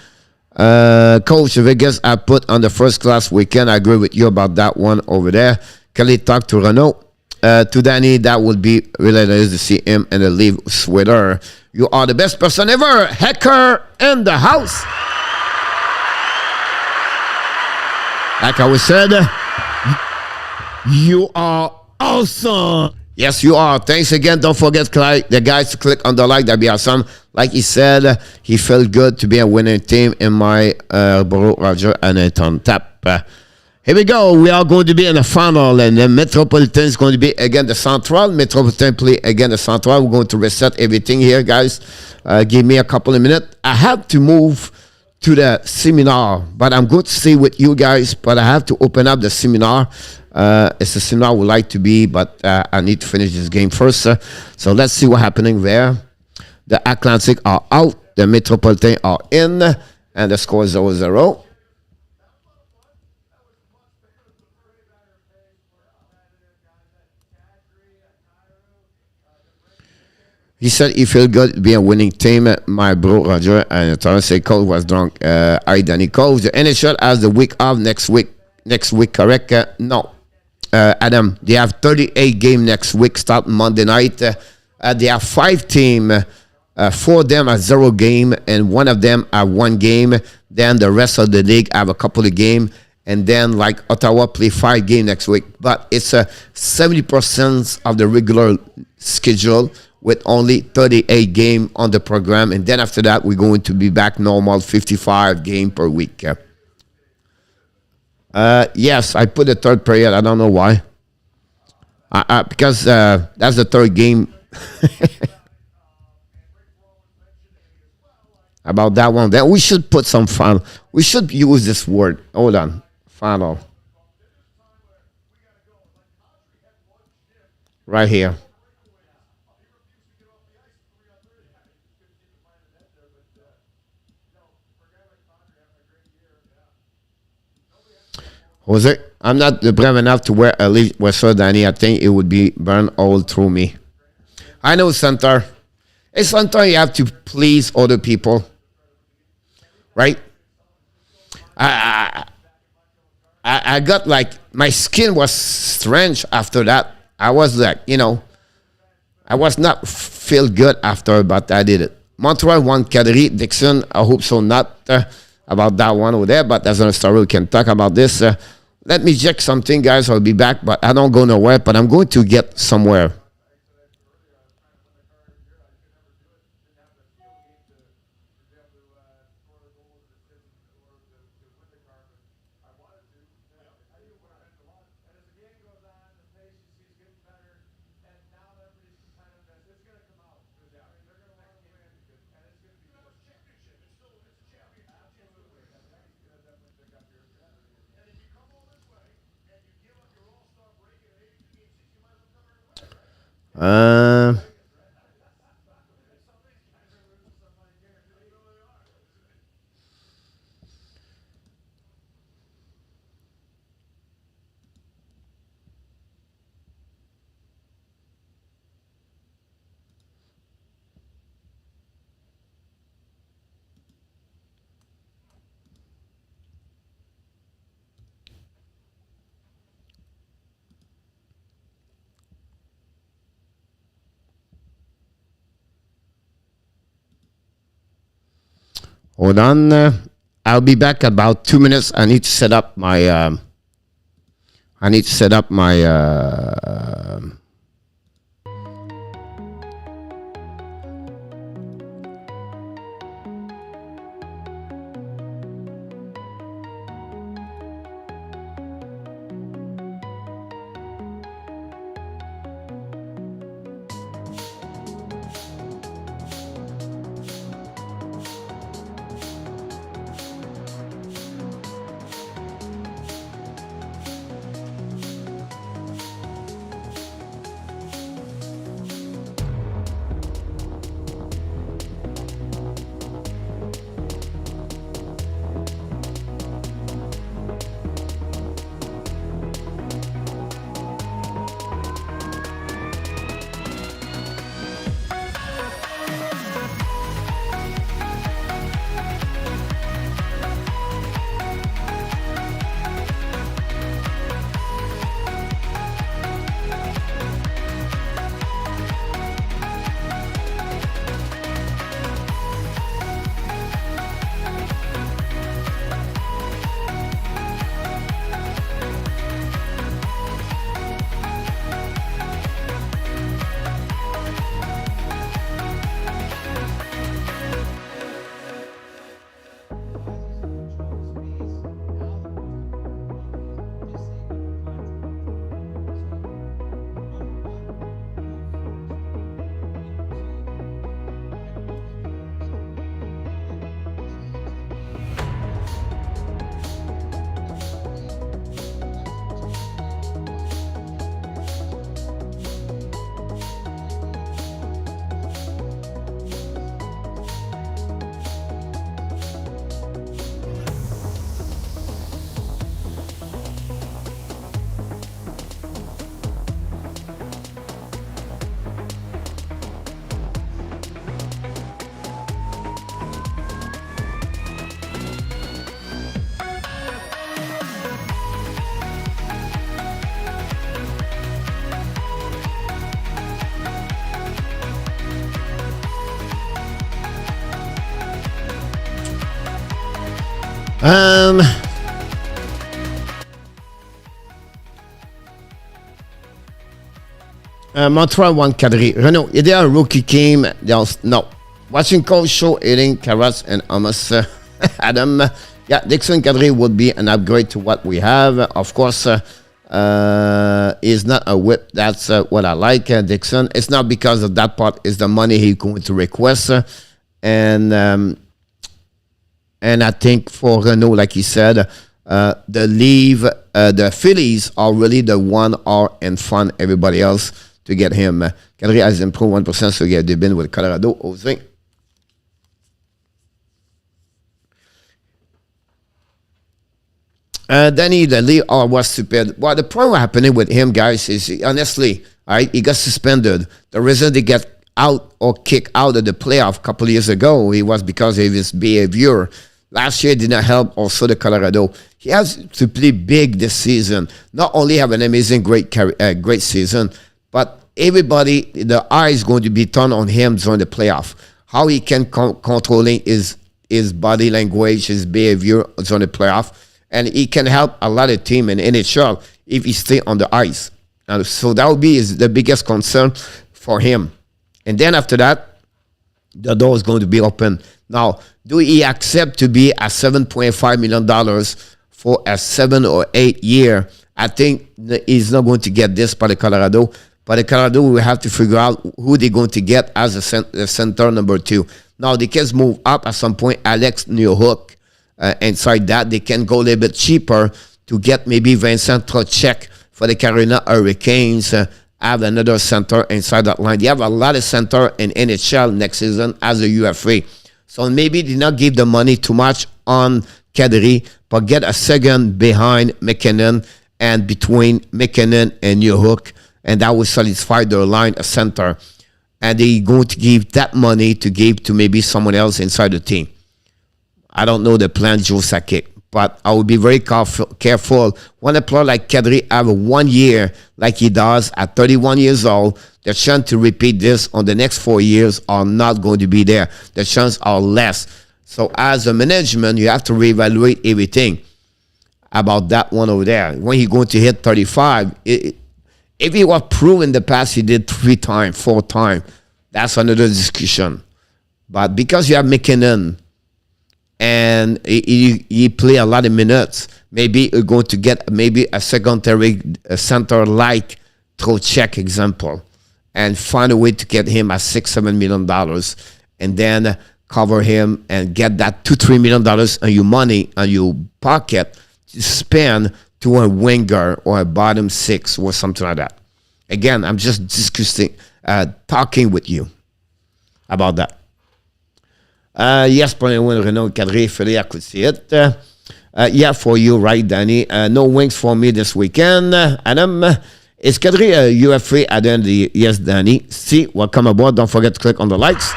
Coach Vegas, I put on the first class weekend. I agree with you about that one over there. Kelly talked to Renault. To Danny, that would be really nice to see him in the leave sweater. You are the best person ever. Hacker in the house. Like I was said, you are awesome. Yes, you are. Thanks again. Don't forget, the guys, to click on the like. That'd be awesome. Like he said, he felt good to be a winning team in my bro, Roger, and it's on tap. Here we go. We are going to be in the final, and the Metropolitan is going to be again the Central. Metropolitan play again the Central. We're going to reset everything here, guys. Give me a couple of minutes. I have to move to the seminar, but I'm going to stay with you guys. But I have to open up the seminar. It's a seminar I would like to be, but I need to finish this game first. So let's see what's happening there. The Atlantic are out. The Metropolitan are in. And the score is 0-0. He said he felt good being a winning team. My bro Roger and Thomas say Cole was drunk. I Danny Cole. The NHL has the week off next week. Next week, correct? No. Adam, they have 38 game next week, start Monday night. They have 5 team. 4 of them are 0 game, and 1 of them are 1 game. Then the rest of the league have a couple of game, and then like Ottawa play 5 game next week. But it's 70% of the regular schedule with only 38 game on the program, and then after that we're going to be back normal 55 game per week. Yes, I put the third period. I don't know why. Because that's the third game. About that one. Then we should put some final. We should use this word. Hold on. Final. Right here. Jose, I'm not brave enough to wear a leaf with Sir Danny. I think it would be burned all through me. I know, Center. It's sometimes you have to please other people. Right? I got like, my skin was strange after that. I was like, I was not feel good after, but I did it. Montreal won Cadre. Dixon, I hope so not about that one over there, but that's another story. We can talk about this. Let me check something, guys. I'll be back, but I don't go nowhere, but I'm going to get somewhere. Hold on. I'll be back in about 2 minutes. I need to set up my. I need to set up my. Montreal won Kadri. Renault, is there a rookie team? No. Watching coach show eating carrots and hummus. Adam, yeah, Dixon Kadri would be an upgrade to what we have. Of course, is not a whip. That's what I like, Dixon. It's not because of that part. It's the money he's going to request. And I think for Renault, like he said, the Phillies are really the one are in front everybody else to get him. Kadri has improved 1%, so yeah, they've been with Colorado. Jose. Danny, the league was stupid. Well, the problem happening with him, guys, is honestly, all right, he got suspended. The reason they get out or kicked out of the playoff a couple of years ago, it was because of his behavior. Last year did not help also the Colorado. He has to play big this season. Not only have an amazing, great season, but everybody, the eye is going to be turned on him during the playoff. How he can controlling his body language, his behavior during the playoff. And he can help a lot of team in NHL if he stay on the ice. And so that would be the biggest concern for him. And then after that, the door is going to be open. Now, do he accept to be at $7.5 million for a 7 or 8 year? I think he's not going to get this by the Colorado. But the Colorado will have to figure out who they're going to get as a center number 2. Now, they can move up at some point. Alex Newhook. Inside that, they can go a little bit cheaper to get maybe Vincent Trocheck for the Carolina Hurricanes. Have another center inside that line. They have a lot of center in NHL next season as a UFA. So maybe they not give the money too much on Kadri, but get a second behind McKinnon and between McKinnon and Newhook, and that will solidify their line, a center. And they're going to give that money to give to maybe someone else inside the team. I don't know the plan, Joe Sakic, but I would be very careful. When a player like Kadri have 1 year like he does at 31 years old, the chance to repeat this on the next 4 years are not going to be there. The chances are less. So as a management, you have to reevaluate everything about that one over there. When he's going to hit 35, if he was proven in the past he did 3 times, 4 times, that's another discussion. But because you have McKinnon and he play a lot of minutes, maybe you're going to get maybe a secondary center like Trocheck example and find a way to get him at $6-7 million and then cover him and get that $2-3 million on your money on your pocket to spend to a winger or a bottom 6 or something like that. Again, I'm just discussing, talking with you about that. Yes, point one, Renault Cadre, Philly, I could see it. Yeah, for you, right, Danny. No wings for me this weekend. Adam, is Cadre UFA at the end of the yes, Danny. See, welcome aboard. Don't forget to click on the likes.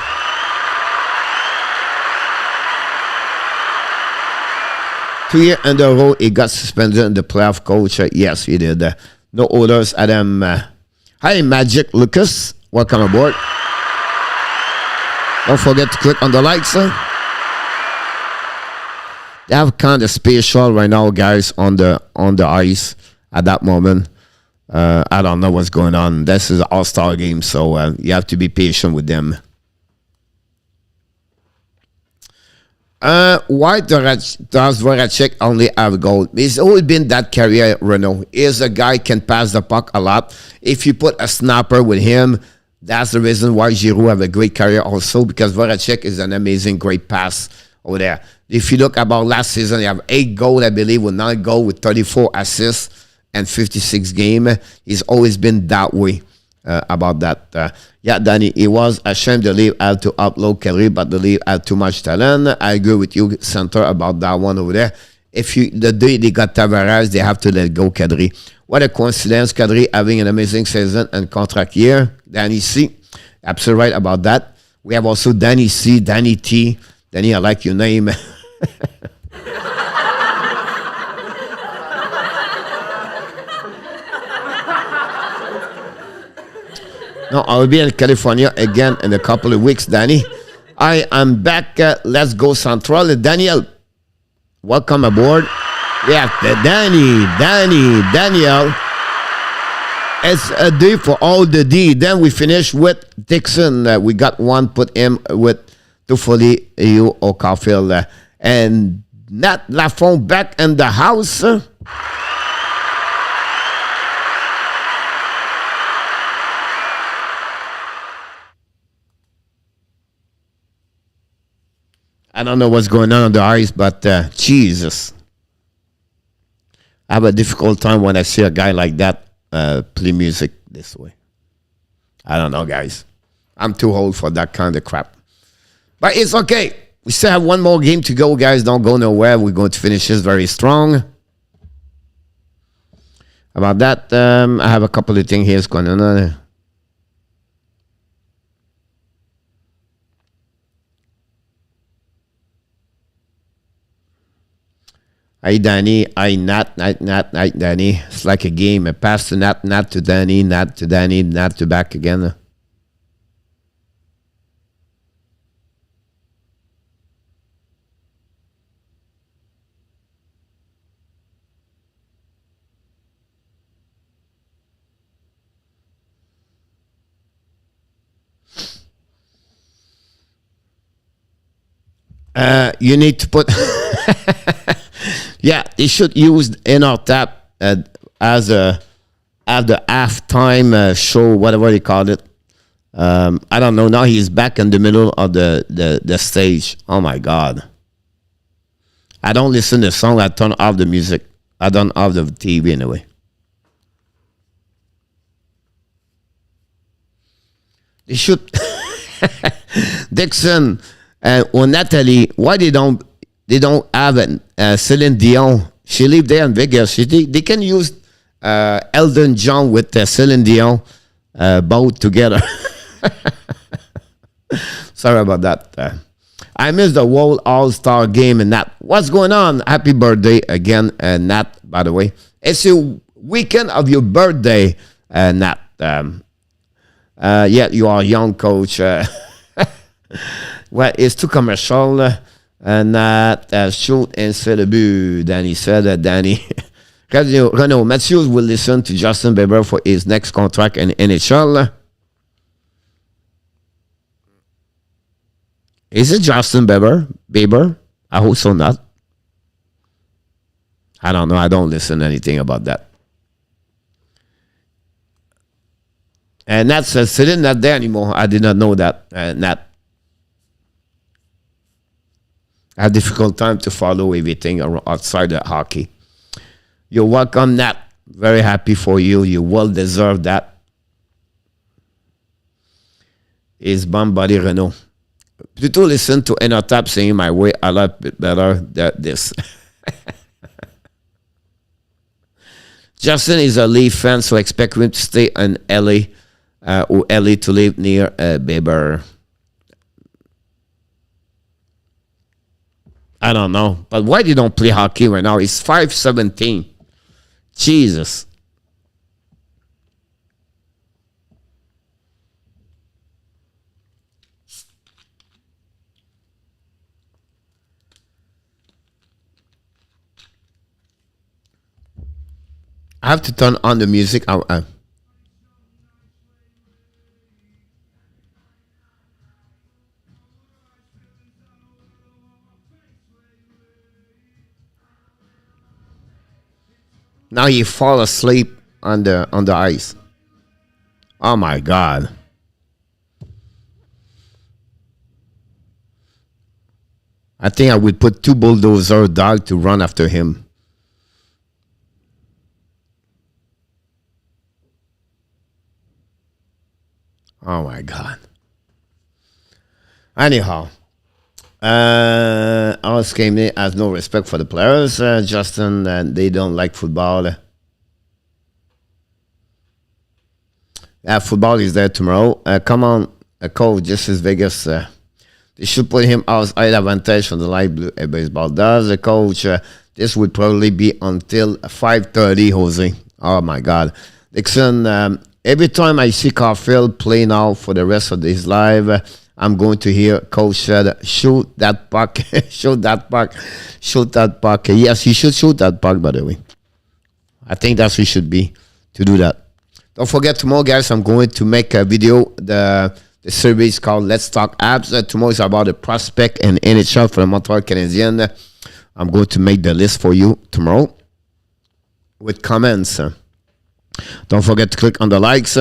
Two years in a row, he got suspended in the playoff, coach. Yes, he did. No orders, Adam. Hi, Magic Lucas. Welcome aboard. Don't forget to click on the likes. They have kind of special right now, guys, on the ice at that moment. I don't know what's going on. This is an all-star game, so you have to be patient with them. Why does Voracek only have goal? He's always been that carrier, Renault. He's a guy can pass the puck a lot. If you put a snapper with him, that's the reason why Giroux have a great career also, because Voracek is an amazing, great pass over there. If you look about last season, he have 8 goals, I believe, with 9 goals, with 34 assists and 56 games. He's always been that way about that. Yeah, Danny, it was a shame the league had to upload Kelly, but the league had too much talent. I agree with you, Center, about that one over there. The day they got Tavares, they have to let go Kadri. What a coincidence, Kadri having an amazing season and contract year. Danny C, absolutely right about that. We have also Danny C, Danny T. Danny, I like your name. No, I'll be in California again in a couple of weeks, Danny. I am back. Let's go Central. Daniel, welcome aboard. Yeah, Daniel. It's a D for all the D. Then we finish with Dixon. We got one, put him with Toffoli, you, or Caulfield. And Nat Lafont back in the house. I don't know what's going on the ice, but Jesus. I have a difficult time when I see a guy like that play music this way. I don't know, guys. I'm too old for that kind of crap. But it's okay. We still have one more game to go, guys. Don't go nowhere. We're going to finish this very strong. About that, I have a couple of things here going on. Hi, Danny. Hi, Nat, Danny. It's like a game. A pass to Nat to Danny, Nat to Danny, Nat to back again. You need to put... Yeah, they should use inner tap as the halftime show, whatever they call it. I don't know. Now he's back in the middle of the stage. Oh my God! I don't listen to the song. I turn off the music. I turn off the TV anyway. They should Dixon or Natalie. Why they don't have Celine Dion? She live there in Vegas. They can use Elton John with Celine Dion both together. Sorry about that. I missed the World All-Star game and Nat. What's going on? Happy birthday again, Nat, by the way. It's the weekend of your birthday, Nat. Yeah, you are a young coach. Well, it's too commercial. Nat, shoot and fait le but. Danny said that Danny. Renaud, Matthews will listen to Justin Bieber for his next contract in NHL. Is it Justin Bieber? I hope so not. I don't know. I don't listen to anything about that. And Nat says, Céline not there anymore. I did not know that, Nat. I have difficult time to follow everything outside the hockey. You're welcome, Nat. Very happy for you. You well deserve that. Is bon body Renault. Plutôt listen to Enotap singing my way a lot better than this. Justin is a Leaf fan, so expect him to stay in LA or LA to live near Bieber. I don't know. But why they don't play hockey right now? It's 5:17. Jesus. I have to turn on the music. Now he fall asleep on the ice. Oh my God. I think I would put 2 bulldozer dogs to run after him. Oh my God. Anyhow, our game has no respect for the players, Justin, and they don't like football. Yeah, football is there tomorrow. Come on, coach, this is Vegas. They should put him outside advantage from the light blue baseball. Does the coach? This would probably be until 5:30, Jose. Oh my God. Dixon, every time I see Caulfield play now for the rest of his life, I'm going to hear Coach said, shoot that puck, shoot that puck, shoot that puck. Yes, he should shoot that puck, by the way. I think that's what he should be to do that. Don't forget, tomorrow, guys, I'm going to make a video. The series called Let's Talk Abs. Tomorrow is about the prospect and NHL for the Montreal Canadiens. I'm going to make the list for you tomorrow with comments. Don't forget to click on the likes.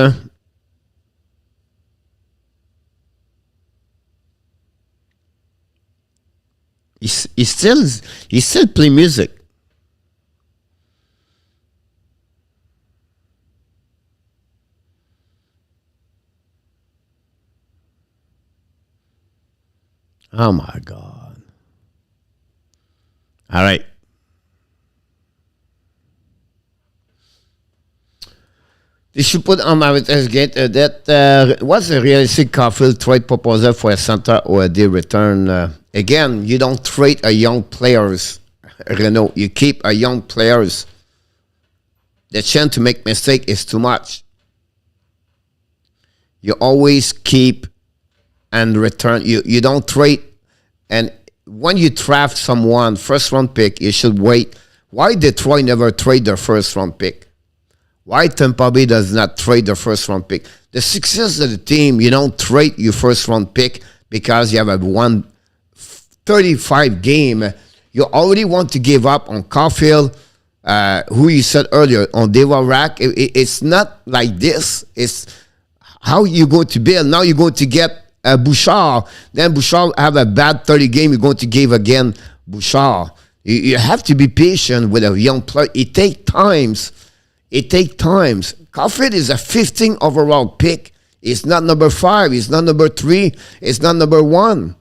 He still play music. Oh my God. All right. They should put on my gate that what's a realistic Caulfield trade proposal for a center or a deal return? Again, you don't trade a young players, Renault. You keep a young players. The chance to make mistake is too much. You always keep and return. You don't trade. And when you draft someone, first round pick, you should wait. Why Detroit never trade their first round pick? Why Tampa Bay does not trade their first round pick? The success of the team, you don't trade your first round pick because you have a 135 game. You already want to give up on Caulfield, who you said earlier, on Deva Rack. It's not like this. It's how you go to build. Now you're going to get Bouchard. Then Bouchard have a bad 30 game. You're going to give again Bouchard. You have to be patient with a young player. It takes times. It takes times. Caulfield is a 15 overall pick. It's not number 5. It's not number 3. It's not number 1.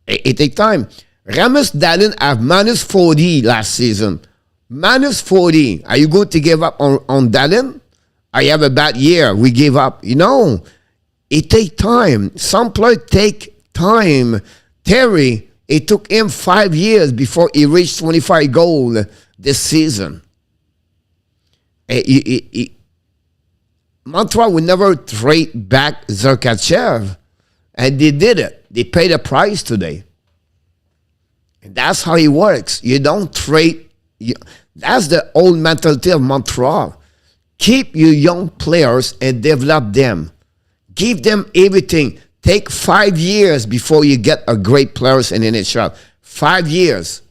It takes time. Ramus Dallin have minus 40 last season. Minus 40. Are you going to give up on Dallin? I have a bad year. We give up. You know, it takes time. Some players take time. Terry, it took him 5 years before he reached 25 goals this season. Montreal would never trade back Zerkachev, and they did it. They paid a price today. And that's how it works. You don't trade. That's the old mentality of Montreal. Keep your young players and develop them. Give them everything. Take 5 years before you get a great players in NHL. 5 years.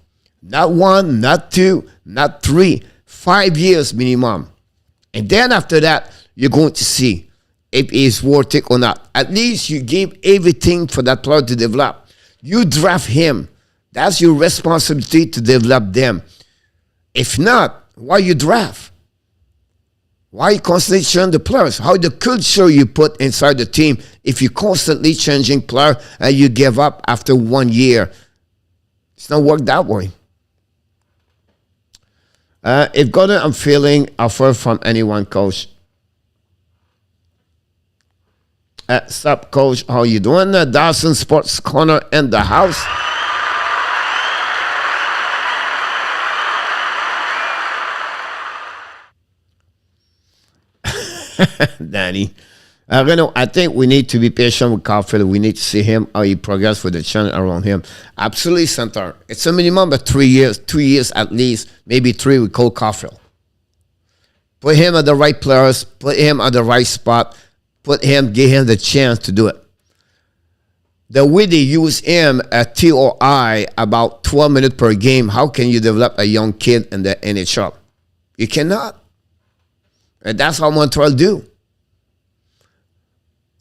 Not 1, not 2, not 3. 5 years minimum. And then after that, you're going to see if it's worth it or not. At least you give everything for that player to develop. You draft him. That's your responsibility to develop them. If not, why you draft? Why you constantly change the players? How the culture you put inside the team if you constantly changing player and you give up after 1 year? It's not work that way. If Gordon, I'm feeling offer from anyone, coach. Sup, coach? How you doing? Dawson Sports Corner in the house. Danny. Renaud, I think we need to be patient with Caulfield. We need to see him, how he progress with the challenge around him. Absolutely, center. It's a minimum of 3 years, 2 years at least, maybe 3 with Cole Caulfield. Put him at the right players, put him at the right spot, give him the chance to do it. The way they use him at TOI about 12 minutes per game, how can you develop a young kid in the NHL? You cannot. And that's how Montreal do.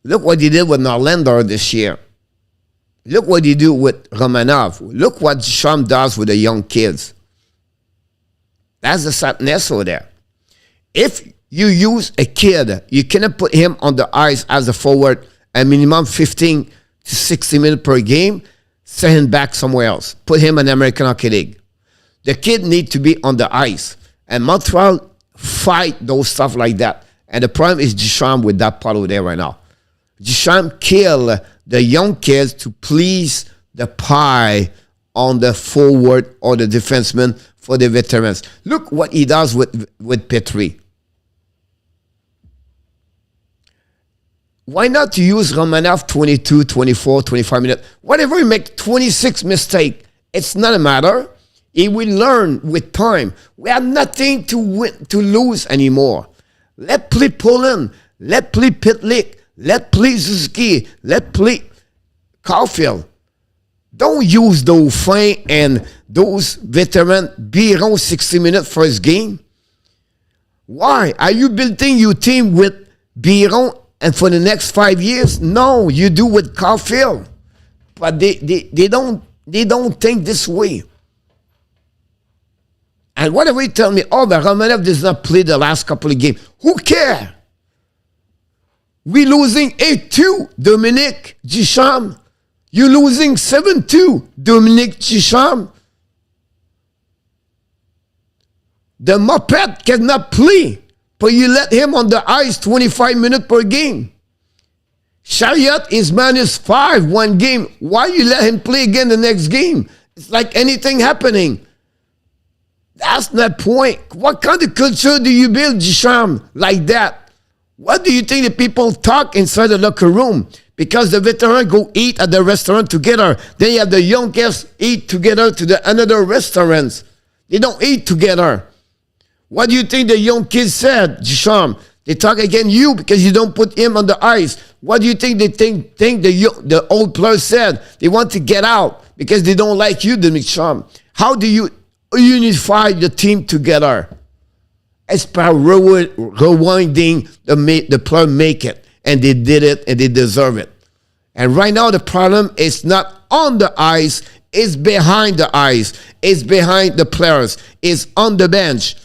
Look what he did with Norlander this year. Look what he do with Romanov. Look what Duchamp does with the young kids. That's the sadness over there. If you use a kid, you cannot put him on the ice as a forward a minimum 15 to 60 minutes per game, send him back somewhere else. Put him in the American Hockey League. The kid need to be on the ice. And Montreal fight those stuff like that. And the problem is Duchamp with that part over there right now. Duchamp kill the young kids to please the pie on the forward or the defenseman for the veterans. Look what he does with Petrie. Why not to use Romanov 22, 24, 25 minutes? Whatever you make 26 mistake, it's not a matter. He will learn with time. We have nothing to lose anymore. Let play Poland. Let play Pitlick. Let play Suzuki. Let play Caulfield. Don't use those Dauphin and those veterans be around 60 minutes for his game. Why? Are you building your team with Biron and for the next 5 years? No, you do with Caulfield. But they don't think this way. And whatever you tell me, oh, but Romanov does not play the last couple of games. Who cares? We losing 8-2, Dominique Duchamp. You losing 7-2, Dominique Duchamp. The Muppet cannot play, but you let him on the ice 25 minutes per game. Chariot is -5 one game. Why you let him play again the next game? It's like anything happening. That's the point. What kind of culture do you build, Duchamp, like that? What do you think the people talk inside the locker room? Because the veterans go eat at the restaurant together. Then you have the young guests eat together to the another restaurants. They don't eat together. What do you think the young kids said, Duchamp? They talk against you because you don't put him on the ice. What do you think they think the old players said? They want to get out because they don't like you, Duchamp. How do you unify the team together? It's by rewinding the player make it. And they did it and they deserve it. And right now the problem is not on the ice, it's behind the ice. It's behind the players. It's on the bench.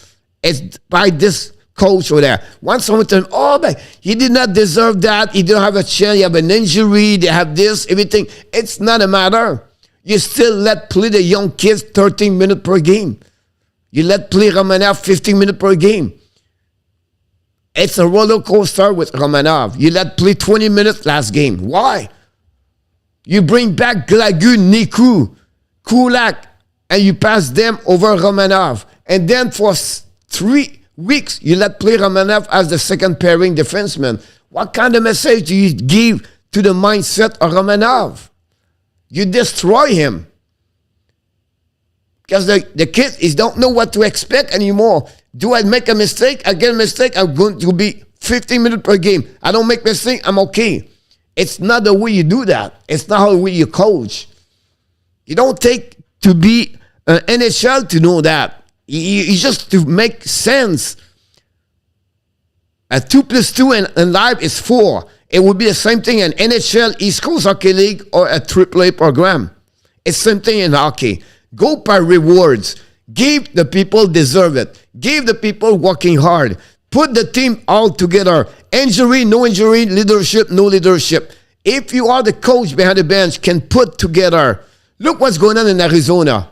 It's by this coach over there. Once someone tells me, oh, but he did not deserve that. He didn't have a chance. He have an injury. They have this, everything. It's not a matter. You still let play the young kids 13 minutes per game. You let play Romanov 15 minutes per game. It's a roller coaster with Romanov. You let play 20 minutes last game. Why? You bring back Glagu, Niku, Kulak, and you pass them over Romanov. And then for 3 weeks, you let play Romanov as the second pairing defenseman. What kind of message do you give to the mindset of Romanov? You destroy him. Because the kids is don't know what to expect anymore. Do I make a mistake? I get a mistake, I'm going to be 15 minutes per game. I don't make mistake, I'm okay. It's not the way you do that. It's not how the way you coach. You don't take to be an NHL to know that. You just to make sense. A 2 plus 2 in life is 4. It would be the same thing in NHL, East Coast Hockey League, or a AAA program. It's the same thing in hockey. Go by rewards. Give the people deserve it. Give the people working hard. Put the team all together. Injury, no injury. Leadership, no leadership. If you are the coach behind the bench, can put together. Look what's going on in Arizona.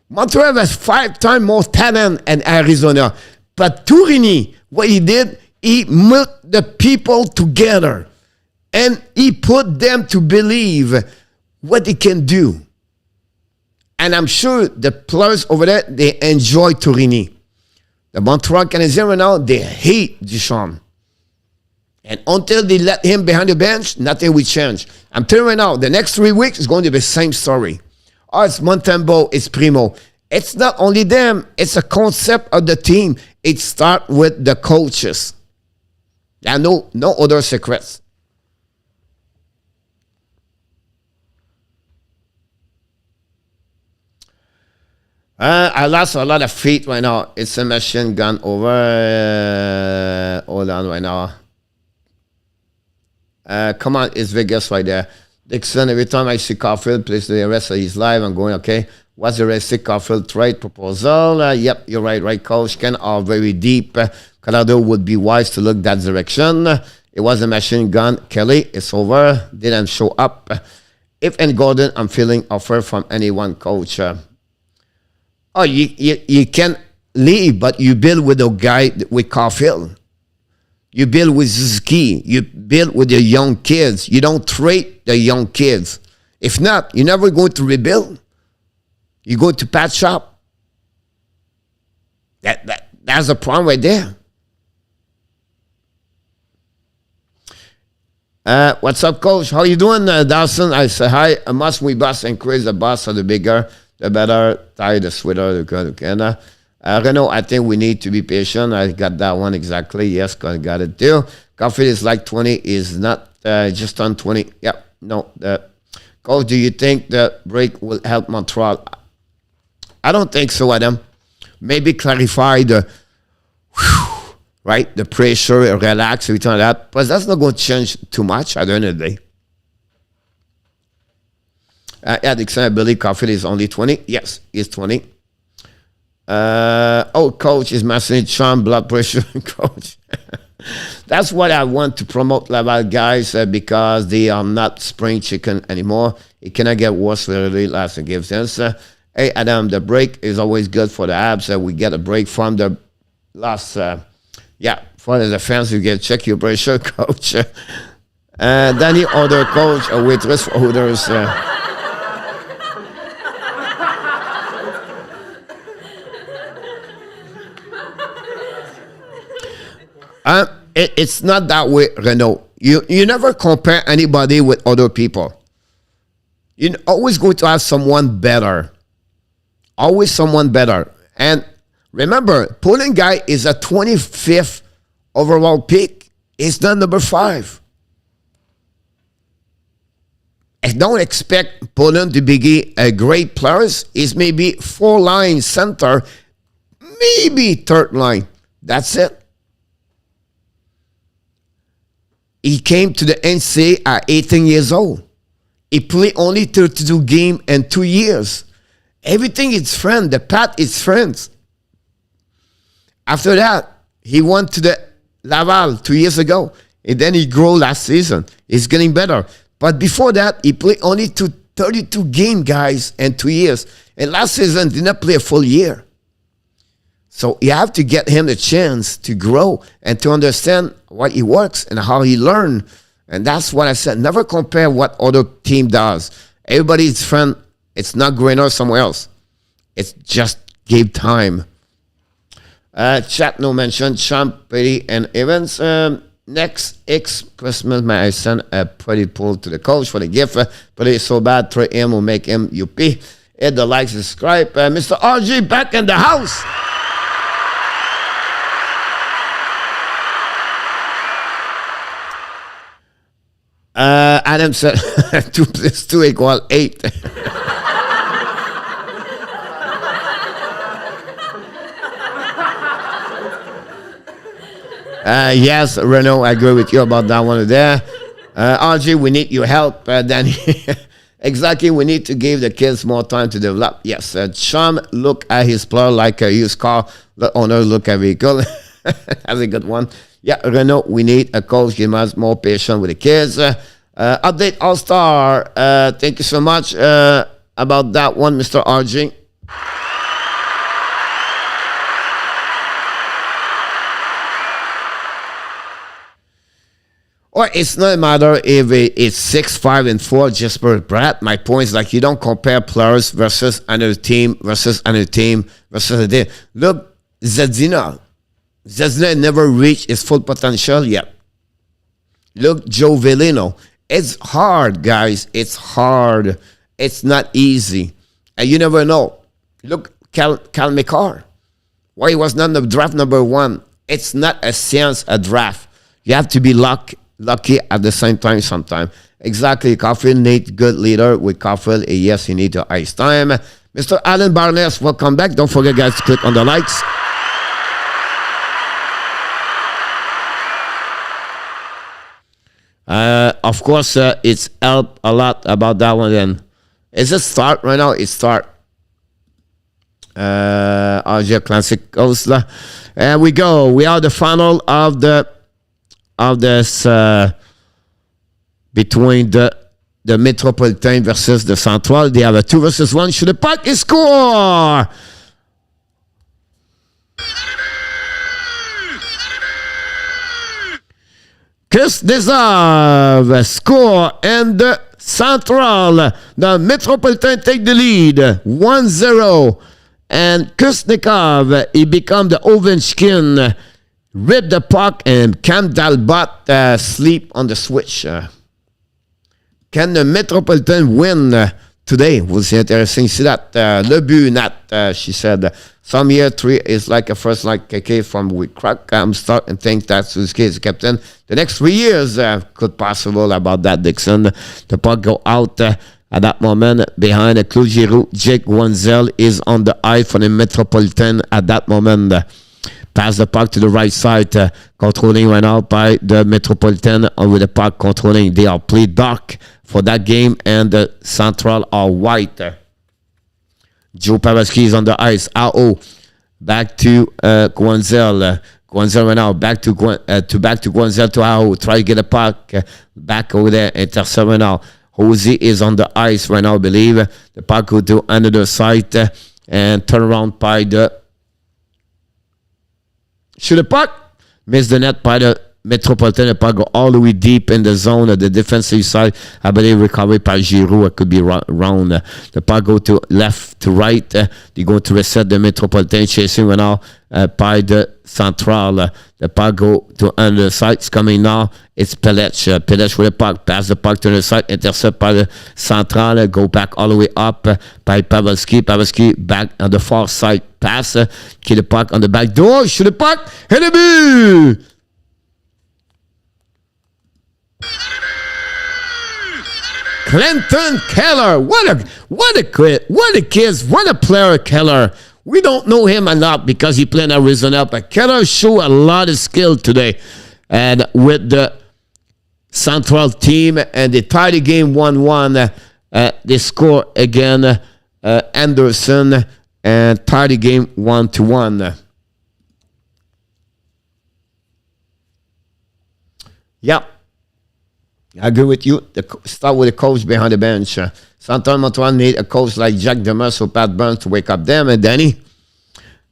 Montreal has 5 times more talent in Arizona. But Tourini, what he did, he put the people together. And he put them to believe what he can do. And I'm sure the players over there, they enjoy Tourini. The Montreal Canadiens right now, they hate Duchamp. And until they let him behind the bench, nothing will change. I'm telling you right now, the next 3 weeks is going to be the same story. Oh, it's Montembeault, it's Primo. It's not only them, it's a concept of the team. It starts with the coaches. There are no other secrets. I lost a lot of feet right now. It's a machine gun over. Hold on right now. Come on, it's Vegas right there. Dixon, every time I see Caulfield plays the rest of his life, I'm going, okay, what's the rest of Caulfield trade proposal? Yep, you're right, Coach. Ken are very deep. Colorado would be wise to look that direction. It was a machine gun. Kelly, it's over. Didn't show up. If and Gordon, I'm feeling offer from anyone, Coach. You can leave, but you build with a guy with Caulfield. You build with Suzuki. You build with the young kids. You don't trade the young kids. If not, you're never going to rebuild. You go to patch up. That's a problem right there. What's up, Coach? How you doing, Dawson? I say hi. Must we bust increase the bus or the bigger, the better, tie the sweater, the good, okay? Renault, I think we need to be patient. I got that one exactly. Yes, got it too. Coffee is like 20, is not just on 20. Yep, no. Coach, do you think the break will help Montreal? I don't think so, Adam. Maybe clarify the right, the pressure, relax, everything like that. But that's not going to change too much at the end of the day. Dixon, I believe Coffee is only 20. Yes, he's 20. Coach is messing Sean blood pressure, Coach. That's what I want to promote, Laval guys, because they are not spring chicken anymore. It cannot get worse really last and gives sense. Hey, Adam, the break is always good for the abs. We get a break from the last, for the fans, you get check your pressure, Coach. Danny, order coach, a waitress for orders. It's not that way, Renault. You never compare anybody with other people. You're always going to have someone better. Always someone better. And remember, Poland guy is a 25th overall pick. He's not number 5. And don't expect Poland to be a great player. He's maybe 4-line center, maybe 3rd line. That's it. He came to the NCAA at 18 years old. He played only 32 games in 2 years. Everything is friend. The path is friends. After that, he went to the Laval 2 years ago. And then he grew last season. He's getting better. But before that, he played only 32 games, guys, in 2 years. And last season, did not play a full year. So you have to get him the chance to grow and to understand what he works and how he learns. And that's what I said. Never compare what other team does. Everybody's friend. It's not greener somewhere else. It's just give time. Chat no mention. Champ, Petty, and Evans. Next Christmas, may I send a pretty pull to the coach for the gift. But it's so bad, trade him will make him UP. Hit the like, subscribe. Mr. RG back in the house. Adam said 2 plus 2 equals 8. Yes, Renault, I agree with you about that one there. RG, we need your help. Danny, exactly, we need to give the kids more time to develop. Yes, Chum, look at his player like a used car. The owner look at vehicle. That's a good one. Yeah, Renault, we need a coach give us more patience with the kids. Update All-Star. Thank you so much about that one, Mr. RG. Or it's not a matter if it's 6, 5, and 4 just per Brad. My point is like you don't compare players versus another team versus another team versus a team. Look, Zadina never reached his full potential yet. Look, Joe Vellino. It's hard, guys. It's hard. It's not easy. And you never know. Look, Cal McCarr. Why he was not in the draft number 1. It's not a science, a draft. You have to be lucky at the same time sometimes. Exactly. Caulfield need good leader with Caulfield. Yes, he need the ice time. Mr. Alan Barnes, welcome back. Don't forget, guys, to click on the likes. Of course, it's helped a lot about that one. Then, is it start right now? It's start. Asia Classic Osla. And we go. We are the final of this between the Metropolitan versus the Central. They have a 2 versus 1. Should the puck is score? Chris Deserve score and the Central. The Metropolitan take the lead 1-0. And Kusnikov, he become the Ovechkin, rip the puck, and Cam Talbot sleep on the switch. Can the Metropolitan win today? We'll see. Interesting to see that. Le but, not, she said. Some year 3 is like a first like KK from we crack. I'm starting to think that Suzuki is captain. The next 3 years could possible about that, Dixon. The puck go out at that moment behind Claude Giroux. Jake Wenzel is on the eye for the Metropolitan at that moment. Pass the puck to the right side, controlling right now by the Metropolitan with the puck controlling. They are play dark for that game, and the Central are white. Joe Pavelski is on the ice. AO back to Gwenzel. Gwenzel right now back to Gwenzel to AO. Try to get a puck back over there. Intercept right now. Jose is on the ice right now, I believe. The puck go to another side and turn around by the shoot the puck. Miss the net by the Metropolitan. The puck go all the way deep in the zone of the defensive side. I believe recovered by Giroux. It could be round. The puck go to left to right. They go to reset the Metropolitan. Chasing right now by the Central. The puck go to another side. It's coming now. It's Pelech. Pelech with the puck. Pass the puck to the side. Intercept by the Central. Go back all the way up by Pavelski. Pavelski back on the far side. Pass. Kill the puck on the back door. Shoot the puck. Hit the boot. Clinton Keller. What a kids. What a player, Keller. We don't know him a lot because he played in Arizona, but Keller showed a lot of skill today. And with the Central team, and they tied the game 1-1. They score again, Anderson, and tied the game 1-1. Yep. I agree with you. Start with the coach behind the bench. Central Montreal need a coach like Jack Demers or Pat Burns to wake up them. And Danny,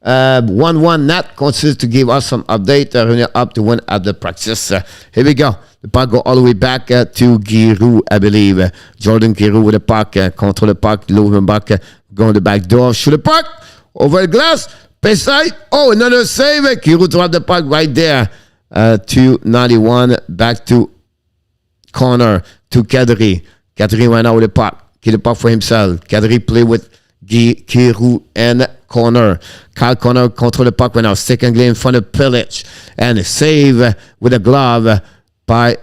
1-1 Nat continues to give us some update. Running up to win at the practice. Here we go. The puck go all the way back to Giroux, I believe. Jordan Giroux with the puck. Control the puck. Lower back. Go on the back door. Shoot the puck. Over the glass. Pace side. Oh, another save. Giroux dropped the puck right there. 291. Back to corner to Kadri. Kadri went out with the puck. Get the puck for himself. Kadri play with Giroux and corner. Kyle Connor control the puck right now. Second game in front of Pilic. And save with a glove by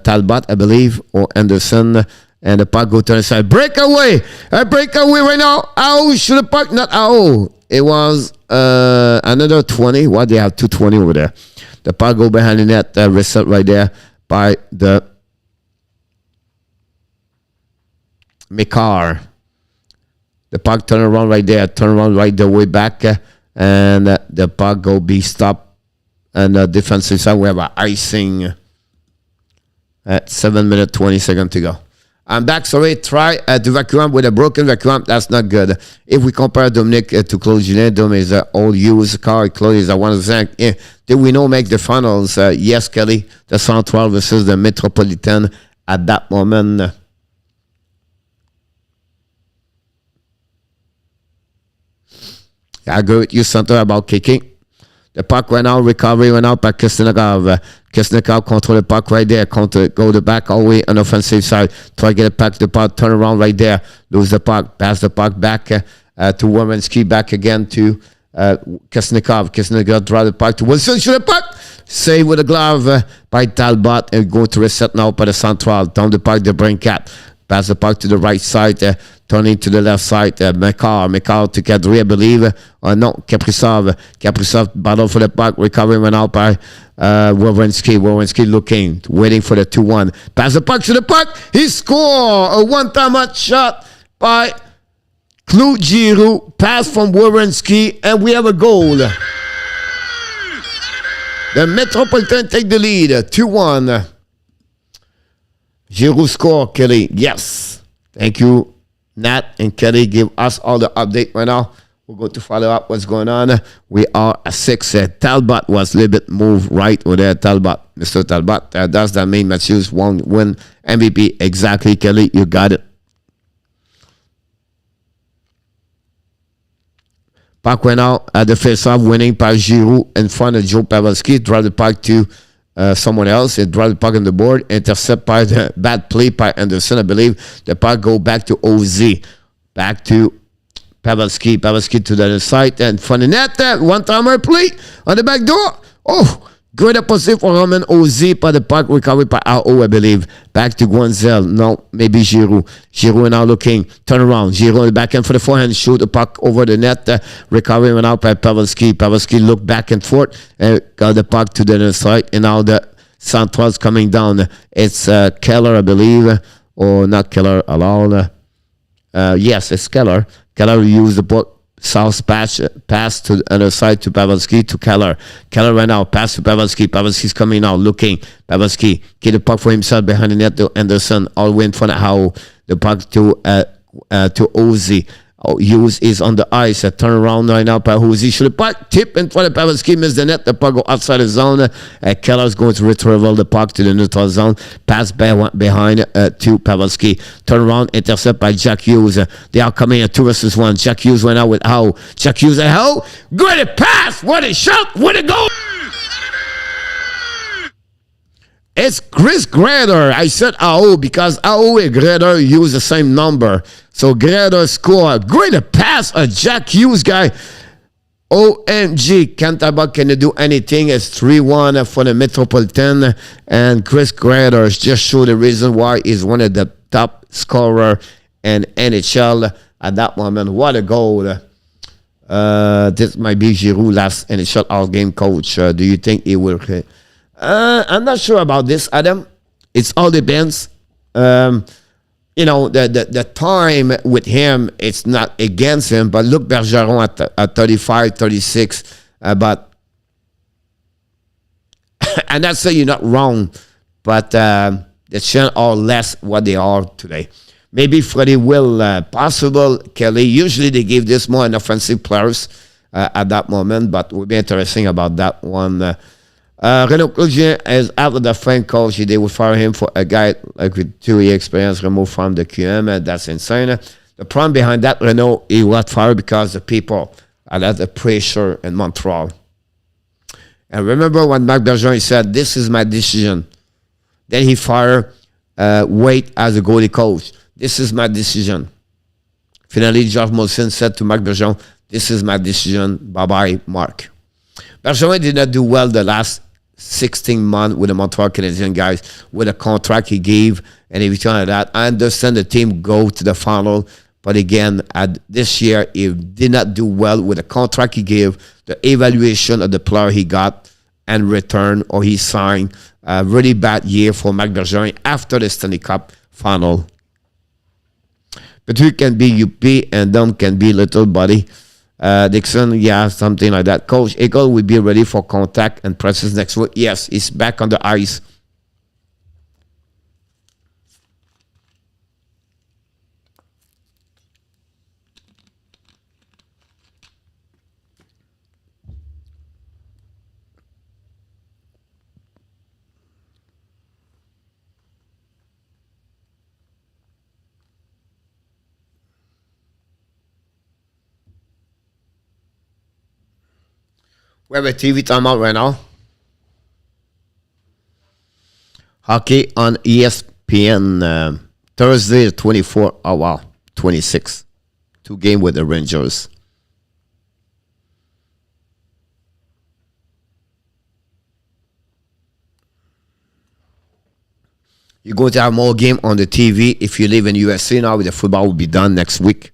Talbot, I believe, or Anderson. And the puck go to the side. Breakaway! A breakaway right now. Ow, should the puck? Not ow. It was another 20. Why they have 220 over there? The puck go behind the net. Reset right there by the McCarr. The puck turn around right there. Turn around right the way back. And the puck go be stopped. And the defensive side, we have an icing at 7 minutes, 20 seconds to go. I'm back. Sorry, try to vacuum with a broken vacuum. That's not good. If we compare Dominic to Claude Julien, Dom is an old used car. Claude is a 100%. Did we know make the finals? Yes, Kelly. The Central versus the Metropolitan at that moment. I agree with you, Center, about kicking. The puck went out, recovery went out by Kisnikov. Kisnikov control the puck right there. Go the back all the way on the offensive side. Try to get it back to the puck. Turn around right there. Lose the puck. Pass the puck back to Worminski. Back again to Kisnikov. Kisnikov drive the puck to Wilson. Shoot the puck. Save with a glove by Talbot. And go to reset now by the Central. Down the puck, the Brinkat. Pass the puck to the right side. Turning to the left side. McCarr to Kadri, I believe. No, Kaprizov. Kaprizov battle for the puck. Recovery went out by Wawrinski. Wawrinski looking, waiting for the 2-1. Pass the puck to the puck. He score a one-time shot by Claude Giroux. Pass from Wawrinski, and we have a goal. The Metropolitan take the lead. 2-1. Giroux score, Kelly. Yes. Thank you, Nat and Kelly. Give us all the update right now. We're going to follow up what's going on. We are at 6. Talbot was a little bit moved right over there. Talbot, Mr. Talbot. That's the main Matthews won win MVP. Exactly, Kelly. You got it. Puck went out at the face-off, winning by Giroux in front of Joe Pavelski. Drive the puck to someone else. It drive the puck on the board. Intercept by the bad play by Anderson, I believe. The puck go back to OZ. Back to Pavelski. Pavelski to the other side. And front of net. One-timer play on the back door. Oh, good opposite for Roman OZ. By the puck recovered by RO, I believe. Back to Guanzel. No, maybe Giroux. Giroux now looking. Turn around. Giroux on the back end for the forehand. Shoot the puck over the net. Recovery went out by Pavelski. Pavelski looked back and forth. Got the puck to the other side. And now the Central's coming down. It's Keller, I believe. Or not Keller at all. Yes, it's Keller. Keller used the south pass to the other side to Pavelski to Keller. Keller right now. Pass to Pavelski. Pavelski's coming now. Looking. Pavelski. Get the puck for himself behind the net to Anderson. All the way in front of Howe. The puck to Ozzy. Hughes is on the ice. A turn around right now by Ozzy. Should the puck tip in front of Pavelski. Miss the net. The puck go outside the zone. Keller's going to retrieve the puck to the neutral zone. Pass behind to Pavelski. Turn around. Intercept by Jack Hughes. They are coming at 2 versus 1. Jack Hughes went out with Howe. Jack Hughes at Howe. Good pass. What a shot. What a goal. It's Chris Grader. I said AO because AO and Grader use the same number. So Grader scored. Great pass. A Jack Hughes guy. OMG. Cantabak can do anything. It's 3-1 for the Metropolitan. And Chris Grader just showed the reason why he's one of the top scorer in NHL at that moment. What a goal. This might be Giroux last NHL all-game coach. Do you think he will... I'm not sure about this, Adam. It all depends. The time with him, it's not against him. But look, Bergeron at 35, 36. But and not say you're not wrong, but the Shen are less what they are today. Maybe Freddie will possible. Kelly usually they give this more an offensive players at that moment, but it will be interesting about that one. Renaud Cloutier is out of the French coach. They will fire him for a guy like with 2 year experience removed from the QM. That's insane. The problem behind that, Renaud, he was fired because the people are at the pressure in Montreal. And remember when Marc Bergeron said, "This is my decision." Then he fired Wade as a goalie coach. This is my decision. Finally, Geoff Molson said to Marc Bergeron, "This is my decision. Bye-bye, Marc." Bergeron did not do well the last 16 months with the Montreal Canadiens, guys, with the contract he gave and everything like that. I understand the team go to the final, but again, this year, he did not do well with the contract he gave, the evaluation of the player he got and return or he signed. A really bad year for Marc Bergeron after the Stanley Cup final. Petrie can be UP and Dom can be little buddy. Dixon, yeah, something like that. Coach Eagle will be ready for contact and practice next week. Yes, he's back on the ice. We have a TV timeout right now. Hockey on ESPN Thursday, 24. Oh, wow. 26. 2 games with the Rangers. You're going to have more game on the TV if you live in USA now. The football will be done next week.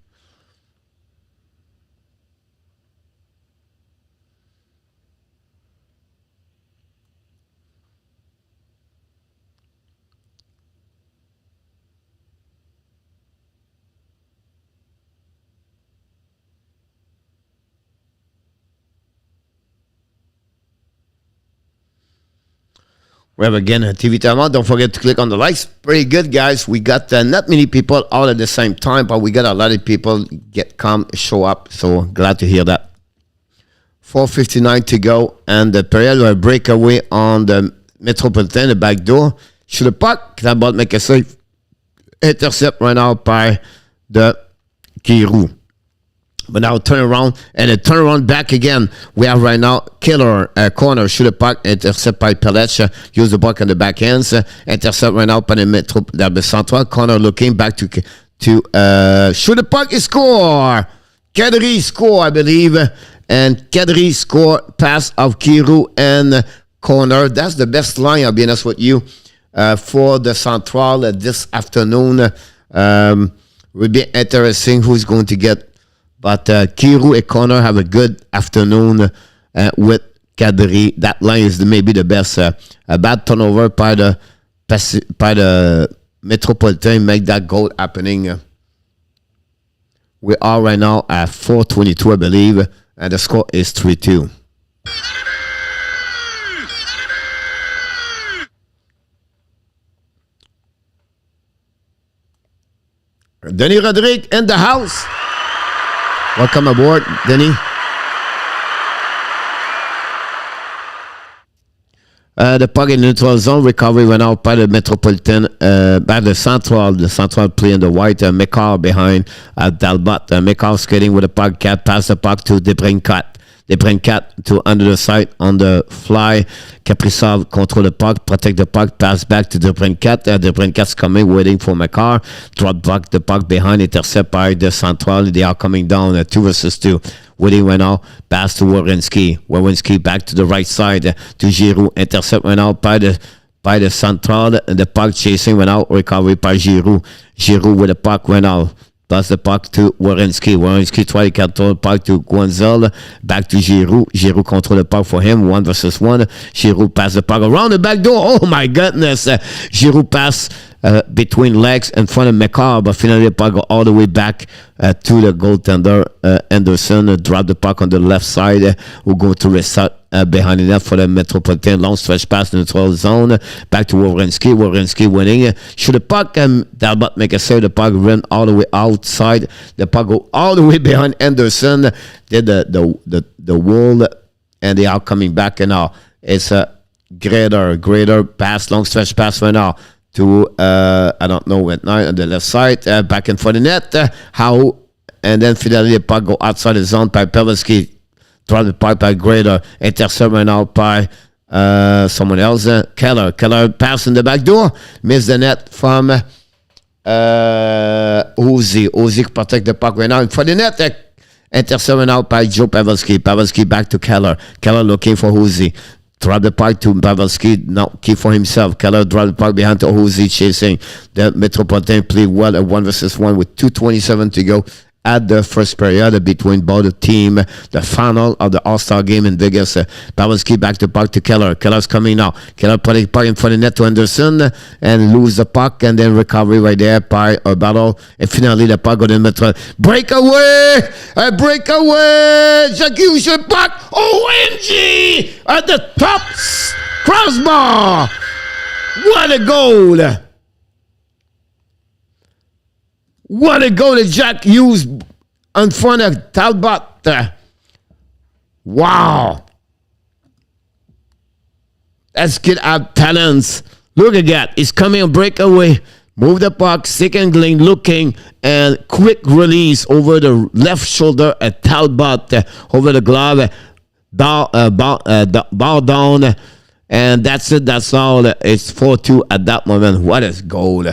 We have again a TV timeout. Don't forget to click on the likes. Pretty good, guys. We got not many people all at the same time, but we got a lot of people show up. So glad to hear that. 4:59 to go, and the period breakaway on the Metropolitan, the back door. Shoot the puck, Claude make a save. Intercept right now by the Giroux. But now turn around and a turn around back again. We have right now killer corner, shoot a puck, intercept by Pelech, use the puck on the back ends, intercept right now by the Metro, the Central corner looking back to shoot the puck, and score. Kadri score, I believe, and Kadri score pass of Giroux and corner. That's the best line, I'll be honest with you, for the Central this afternoon. Will be interesting who's going to get. But Giroux and Connor have a good afternoon with Kadri. That line is maybe the best. A bad turnover by the Metropolitan make that goal happening. We are right now at 4:22, I believe, and the score is 3-2. Denis Rodrigue in the house. Welcome aboard, Denny. The puck in neutral zone, recovery went out by the Metropolitan, by the Central playing the white, McCall behind Dalbot. McCall skating with the puck, pass the puck to Debrincat. Debrincat to under the side on the fly. Kaprizov control the puck, protect the puck, pass back to Debrincat. Debrincat's coming, waiting for McCall. Drop back the puck behind, intercept by the Central. They are coming down 2 versus 2. Waiting right now, pass to Werenski. Werenski back to the right side to Giroux. Intercept right now by the Central. The puck chasing went out, recovery by Giroux. Giroux with the puck went out. Pass the puck to Werenski. Werenski try to control the puck to Guanzel. Back to Giroux. Giroux control the puck for him. 1 versus 1. Giroux pass the puck around the back door. Oh my goodness. Giroux pass between legs in front of McCall, but finally the puck go all the way back to the goaltender Anderson. Drop the puck on the left side. We'll go to reset behind the net for the Metropolitan. Long stretch pass in the neutral zone. Back to Werenski. Werenski winning. Shoot the puck and Dalbot make a save. The puck run all the way outside. The puck go all the way behind Anderson. Did the wall, and they are coming back, and now it's a greater pass, long stretch pass right now to I don't know what now on the left side, back in for the net. How, and then finally the puck go outside the zone by Pelevsky. Drop the puck by Grader. Intercept right now by someone else. Keller pass in the back door. Miss the net from Uzi protect the puck right now. And for the net, intercepted out by Joe Pavelski. Pavelski back to Keller. Keller looking for Uzi. Drop the puck to Pavelski. Now keep for himself. Keller drop the puck behind to Uzi, chasing the Metropolitan. Play well at 1-1 with 2:27 to go at the first period between both team. The final of the All-Star game in Vegas. Pavelski back to puck to Keller. Keller's coming now. Keller putting puck in front of the net to Anderson and lose the puck, and then recovery right there by a battle. And finally the puck got in Metro. Breakaway! A breakaway! Giroux the puck. OMG! At the top crossbar! What a goal! What a goal that Jack used in front of Talbot. Wow. That's kid have talents. Look at that. He's coming on breakaway. Move the puck. Second lane looking. And quick release over the left shoulder at Talbot. Over the glove. Ball down. And that's it. That's all. It's 4-2 at that moment. What a goal.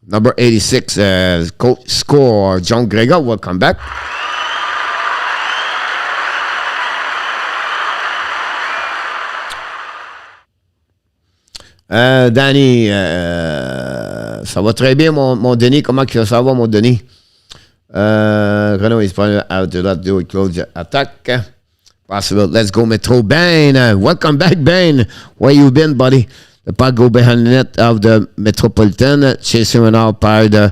Number 86, coach score. John Giroux will come back. Danny, ça va très bien, mon Denis. Comment ça va, mon Denis? Renault is probably out to that do it. Claude attack. Possible. Let's go, Metro. Ben, welcome back, Ben. Where you been, buddy? The puck go behind the net of the Metropolitan, chasing it out by the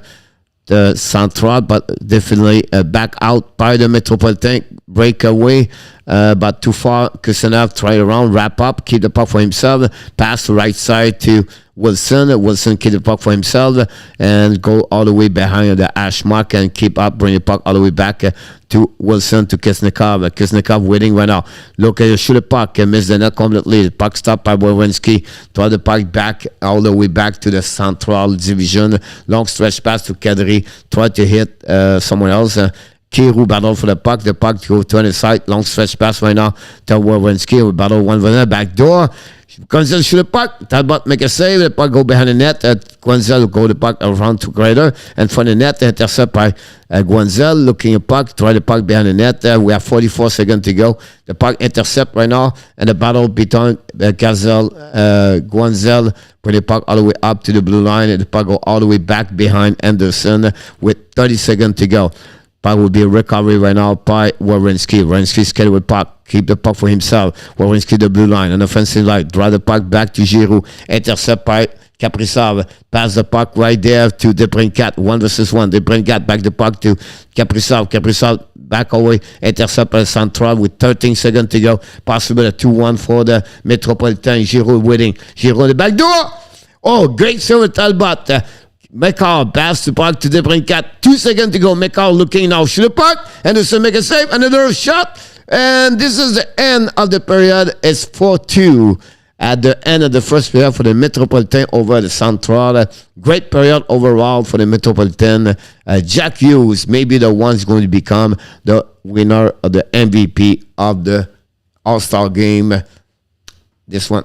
Central, but definitely back out by the Metropolitan. Breakaway, but too far. Kusenov try around, wrap up, keep the puck for himself, pass the right side to Wilson. Wilson keep the puck for himself and go all the way behind the hash mark and keep up, bring the puck all the way back to Wilson to Kisnikov. Kisnikov waiting right now. Look at you, shoot the puck and miss the net completely. The puck stopped by Borowinski. Throw the puck back all the way back to the Central Division. Long stretch pass to Kadri. Try to hit someone else. Giroux battle for the puck. The puck go to the side. Long stretch pass right now to Borowinski. Battle one for the back door. Guenzel shoot the puck. Talbot make a save. The puck go behind the net. Guenzel go the puck around to Grader. And from the net, intercept by Guenzel. Looking at puck. Try the puck behind the net. We have 44 seconds to go. The puck intercept right now. And the battle between Guenzel. Bring the puck all the way up to the blue line. And the puck go all the way back behind Anderson with 30 seconds to go. Puck will be a recovery right now by Wawrinski. Wawrinski scared with puck. Keep the puck for himself. Wawrinski the blue line. An offensive line. Draw the puck back to Giroux. Intercept by Kaprizov. Pass the puck right there to Debrincat. 1-1. Debrincat back the puck to Kaprizov. Kaprizov back away. Intercept by Central with 13 seconds to go. Possible a 2-1 for the Metropolitan. Giroux waiting. Giroux the back door. Oh, great save with Talbot. McCall pass the puck to Debrincat. 2 seconds to go. McCall looking now. Shoot the puck. Anderson make a save. Another shot. And this is the end of the period. It's 4-2 at the end of the first period for the Metropolitan over the Central. Great period overall for the Metropolitan. Jack Hughes may be the one who's going to become the winner of the MVP of the All-Star game. This one.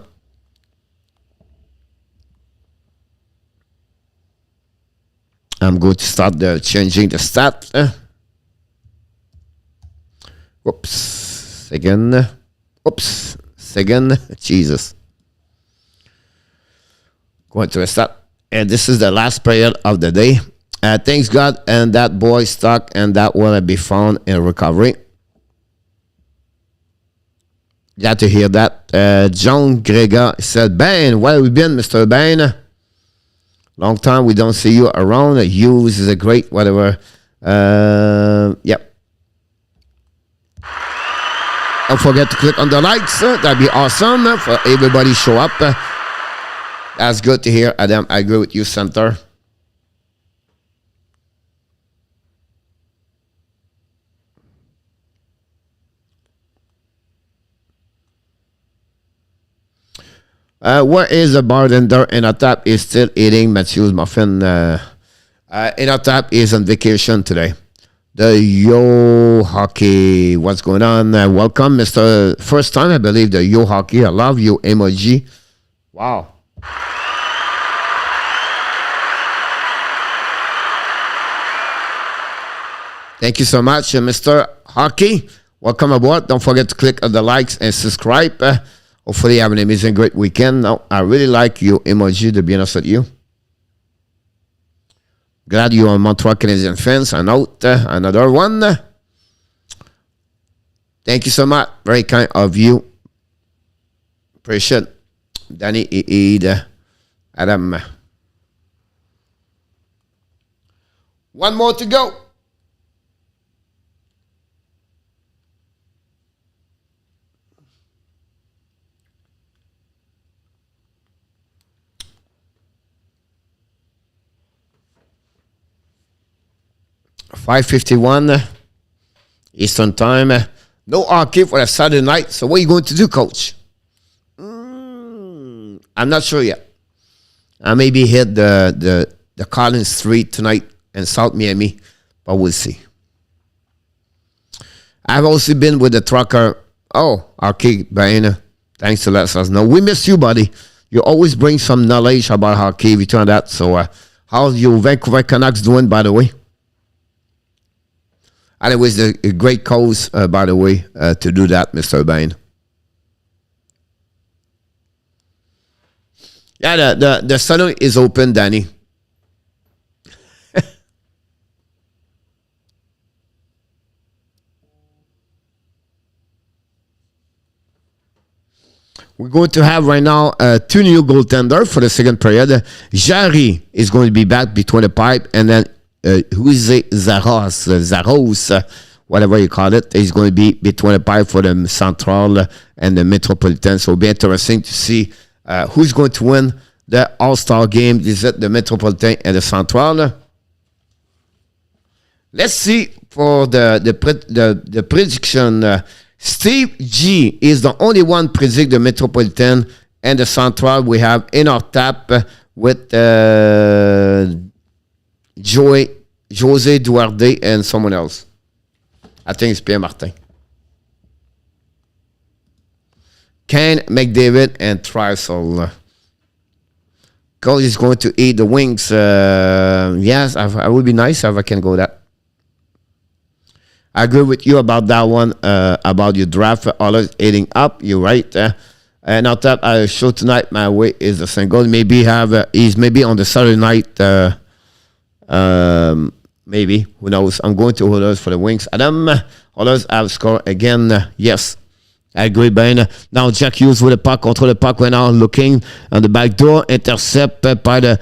I'm going to start changing the stat. Whoops. Second. Oops. Second. Jesus. Going to restart. And this is the last period of the day. Thanks God. And that boy stuck. And that will be found in recovery. Glad to hear that. John Giroux said, Ben, where have you been, Mr. Ben? Long time we don't see you around. Hughes is a great whatever. Yep. Don't forget to click on the likes. That'd be awesome for everybody show up. That's good to hear, Adam. I agree with you, Center. Where is the bartender? In a tap is still eating Matthew's muffin. In a tap is on vacation today. The Yo Hockey, what's going on? Welcome, Mr. First time, I believe, the Yo Hockey. I love you, emoji. Wow. Thank you so much, Mr. Hockey. Welcome aboard. Don't forget to click on the likes and subscribe. Hopefully you have an amazing, great weekend. Now, I really like your emoji, to be honest with you. Glad you are Montreal Canadian fans. And out another one. Thank you so much. Very kind of you. Appreciate Danny Eid Adam. One more to go. $5:51 Eastern Time. No hockey for a Saturday night. So what are you going to do, Coach? I'm not sure yet. I maybe hit the Collins Street tonight in South Miami, but we'll see. I've also been with the trucker. Oh, hockey, Baina. Thanks to let us know. We miss you, buddy. You always bring some knowledge about hockey. We turn that. So how's your Vancouver Canucks doing, by the way? Anyways, a great cause, by the way, to do that, Mr. Bain. Yeah, the salon is open, Danny. We're going to have right now two new goaltenders for the second period. Giroux is going to be back between the pipe, and then Zaros, whatever you call it, is going to be between the pipe for the Central and the Metropolitan. So it'll be interesting to see who's going to win the All-Star game. Is it the Metropolitan and the Central? Let's see for the prediction. Steve G is the only one predict the Metropolitan and the Central. We have in our tap with Jose Duarte and someone else. I think it's Pierre Martin. Ken McDavid and Trisel. Cole is going to eat the wings. Yes, I would be nice if I can go that. I agree with you about that one, about your draft. Always eating up. You're right. And I thought I show tonight my way is a single. Maybe he's maybe on the Saturday night. Maybe, who knows? I'm going to Holders for the Wings. Adam, Holders have scored again. Yes, I agree, Ben. Now Jack Hughes with the puck, control the puck right now, looking on the back door, intercept by the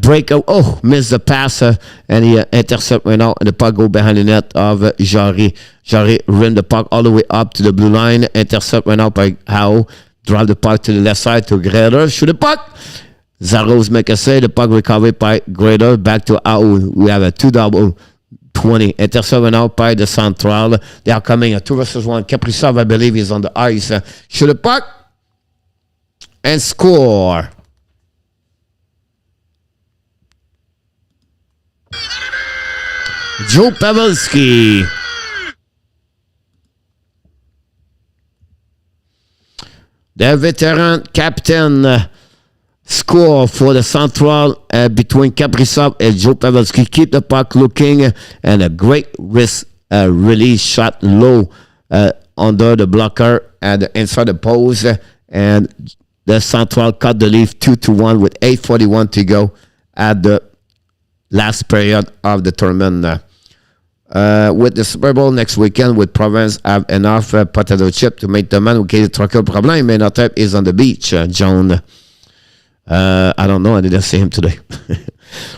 breakout. Oh, missed the pass, and he intercept right now, and the puck go behind the net of Giroux. Giroux ran the puck all the way up to the blue line, intercept right now by Howe, drive the puck to the left side to Grader, shoot the puck. Zaros make a save, the puck recovered by Grader, back to Howe. We have a 2-double-20. Intercept right now by the Central. They are coming a 2-versus-1. Kaprizov, I believe, is on the ice. Shoot the puck and score. Joe Pavelski. The veteran captain score for the Central between Kaprizov and Joe Pavelski. Keep the puck looking, and a great wrist release shot low under the blocker and inside the post, and the Central cut the lead 2-1 with 8:41 to go at the last period of the tournament. With the Super Bowl next weekend, with Province have enough potato chip to make the man who gave the trucker problem, and our type is on the beach, John. I don't know. I didn't see him today.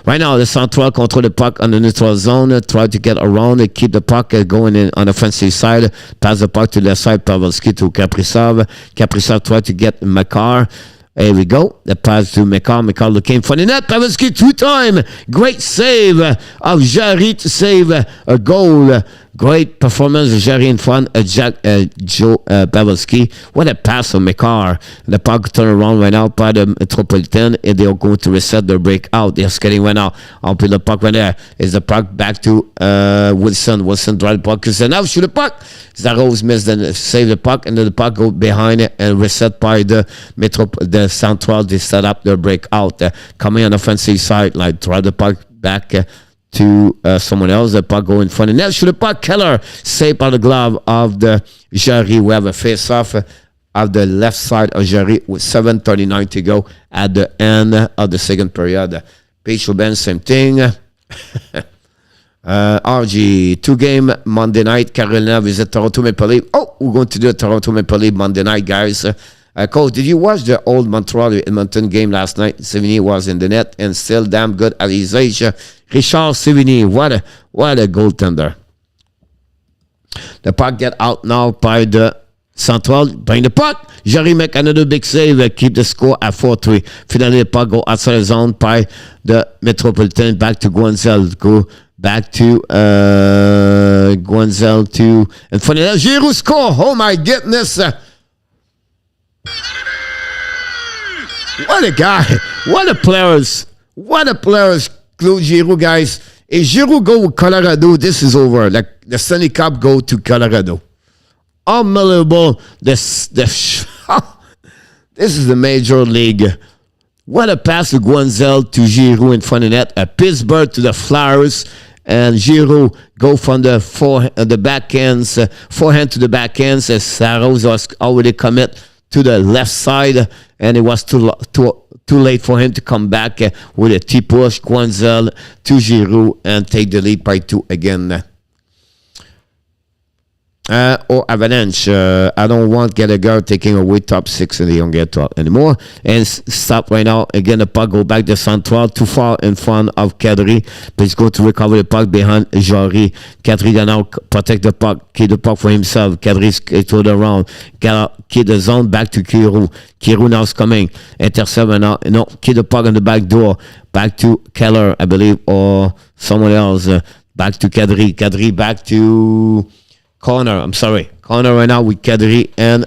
Right now, the Central control the puck on the neutral zone. Try to get around and keep the puck going in on the offensive side. Pass the puck to the left side. Pavelski to Kaprizov. Kaprizov try to get Makar. Here we go. The pass to Makar. Makar looking for the net. Pavelski 2-time. Great save of Giroux to save a goal. Great performance of Giroux in front of Joe Pavelski. What a pass of Makar. The puck turn around right now by the Metropolitan, and they are going to reset their breakout. They're skating right now. I'll put the puck right there. Is the puck back to Wilson. Wilson drive the puck. And now shoot the puck. Zaros missed and save the puck, and then the puck go behind it and reset by the Central. They set up their breakout. Coming on the offensive side, like drive the puck back to someone else. The puck go in front. And that's the puck. Keller saved by the glove of the Giroux. We have a face-off of the left side of Giroux with 7:39 to go at the end of the second period. Page Ben, same thing. RG, 2-game Monday night. Carolina visit Toronto Maple Leaf. Oh, we're going to do a Toronto Maple Leaf Monday night, guys. Cole, did you watch the old Montreal Edmonton game last night? Sevigny was in the net and still damn good at his age. Richard Sevigny, what a goaltender. The puck get out now by the Central. Bring the puck. Giroux make another big save. Keep the score at 4-3. Finally, the puck go outside the zone by the Metropolitan. Back to Guenzel. Go back to Guenzel to... And finally, Giroux score. Oh, my goodness. What a guy. What a players. Claude Giroux, guys. If Giroux go with Colorado, this is over. Like the Stanley Cup go to Colorado. Unbelievable. This is the major league. What a pass to Guenzel to Giroux in front of net. A Pittsburgh to the Flyers. And Giroux go from the backhands, forehand to the backhands as Saros was already commit to the left side, and it was too late for him to come back with a T-push. Guenzel to Giroux and take the lead by 2 again. Or Avalanche. I don't want Gallagher taking away top 6 in the Young Get anymore. And stop right now. Again, the puck go back to Central. Too far in front of Kadri. But he's going to recover the puck behind Giroux. Kadri can now protect the puck. Keep the puck for himself. Kadri's turned around. Keep the zone back to Giroux. Giroux now is coming. Intercept now. No, keep the puck on the back door. Back to Keller, I believe, or someone else. Back to Kadri. Kadri back to... Corner right now with Kadri and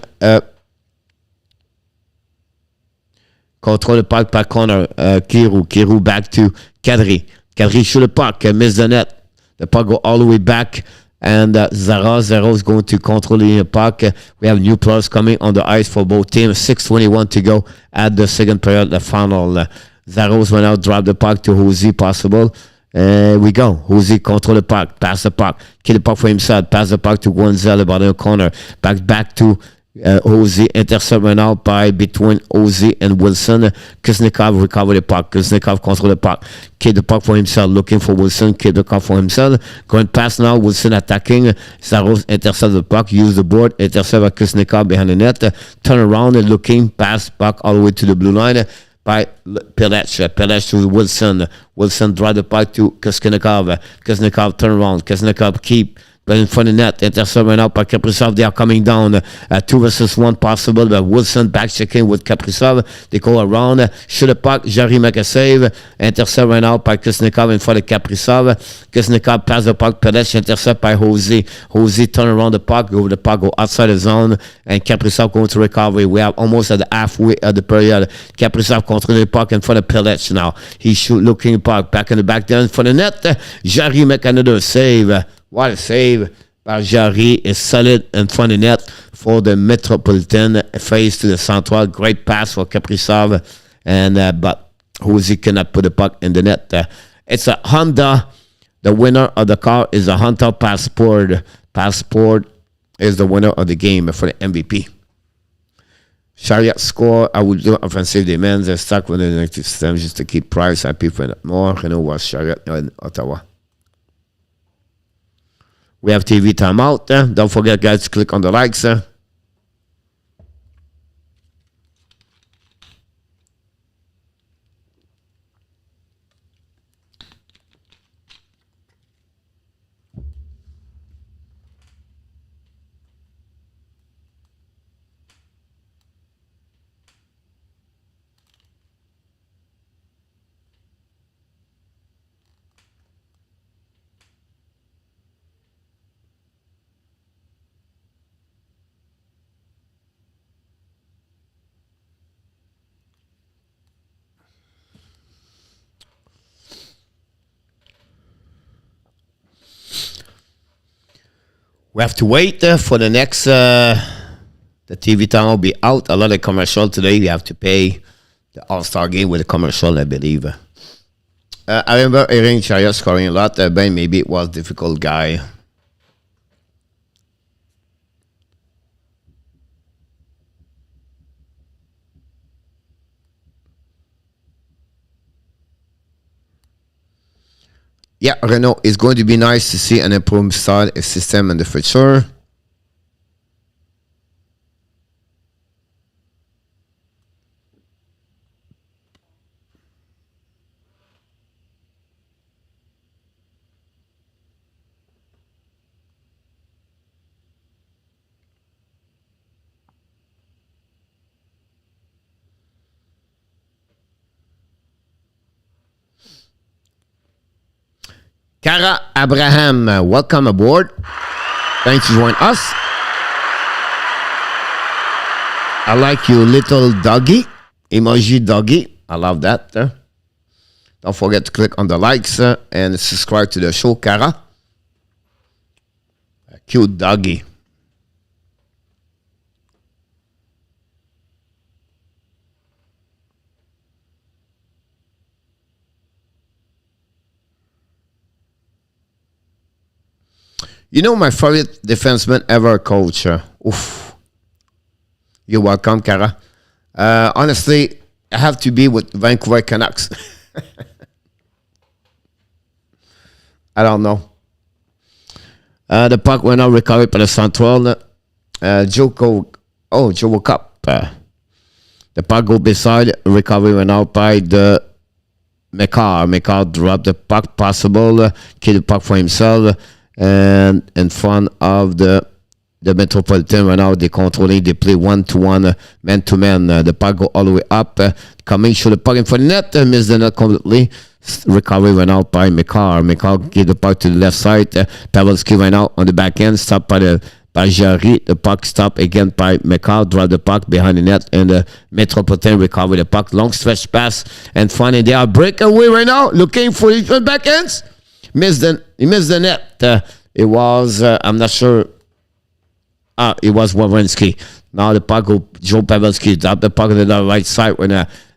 control the puck by corner. Giroux back to Kadri. Kadri shoot the puck, miss the net. The puck go all the way back, and Zara is going to control the puck. We have new players coming on the ice for both teams. 6:21 to go at the second period, the final. Zaros will now drop the puck to Jose possible. We go. Jose control the puck. Pass the puck. Keep the puck for himself. Pass the puck to Guenzel about the corner. Back to Jose. Intercept right now by between Jose and Wilson. Kuznetsov recover the puck. Kuznetsov control the puck. Keep the puck for himself. Looking for Wilson. Keep the puck for himself. Going past now. Wilson attacking. Saros intercept the puck. Use the board. Intercept by Kuznetsov behind the net. Turn around and looking. Pass back all the way to the blue line. By Pelech to Wilson. Wilson drive the puck to Kuznetsov. Kuznetsov turn around. Kuznetsov keep in front of the net. Intercept right now by Kaprizov. They are coming down. 2 versus 1 possible. But Wilson back checking with Kaprizov. They go around. Shoot the puck. Giroux make a save. Intercept right now by Kuznetsov in front of Kaprizov. Kuznetsov pass the puck. Pelech intercept by Jose. Jose turn around the puck. The puck go outside the zone. And Kaprizov going to recovery. We are almost at the halfway of the period. Kaprizov controlling the puck in front of Pelech now. He shoot looking the puck. Back in the back there in front of the net. Giroux make another save. What a save by Giroux is solid in front of the net for the Metropolitan. Face to the Central. Great pass for Kaprizov. And but Jose cannot put the puck in the net. It's a Honda. The winner of the car is a Honda Passport. Passport is the winner of the game for the MVP. Chariot score. I will do offensive demands. They're stuck with the negative system just to keep price happy for that more. Renault was Chariot in Ottawa. We have TV timeout. Don't forget, guys, to click on the likes. We have to wait for the next. The TV time will be out. A lot of commercial today. You have to pay the All-Star game with a commercial, I believe. I remember hearing Chariot scoring a lot. Ben, maybe it was difficult guy. Yeah, Renault, it's going to be nice to see an improved style system in the future. Cara Abraham, welcome aboard. Thanks to join us. I like you, little doggy. Emoji doggy. I love that. Don't forget to click on the likes and subscribe to the show, Cara. A cute doggy. You know my favorite defenseman ever, coach. Oof. You're welcome, Cara. Honestly, I have to be with Vancouver Canucks. I don't know. The puck went out, recovered by the Central. Joe woke up. The puck go beside, recovery went out by the McCarr. McCarr dropped the puck possible, keep the puck for himself. And in front of the Metropolitan right now, they controlling, they play 1-to-1, man-to-man. The puck go all the way up, coming through the puck in front of the net, missed the net completely. Recovery went out by McCarr. McCarr gave the puck to the left side. Pavelski went out on the back end, stopped by Giroux. The puck stopped again by McCarr, dropped the puck behind the net, and the Metropolitan recovered the puck. Long stretch pass, and finally they are breakaway right now, looking for each back ends. He missed the net. It was, I'm not sure. It was Wawrinski. Now the puck go, Joe Pavelski dropped the puck on the right side when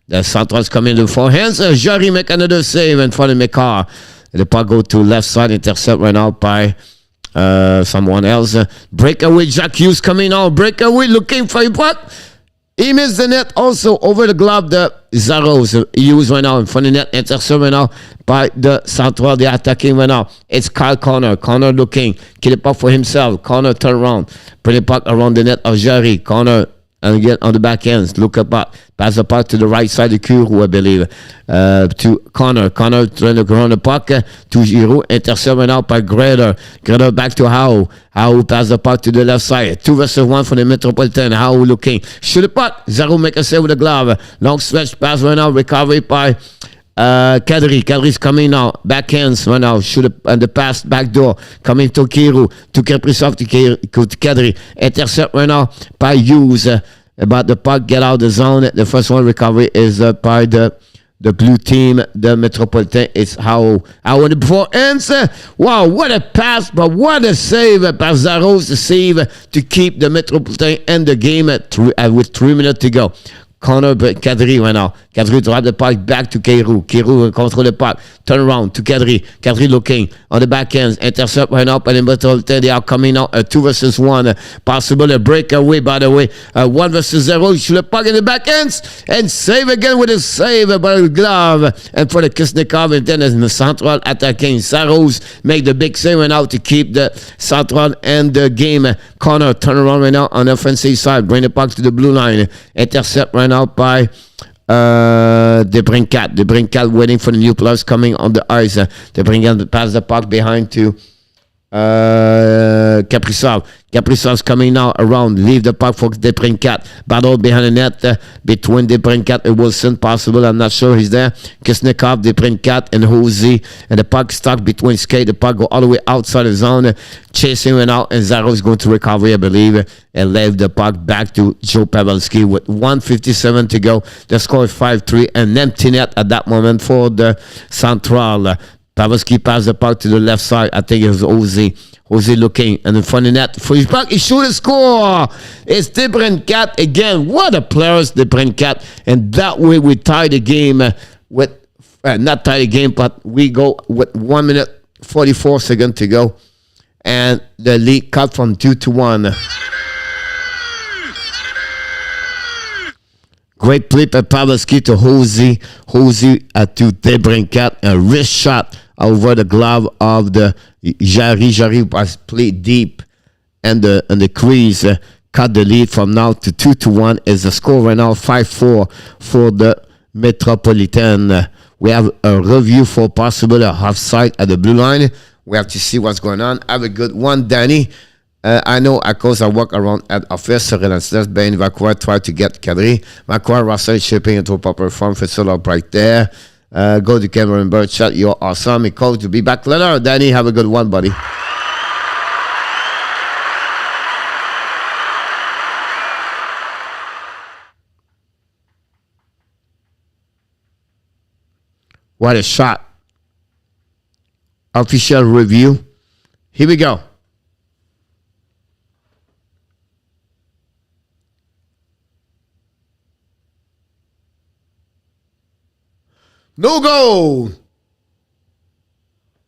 the Centrals come in the forehands. Giroux make another save in front of McCarr. The puck go to left side, intercept right now by someone else. Breakaway, Jack Hughes coming out. Breakaway, looking for a puck. He missed the net also over the glove. The Giroux used right now in front of the net. Intercept right now by the Central. They're attacking right now. It's Kyle Connor. Connor looking. Kill it puck for himself. Connor turn around. Bring the puck around the net of Giroux. Connor and again on the back ends. Look up. Pass the puck to the right side of Giroux, I believe. To Connor. Connor trying to ground the puck to Giroux. Intercept right now by Grader. Grader back to Howe. Howe pass the puck to the left side. 2 versus 1 for the Metropolitan. Howe looking. Shoot the puck. Giroux make a save with the glove. Long stretch pass right now. Recovery by Kadri. Kadri's coming now. Backhands right now. Shoot and the pass back door. Coming to Giroux. To Kaprizov to Kadri. Intercept right now by Hughes. But the puck get out of the zone. The first one recovery is by the blue team, the Metropolitan. It's how on the before ends. Wow, what a pass, but what a save by Zaros to save to keep the Metropolitan in the game with 3 minutes to go. Connor Kadri right now. Kadri drop the puck back to Giroux. Giroux control the puck. Turn around to Kadri. Kadri looking on the back ends. Intercept right now by the Metropolitan. They are coming out. 2 versus 1. Possible a breakaway, by the way. 1 versus 0. Shoot the puck in the back ends. And save again with a save by the glove. And for the Kisnikov. And then the Central attacking. Saros make the big save right now to keep the Central and the game. Connor turn around right now on the offensive side. Bring the puck to the blue line. Intercept right now by Debrincat. Debrincat waiting for the new players coming on the ice. Debrincat pass the puck behind to Kaprizov. Kaprizov's coming now around. Leave the puck for Debrincat. Battle behind the net between Debrincat and Wilson. Possible. I'm not sure he's there. Kisnikov, Debrincat, and Jose. And the puck stuck between skate. The puck go all the way outside the zone. Chasing it out. And Zaro is going to recover, I believe. And leave the puck back to Joe Pavelski with 1:57 to go. The score is 5-3. An empty net at that moment for the Central. Pavelski passed the puck to the left side. I think it was Jose. Jose looking and in front of the net for his puck. He shoot a score. It's Debrincat again. What a player is Debrincat. And that way we tie the game with not tie the game, but we go with 1 minute 44 seconds to go, and the lead cut from 2-1. Great play by Pavelski to Hosey. Hosey to Debrincat. A wrist shot over the glove of the Giroux. Giroux was played deep, and the crease cut the lead from now to 2-1. Is the score right now 5-4 for the Metropolitan. We have a review for possible offside at the blue line. We have to see what's going on. Have a good one, Danny. I know, of course, I work around at office, relentless. Ben Vacois tried to get Kadri. Vacois, Russell shipping into a proper form. Fissel up right there. Go to Cameron Bird shot. You're awesome. It calls to be back later. Danny, have a good one, buddy. What a shot. Official review. Here we go. No goal.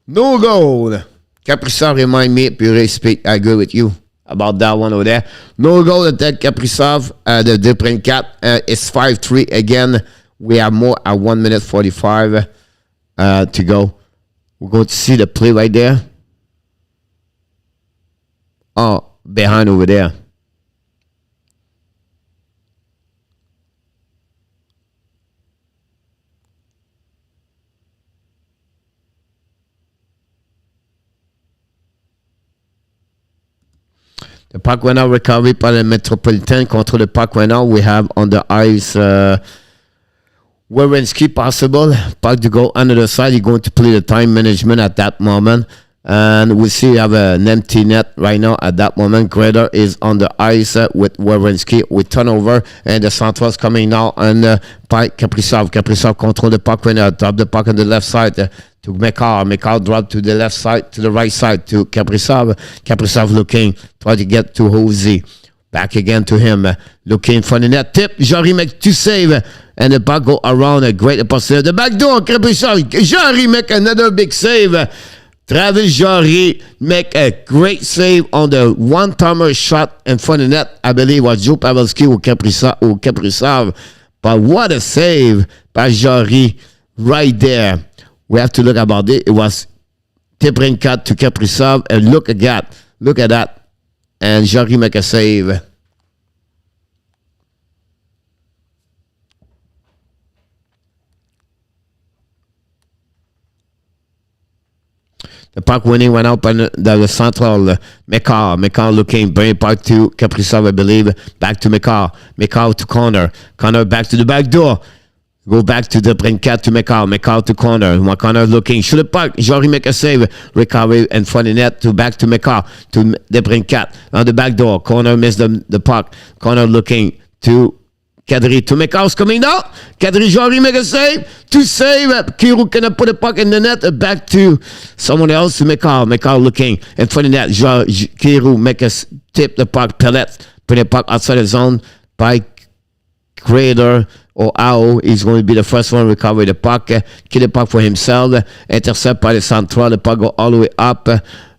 No goal. Kaprizov remind me, pure speak. I agree with you about that one over there. No goal at that Kaprizov. The different cat is 5-3 again. We have more at 1 minute 45 to go. We're going to see the play right there. Oh, behind over there. The puck went out recovery par le Metropolitan contre le puck went out. We have on the ice Werenski possible. Puck to go under the side. You're going to play the time management at that moment. And we see we have an empty net right now at that moment. Grader is on the ice with Werenski with turnover. And the Central's coming now on Pike Kaprizov. Kaprizov control the puck right now. Drop the puck on the left side to Mekar. Mekar drop to the left side, to the right side to Kaprizov. Kaprizov looking, try to get to Hosey. Back again to him. Looking for the net. Tip. Giroux makes 2 saves. And the puck go around a great opportunity. The back door. Kaprizov. Giroux make another big save. Travis Giroux make a great save on the one-timer shot in front of the net. I believe it was Joe Pavelski or Kaprizov. But what a save by Giroux right there. We have to look about it. It was Tebrinkat to Kaprizov. And look at that. Look at that. And Giroux make a save. The puck winning went out on the central. Mekar looking, bring it back to Kaprizov, I believe. Back to Mekar. Mekar to corner. Corner back to the back door. Go back to the Brincat to Mekar. Mekar to corner. Connor looking. Shoot the puck. Giroux make a save. Recovery in front of the net. To back to Mekar. To the Brincat. On the back door. Corner missed the puck. Corner looking to Kadri to Mekar's coming out. Kadri Giroux make a save. To save. Giroux cannot put the puck in the net. Back to someone else to Mekar. Mekar looking in front of the net. Giroux make a tip the puck. Pellet. Put the puck outside the zone by Grader or Ao. He's going to be the first one to recover the puck. Kill the puck for himself. Intercept by the Central. The puck go all the way up.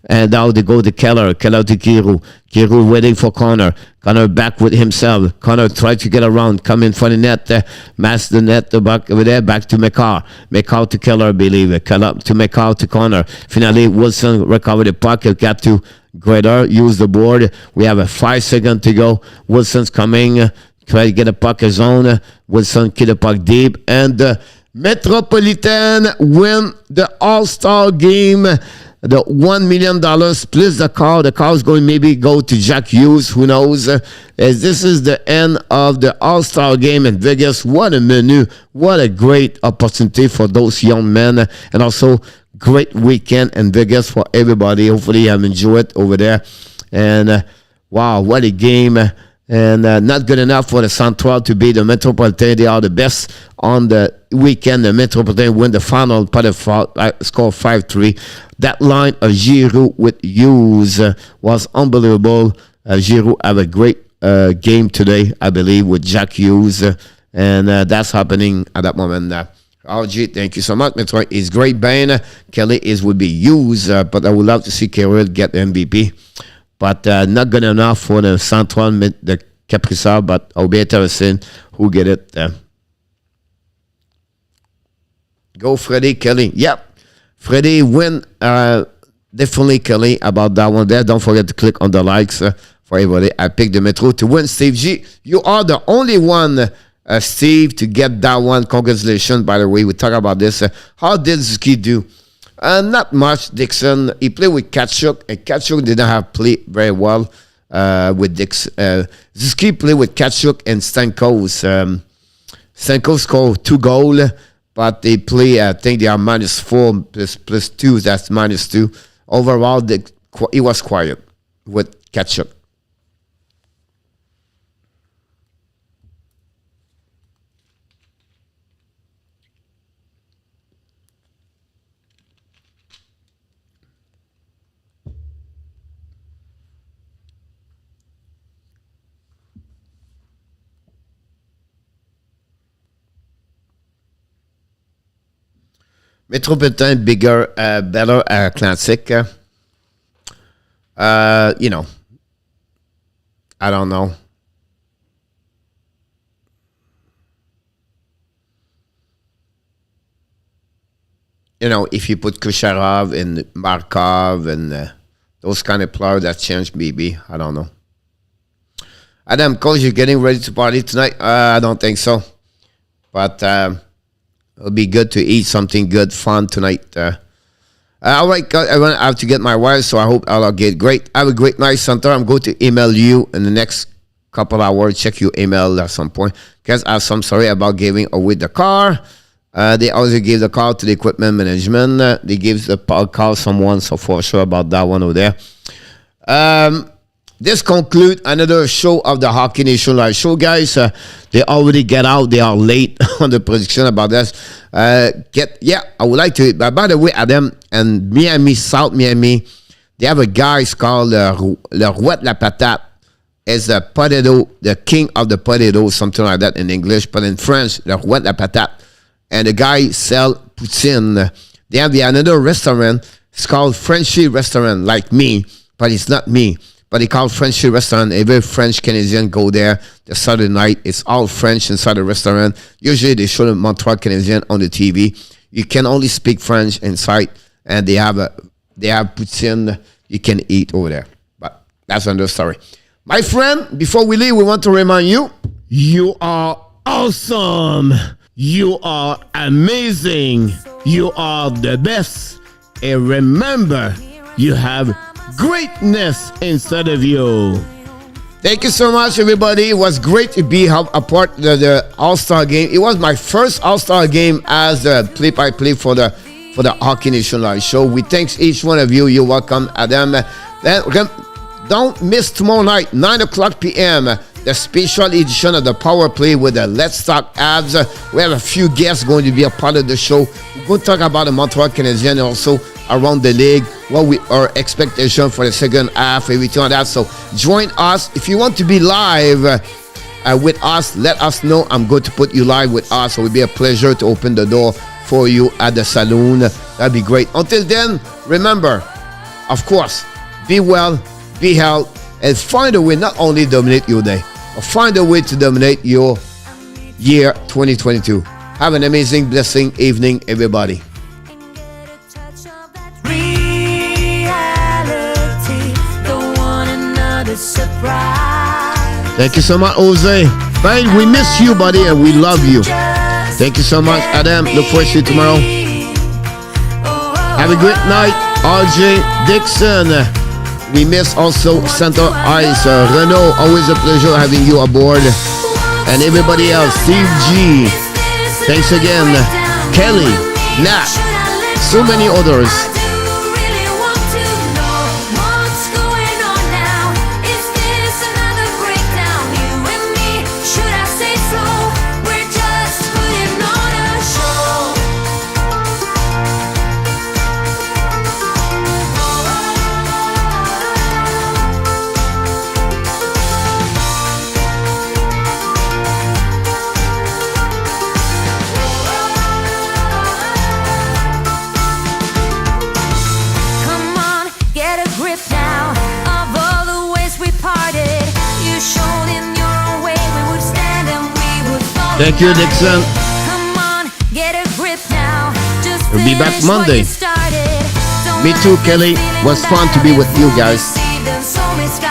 And now they go to Keller. Keller to Giroux. Giroux waiting for Connor. Connor back with himself. Connor tried to get around. Come in front of the net. Mass the net. The back over there. Back to Mekar. Mekar to Keller, I believe. Keller to Mekar to Connor. Finally, Wilson recover the puck. Got to Grader. Use the board. We have a 5 seconds to go. Wilson's coming. Try to get a puck zone. Wilson kill the puck deep. And Metropolitan win the All-Star game. The $1 million plus the car. The car is going to maybe go to Jack Hughes. Who knows? As this is the end of the All-Star game in Vegas. What a menu. What a great opportunity for those young men. And also great weekend in Vegas for everybody. Hopefully you have enjoyed it over there. And wow, what a game. And not good enough for the Central to beat the Metropolitan. They are the best on the weekend. The Metropolitan win the final by the score 5-3. That line of Giroux with Hughes was unbelievable. Giroux have a great game today, I believe, with Jack Hughes. And that's happening at that moment. RG, thank you so much. Metroid is great band. Kelly is would be used, but I would love to see Carol get the MVP. But not good enough for the Central, the Capricard, but I'll be interested who get it. Go Freddie, Kelly. Yep. Freddie win. Definitely Kelly about that one there. Don't forget to click on the likes for everybody. I picked the Metro to win. Steve G, you are the only one, Steve, to get that one. Congratulations, by the way. We talk about this. How did Zuki do? Not much, Dixon. He played with Kachuk, and Kachuk didn't have played very well with Dixon. Zuki played with Kachuk and Stankos. Stankos scored 2 goals, but they play, I think they are -4 plus 2. That's -2. Overall, he was quiet with Kachuk. Metropolitan, bigger, better, classic. You know, I don't know. You know, if you put Kusharov and Markov and those kind of players, that change maybe. I don't know. Adam, Coach, you getting ready to party tonight? I don't think so. But it'll be good to eat something good, fun tonight. All right, guys, I have to get my wife, so I hope I'll get great. Have a great night, Santa. I'm going to email you in the next couple hours. Check your email at some point. Guys, I have some sorry about giving away the car. They also gave the car to the equipment management. They gave the car someone, so for sure about that one over there. This concludes another show of the Hockey Nation Live show, guys. They already get out. They are late on the prediction about this. I would like to. By the way, Adam and Miami, South Miami, they have a guy called Le Roi de la Patate. Is the potato, the king of the potato, something like that in English, but in French, Le Roi de la Patate. And the guy sell poutine. They have another restaurant. It's called Frenchy Restaurant, like me, but it's not me. But they call Frenchy Restaurant. Every French Canadian go there the Saturday night. It's all French inside the restaurant. Usually they show the Montreal Canadian on the TV. You can only speak French inside, and they have poutine you can eat over there. But that's another story. My friend, before we leave, we want to remind you, you are awesome. You are amazing. You are the best. And remember, you have greatness inside of you. Thank you so much, everybody. It was great to be a part of the All-Star game. It was my first All-Star game as a play-by-play for the Hockey Nation Live show. We thank each one of you. You're welcome, Adam. Don't miss tomorrow night, 9:00 p.m., the special edition of the Power Play with the Let's Talk Abs. We have a few guests going to be a part of the show. We're going to talk about the Montreal Canadiens and also around the league, what our expectation for the second half, everything like that. So join us. If you want to be live with us, let us know. I'm going to put you live with us. So it will be a pleasure to open the door for you at the saloon. That'd be great. Until then, remember, of course, be well, be healthy, and find a way not only dominate your day, but find a way to dominate your year 2022. Have an amazing, blessing evening, everybody. Thank you so much, Jose. Man, we miss you, buddy, and we love you. Thank you so much, Adam. Look forward to see you tomorrow. Have a great night, RJ Dixon. We miss also Center Ice, Renault. Always a pleasure having you aboard. And everybody else, Steve G. Thanks again, Kelly, Nat, so many others. grip now of all the ways we parted. You showed in your own way we would stand and we would fall. Thank you, Dixon. Come on, get a grip now. Just We'll be back finish what Monday. you started. Don't Me let too, this Kelly. feeling Was fun to be bad with you if guys. received and so misguided.